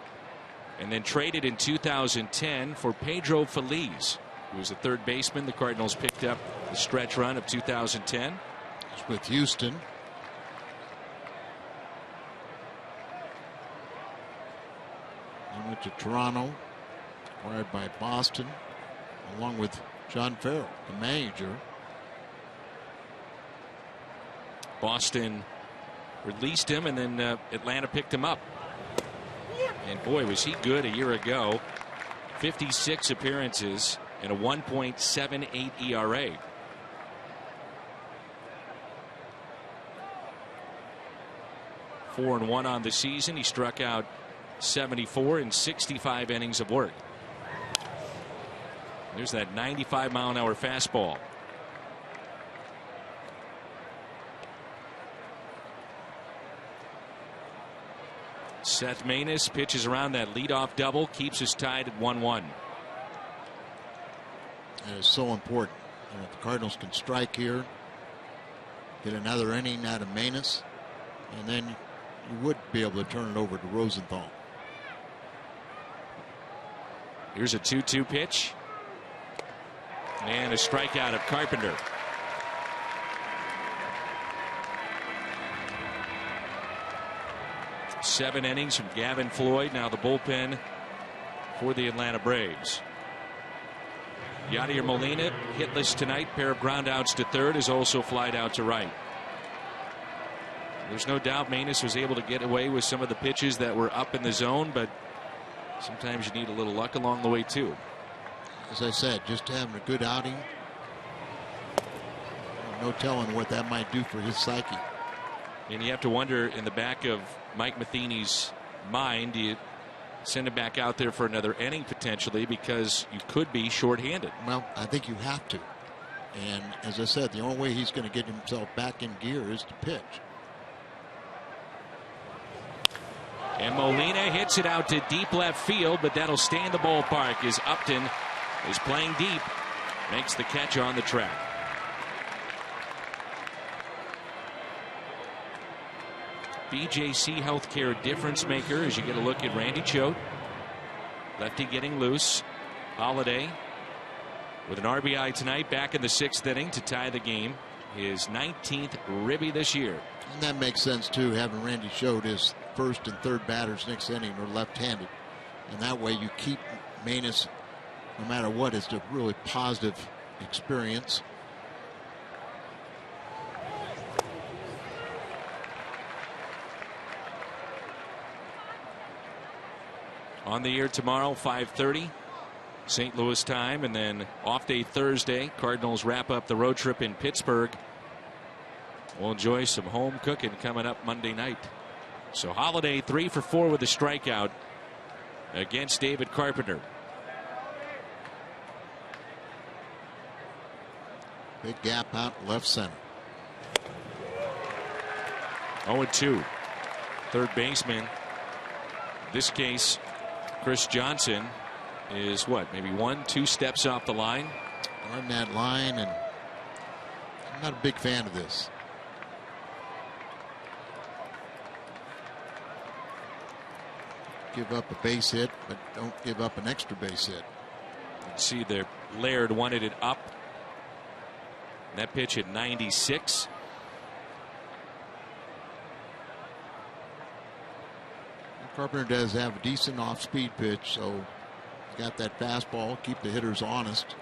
and then traded in 2010 for Pedro Feliz, who was a third baseman the Cardinals picked up the stretch run of 2010. He's with Houston. He went to Toronto, acquired by Boston, along with John Farrell, the manager. Boston released him, and then Atlanta picked him up. And boy, was he good a year ago. 56 appearances and a 1.78 ERA. (4-1) on the season. He struck out 74 in 65 innings of work. There's that 95-mile-an-hour fastball. Seth Maness pitches around that leadoff double, keeps us tied at 1-1. That is so important. And if the Cardinals can strike here, get another inning out of Maness, and then you would be able to turn it over to Rosenthal. Here's a 2-2 pitch. And a strikeout of Carpenter. Seven innings from Gavin Floyd. Now the bullpen for the Atlanta Braves. Yadier Molina hitless tonight. Pair of groundouts to third, is also flied out to right. There's no doubt Manus was able to get away with some of the pitches that were up in the zone, but sometimes you need a little luck along the way too. As I said, just having a good outing. No telling what that might do for his psyche. And you have to wonder in the back of Mike Matheny's mind, do you send him back out there for another inning potentially, because you could be shorthanded? Well, I think you have to. And as I said, the only way he's going to get himself back in gear is to pitch. And Molina hits it out to deep left field, but that'll stay in the ballpark as Upton is playing deep, makes the catch on the track. BJC Healthcare difference maker as you get a look at Randy Choate. Lefty getting loose. Holiday with an RBI tonight, back in the 6th inning to tie the game. His 19th ribby this year. And that makes sense too, having Randy Choate his first and third batters next inning are left-handed. And that way you keep Manus, no matter what, it's a really positive experience. On the air tomorrow, 5:30 St. Louis time, and then off day Thursday. Cardinals wrap up the road trip in Pittsburgh. We'll enjoy some home cooking coming up Monday night. So Holiday 3 for 4 with a strikeout against David Carpenter. Big gap out left center. 0-2. Third baseman. This case, Chris Johnson is what, maybe 1-2 steps off the line? On that line, and I'm not a big fan of this. Give up a base hit, but don't give up an extra base hit. You can see there, Laird wanted it up. That pitch at 96. Carpenter does have a decent off-speed pitch, so he's got that fastball, keep the hitters honest.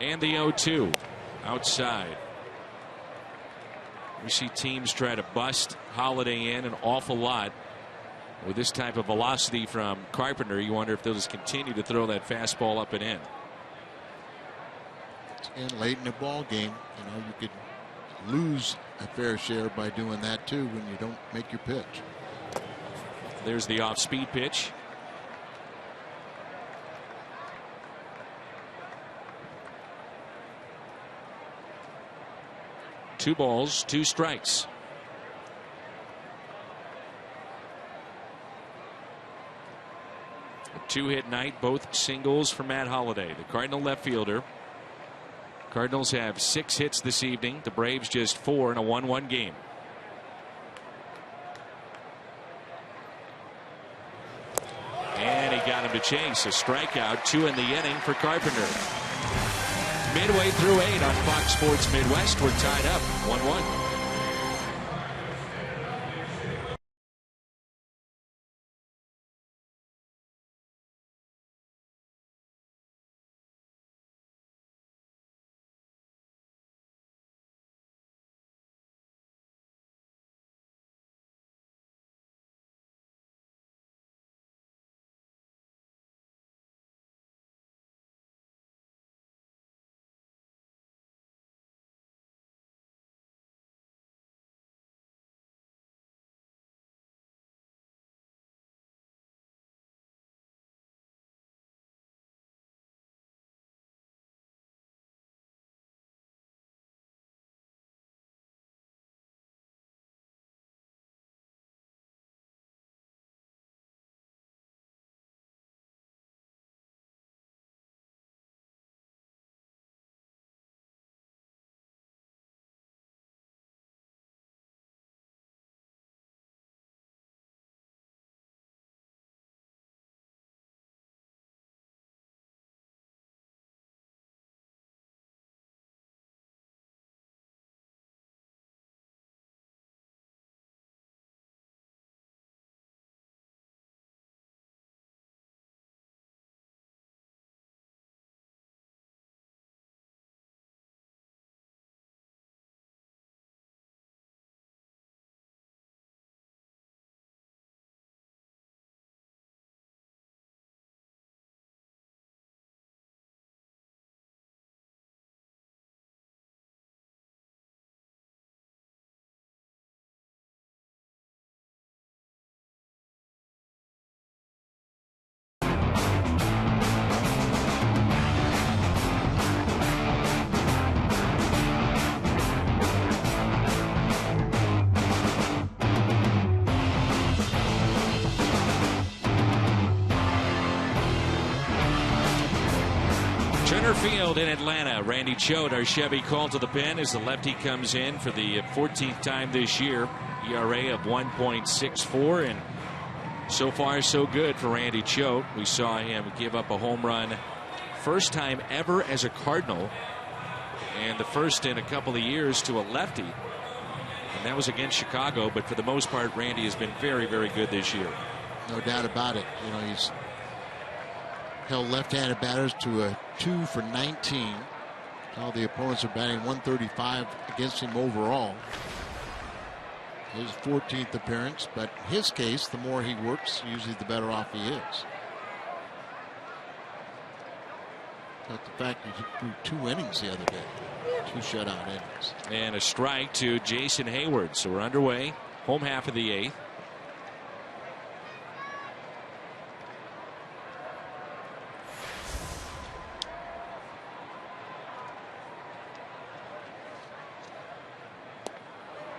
And the 0-2 outside. We see teams try to bust Holiday in an awful lot. With this type of velocity from Carpenter, you wonder if they'll just continue to throw that fastball up and in. And late in the ball game, you could lose a fair share by doing that too when you don't make your pitch. There's the off-speed pitch. Two balls, two strikes. A two-hit night, both singles for Matt Holliday, the Cardinal left fielder. Cardinals have 6 hits this evening. The Braves just 4 in a 1-1 game. And he got him to chase. A strikeout, 2 in the inning for Carpenter. Midway through 8 on Fox Sports Midwest. We're tied up 1-1. Center field in Atlanta. Randy Choate, our Chevy call to the pen as the lefty comes in for the 14th time this year. ERA of 1.64, and so far so good for Randy Choate. We saw him give up a home run first time ever as a Cardinal, and the first in a couple of years to a lefty, and that was against Chicago. But for the most part, Randy has been very, very good this year. No doubt about it. You know, he's held left-handed batters to a 2 for 19. All the opponents are batting 135 against him overall. His 14th appearance, but in his case, the more he works, usually the better off he is. But the fact that he threw 2 innings the other day, 2 shutout innings. And a strike to Jason Hayward. So we're underway, home half of the 8th.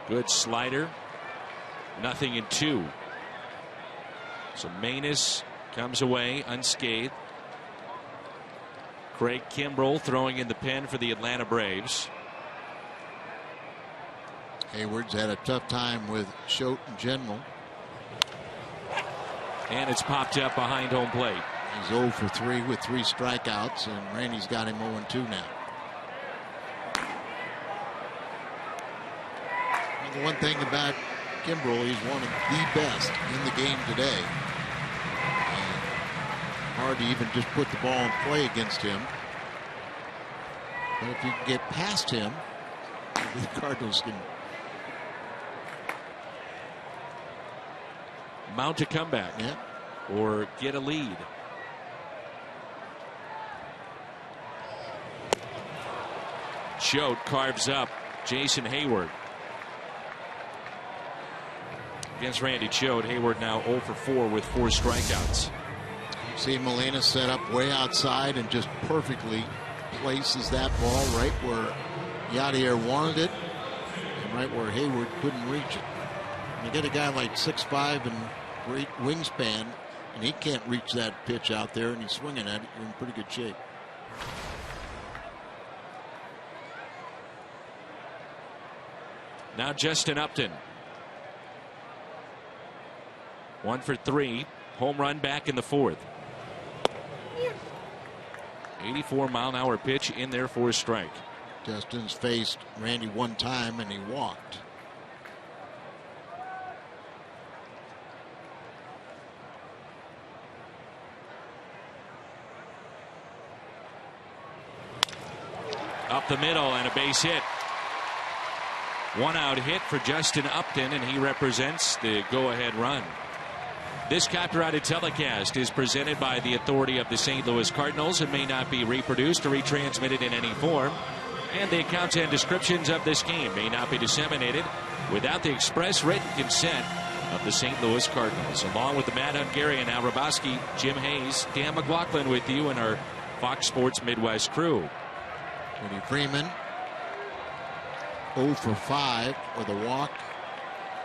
Good slider. 0-2. So Manus comes away unscathed. Craig Kimbrell throwing in the pen for the Atlanta Braves. Hayward's had a tough time with Choate in general. And it's popped up behind home plate. He's 0 for 3 with 3 strikeouts, and Randy's got him 0-2 now. The one thing about Kimbrell, he's one of the best in the game today. And hard to even just put the ball in play against him. But if you can get past him, the Cardinals can mount a comeback, or get a lead. Choate carves up Jason Hayward. Against Randy Choate, Hayward now 0 for 4 with 4 strikeouts. See Molina set up way outside and just perfectly places that ball right where Yadier wanted it and right where Hayward couldn't reach it. You get a guy like 6'5" and great wingspan, and he can't reach that pitch out there, and he's swinging at it, you're in pretty good shape. Now Justin Upton. 1 for 3. Home run back in the 4th. 84-mile-an-hour pitch in there for a strike. Justin's faced Randy 1 time and he walked. Up the middle and a base hit. 1-out hit for Justin Upton, and he represents the go-ahead run. This copyrighted telecast is presented by the authority of the St. Louis Cardinals and may not be reproduced or retransmitted in any form. And the accounts and descriptions of this game may not be disseminated without the express written consent of the St. Louis Cardinals. Along with the Matt Hungarian, Al Raboski, Jim Hayes, Dan McLaughlin with you and our Fox Sports Midwest crew. Freddie Freeman 0 for 5 with a walk,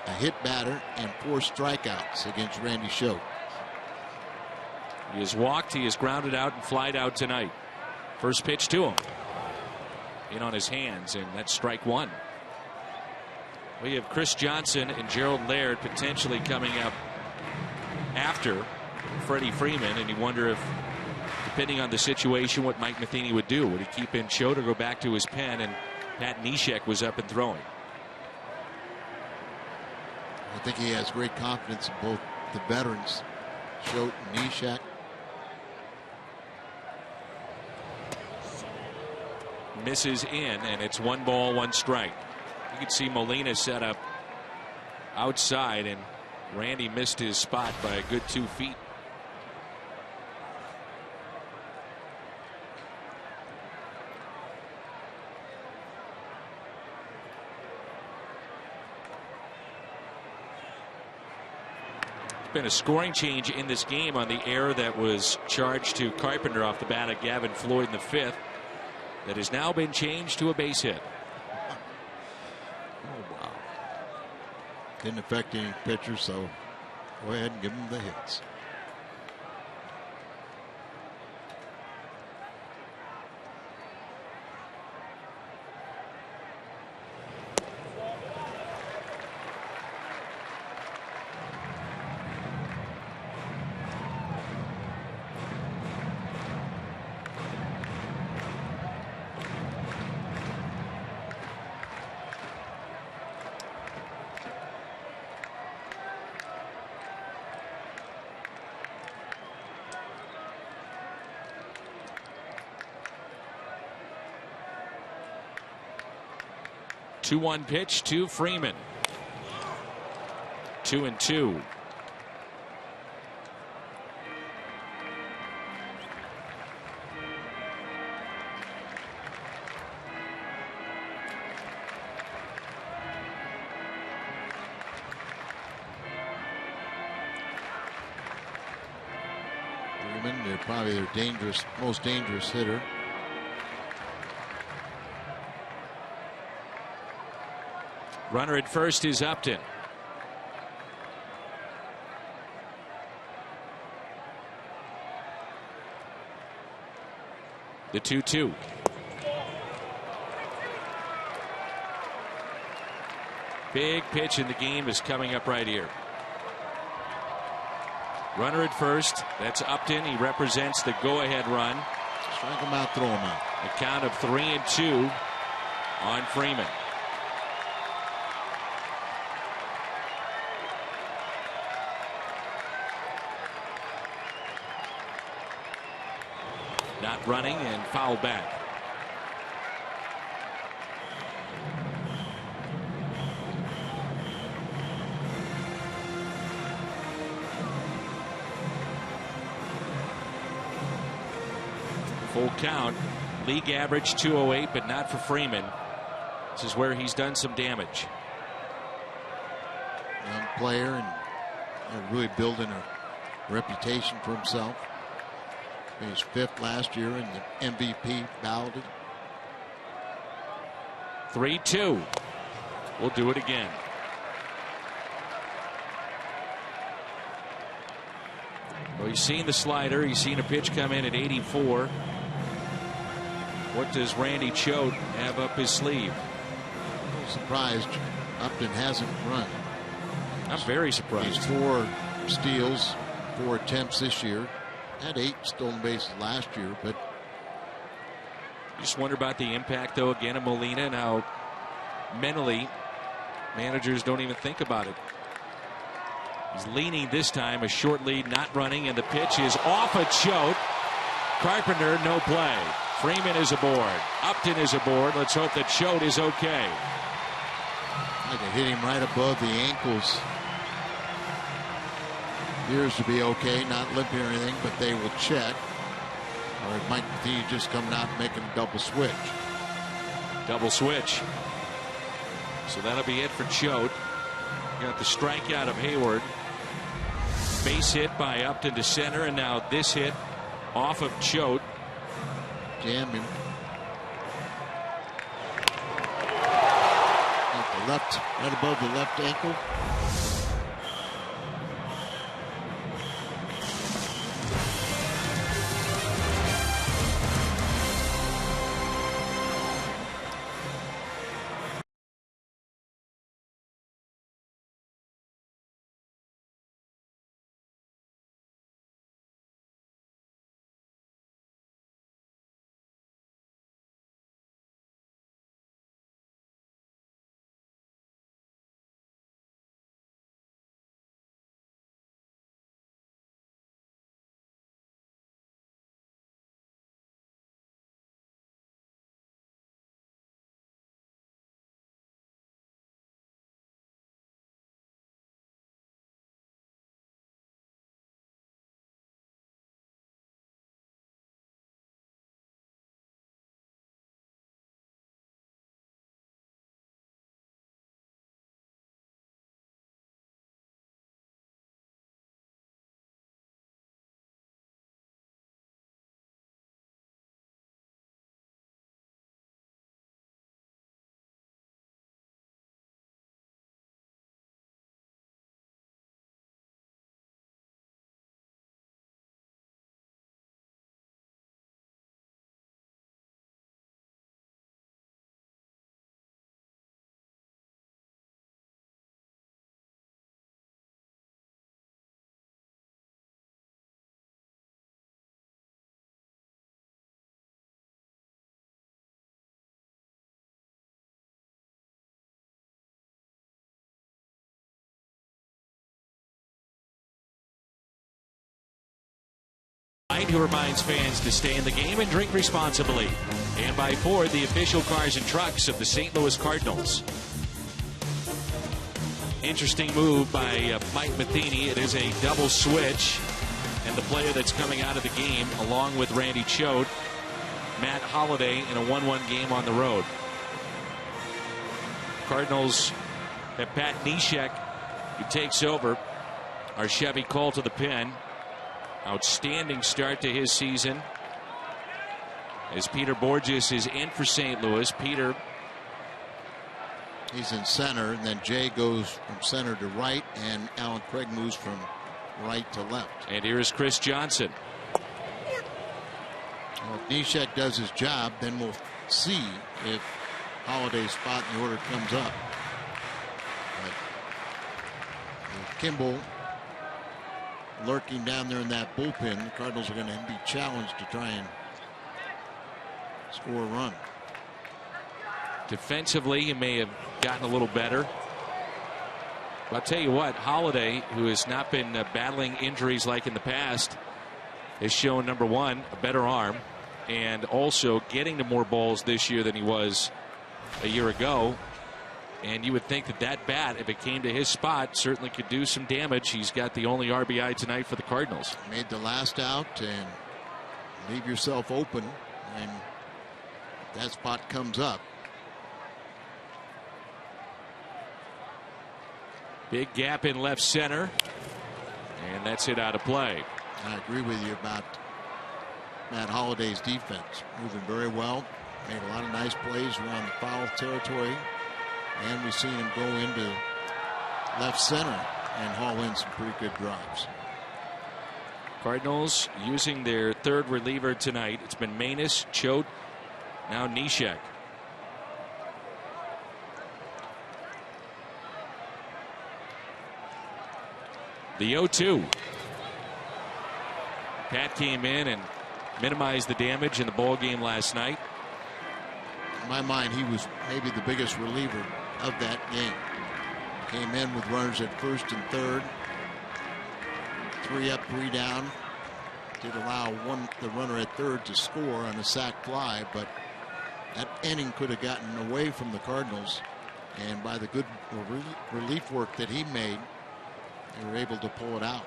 a hit batter, and 4 strikeouts against Randy Choate. He has walked, he has grounded out and flied out tonight. First pitch to him. In on his hands, and that's strike 1. We have Chris Johnson and Gerald Laird potentially coming up after Freddie Freeman, and you wonder if, depending on the situation, what Mike Matheny would do. Would he keep in Choate or go back to his pen? And Pat Neshek was up and throwing. I think he has great confidence in both the veterans, Choate and Neshek. Misses in, and it's 1 ball, 1 strike. You can see Molina set up outside, and Randy missed his spot by a good 2 feet. Been a scoring change in this game on the error that was charged to Carpenter off the bat of Gavin Floyd in the 5th. That has now been changed to a base hit. Oh, wow. Didn't affect any pitcher, so go ahead and give him the hits. 2-1 pitch to Freeman. 2-2. Freeman, they're probably their most dangerous hitter. Runner at first is Upton. The 2-2. Big pitch in the game is coming up right here. Runner at first. That's Upton. He represents the go-ahead run. Strike him out, throw him out. A count of 3-2 on Freeman. Not running and foul back. Full count. League average 208, but not for Freeman. This is where he's done some damage. Young player and really building a reputation for himself. Finished 5th last year in the MVP balloting. 3-2. We'll do it again. Well, he's seen the slider. He's seen a pitch come in at 84. What does Randy Choate have up his sleeve? A little surprised Upton hasn't run. I'm very surprised. He's 4 steals, 4 attempts this year. Had 8 stolen bases last year, but you just wonder about the impact, though, again, of Molina and how mentally managers don't even think about it. He's leaning this time, a short lead, not running, and the pitch is off a Choate. Carpenter, no play. Freeman is aboard. Upton is aboard. Let's hope that Choate is okay. I can hit him right above the ankles. Appears to be okay, not limping or anything, but they will check. Or it might be just coming out and making a double switch. Double switch. So that'll be it for Choate. Got the strikeout of Hayward. Base hit by Upton to center, and now this hit off of Choate. Jam him. At the left, right above the left ankle. Who reminds fans to stay in the game and drink responsibly. And by Ford, the official cars and trucks of the St. Louis Cardinals. Interesting move by Mike Matheny. It is a double switch. And the player that's coming out of the game, along with Randy Choate, Matt Holliday, in a 1-1 game on the road. Cardinals have Pat Neshek, who takes over. Our Chevy Cole to the pen. Outstanding start to his season. As Peter Borges is in for St. Louis. Peter. He's in center, and then Jay goes from center to right, and Alan Craig moves from right to left. And here is Chris Johnson. Well, if Neshek does his job, then we'll see if Holliday's spot in the order comes up. But Kimball lurking down there in that bullpen, the Cardinals are going to be challenged to try and score a run. Defensively, he may have gotten a little better. But I'll tell you what, Holliday, who has not been battling injuries like in the past, has shown, number one, a better arm, and also getting to more balls this year than he was a year ago. And you would think that that bat, if it came to his spot, certainly could do some damage. He's got the only RBI tonight for the Cardinals. Made the last out, and leave yourself open when that spot comes up. Big gap in left center, and that's hit out of play. I agree with you about Matt Holliday's defense. Moving very well. Made a lot of nice plays around the foul territory. And we've seen him go into left center and haul in some pretty good drives. Cardinals using their third reliever tonight. It's been Manus, Choate, now Neshek. The 0-2. Pat came in and minimized the damage in the ball game last night. In my mind, he was maybe the biggest reliever of that game. Came in with runners at first and third. 3 up, 3 down. Did allow the runner at third to score on a sac fly, but that inning could have gotten away from the Cardinals. And by the good relief work that he made, they were able to pull it out.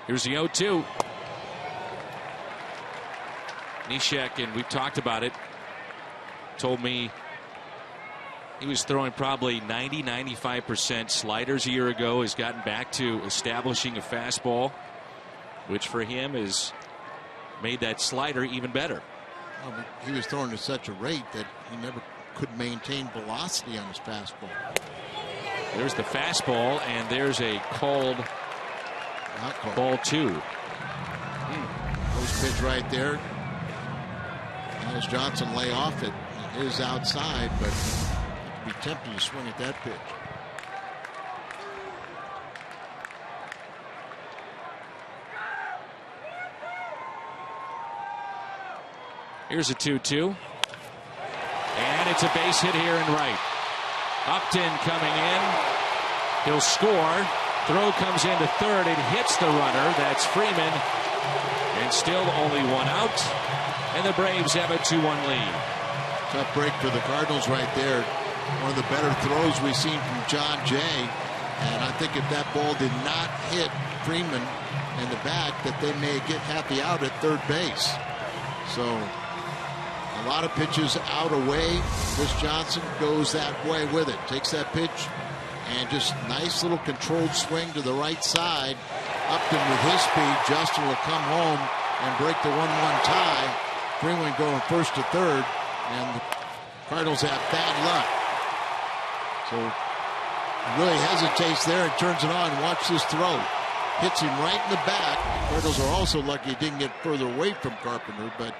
Here's the 0-2. Neshek, and we've talked about it, told me he was throwing probably 90-95% sliders a year ago. Has gotten back to establishing a fastball, which for him has made that slider even better. Well, he was throwing at such a rate that he never could maintain velocity on his fastball. There's the fastball, and there's a called ball 2. Post pitch right there. As Johnson lay off it, it is outside, but be tempted to swing at that pitch. Here's a 2-2. And it's a base hit here in right. Upton coming in. He'll score. Throw comes into third. It hits the runner. That's Freeman. And still only 1 out. And the Braves have a 2-1 lead. Tough break for the Cardinals right there. One of the better throws we've seen from John Jay. And I think if that ball did not hit Freeman in the back, that they may get happy out at third base. So a lot of pitches out away. Chris Johnson goes that way with it. Takes that pitch and just nice little controlled swing to the right side. Upton with his speed. Justin will come home and break the 1-1 tie. Freeman going first to third. And the Cardinals have bad luck. So he really hesitates there and turns it on. Watch this throw. Hits him right in the back. The Cardinals are also lucky he didn't get further away from Carpenter, but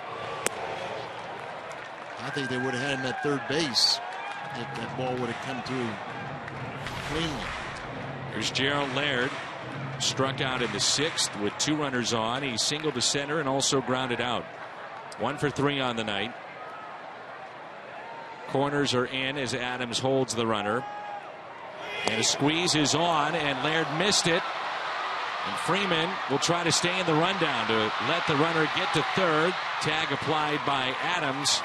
I think they would have had him at third base if that ball would have come through cleanly. Here's Gerald Laird. Struck out in the 6th with 2 runners on. He singled to center and also grounded out. 1 for 3 on the night. Corners are in as Adams holds the runner. And a squeeze is on, and Laird missed it. And Freeman will try to stay in the rundown to let the runner get to third. Tag applied by Adams.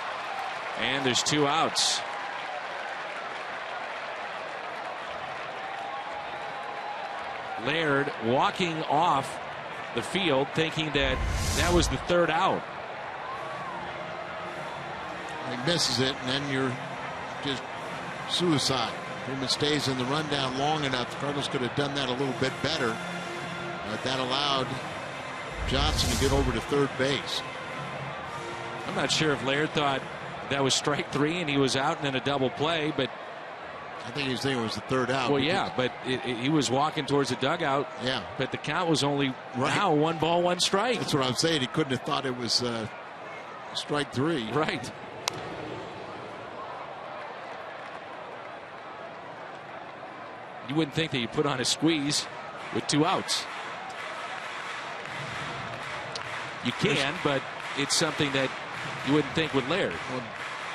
And there's 2 outs. Laird walking off the field thinking that was the 3rd out. He misses it, and then you're just suicide. Freeman stays in the rundown long enough. The Cardinals could have done that a little bit better, but that allowed Johnson to get over to third base. I'm not sure if Laird thought that was strike 3 and he was out and then a double play, but I think he was thinking it was the 3rd out. Well, yeah, but he was walking towards the dugout. Yeah. But the count was only now 1 ball, 1 strike. That's what I'm saying. He couldn't have thought it was strike 3. Right. You wouldn't think that you put on a squeeze with 2 outs. You can, but it's something that you wouldn't think with Laird. Well,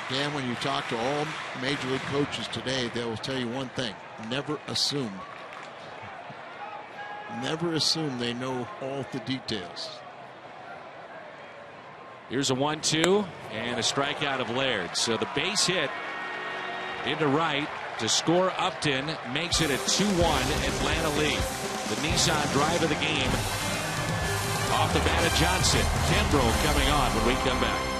Dan, when you talk to all major league coaches today, they will tell you one thing: never assume. Never assume they know all the details. Here's a 1-2 and a strikeout of Laird. So the base hit into right to score Upton makes it a 2-1 Atlanta lead. The Nissan drive of the game off the bat of Johnson. Kimbrough coming on when we come back.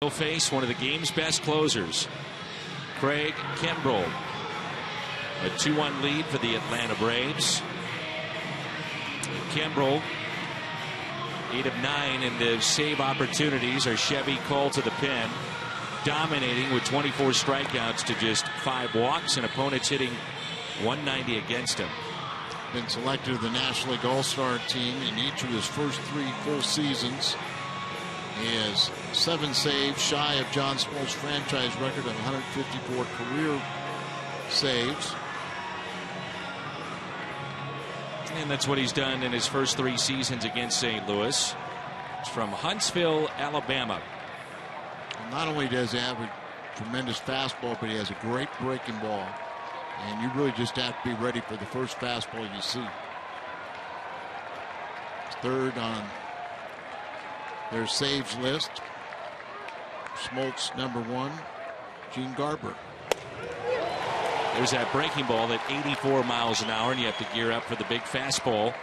He'll face one of the game's best closers, Craig Kimbrell. A 2-1 lead for the Atlanta Braves. Kimbrell, 8 of 9 in the save opportunities are Chevy Cole to the pen, dominating with 24 strikeouts to just 5 walks, and opponents hitting 190 against him. Been selected to the National League All-Star team in each of his first 3 full seasons. He has 7 saves, shy of John Smoltz's franchise record of 154 career saves. And that's what he's done in his first 3 seasons against St. Louis. It's from Huntsville, Alabama. And not only does he have a tremendous fastball, but he has a great breaking ball. And you really just have to be ready for the first fastball you see. Third on their saves list. Smoltz number 1, Gene Garber. There's that breaking ball at 84 miles an hour, and you have to gear up for the big fastball.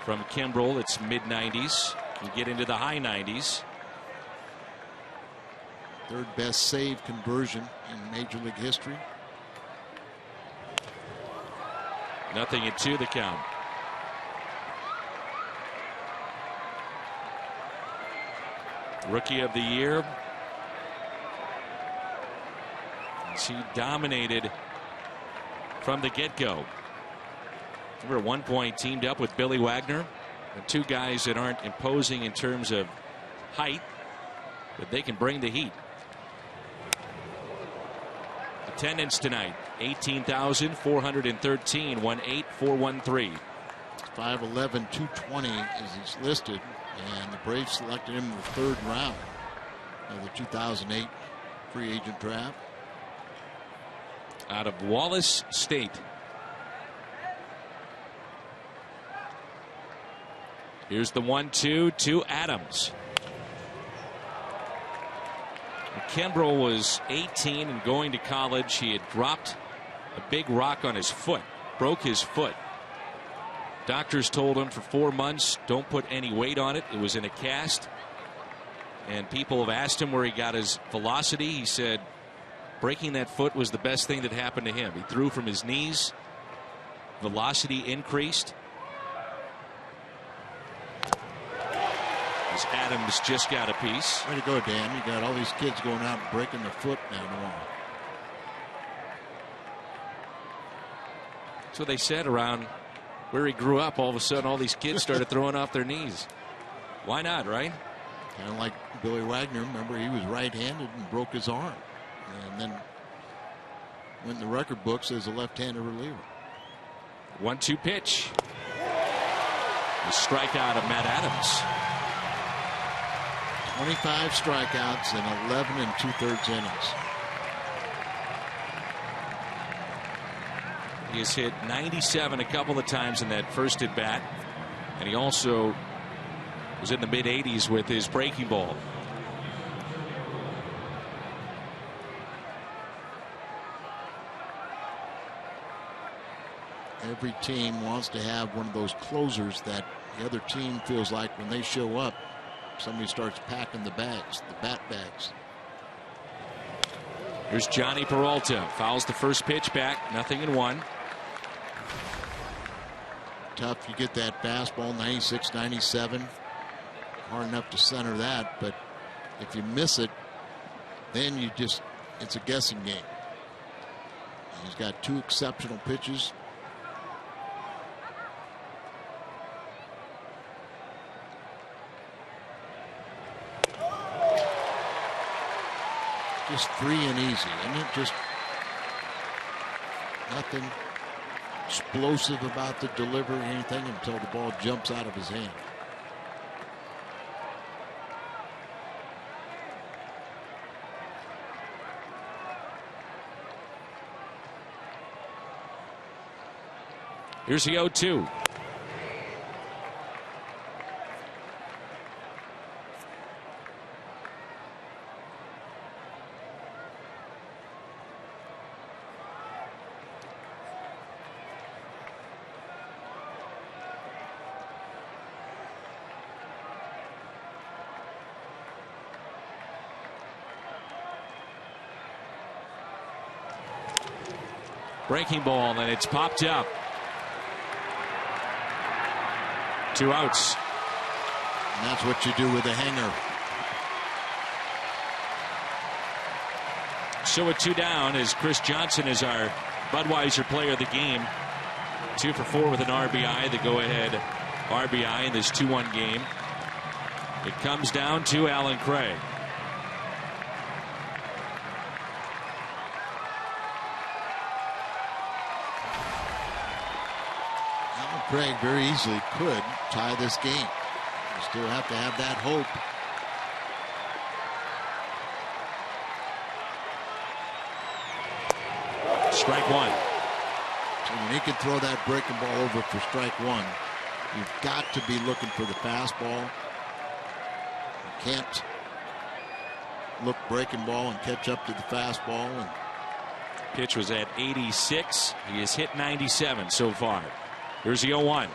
From Kimbrell, it's mid-90s. Can get into the high 90s. Third best save conversion in Major League history. 0-2 the count. Rookie of the year. He dominated from the get-go. Remember, at one point teamed up with Billy Wagner, and two guys that aren't imposing in terms of height, but they can bring the heat. Attendance tonight, 18,413, 18413. 5'11", 220 as he's listed, and the Braves selected him in the 3rd round of the 2008 free agent draft. Out of Wallace State. Here's the 1-2 to Adams. Kimbrel was 18 and going to college. He had dropped a big rock on his foot, broke his foot. Doctors told him for 4 months, don't put any weight on it. It was in a cast. And people have asked him where he got his velocity. He said breaking that foot was the best thing that happened to him. He threw from his knees. Velocity increased. As Adams just got a piece. Way to go, Dan. You got all these kids going out and breaking their foot now tomorrow. So they said around where he grew up, all of a sudden all these kids started throwing off their knees. Why not, right? Kind of like Billy Wagner. Remember, he was right-handed and broke his arm. And then went in the record books as a left-handed reliever. 1-2 pitch. The strikeout of Matt Adams. 25 strikeouts in 11 2/3 innings. He has hit 97 a couple of times in that first at bat, and he also was in the mid-80s with his breaking ball. Every team wants to have one of those closers that the other team feels like when they show up, somebody starts packing the bags, the bat bags. Here's Johnny Peralta. Fouls the first pitch back. 0-1. Tough. You get that fastball, 96, 97. Hard enough to center that, but if you miss it, then you just, it's a guessing game. He's got 2 exceptional pitches. Just free and easy, isn't it? Just nothing explosive about the delivery or anything until the ball jumps out of his hand. Here's the 0-2. Breaking ball, and it's popped up. 2 outs. And that's what you do with a hanger. So at 2 down, as Chris Johnson is our Budweiser player of the game. 2 for 4 with an RBI, the go-ahead RBI in this 2-1 game. It comes down to Alan Craig. Craig very easily could tie this game. You still have to have that hope. Strike 1. So when he can throw that breaking ball over for strike 1, you've got to be looking for the fastball. You can't look breaking ball and catch up to the fastball. And pitch was at 86. He has hit 97 so far. Here's the 0-1.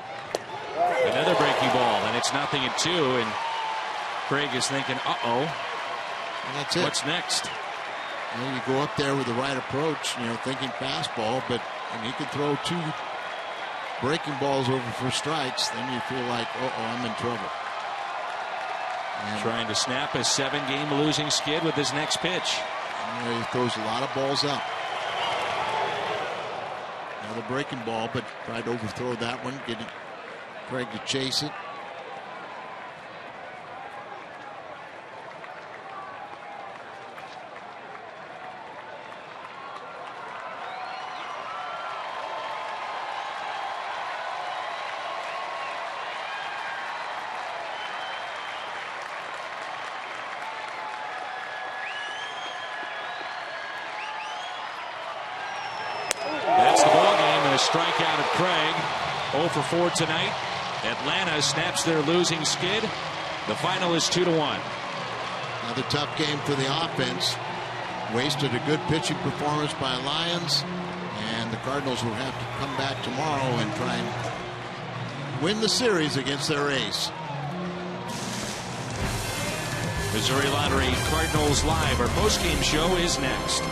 Another breaking ball, and it's 0-2. And Craig is thinking, uh-oh. And that's it. What's next? You know, you go up there with the right approach, thinking fastball, but when he can throw 2 breaking balls over for strikes, then you feel like, uh-oh, I'm in trouble. Trying to snap a 7-game losing skid with his next pitch. He throws a lot of balls up. Another breaking ball, but tried to overthrow that one, getting Craig to chase it. That's the ball game and a strikeout of Craig. 0 for 4 tonight. Atlanta snaps their losing skid. The final is 2-1. Another tough game for the offense. Wasted a good pitching performance by Lions, and the Cardinals will have to come back tomorrow and try and win the series against their ace. Missouri Lottery Cardinals Live. Our postgame show is next.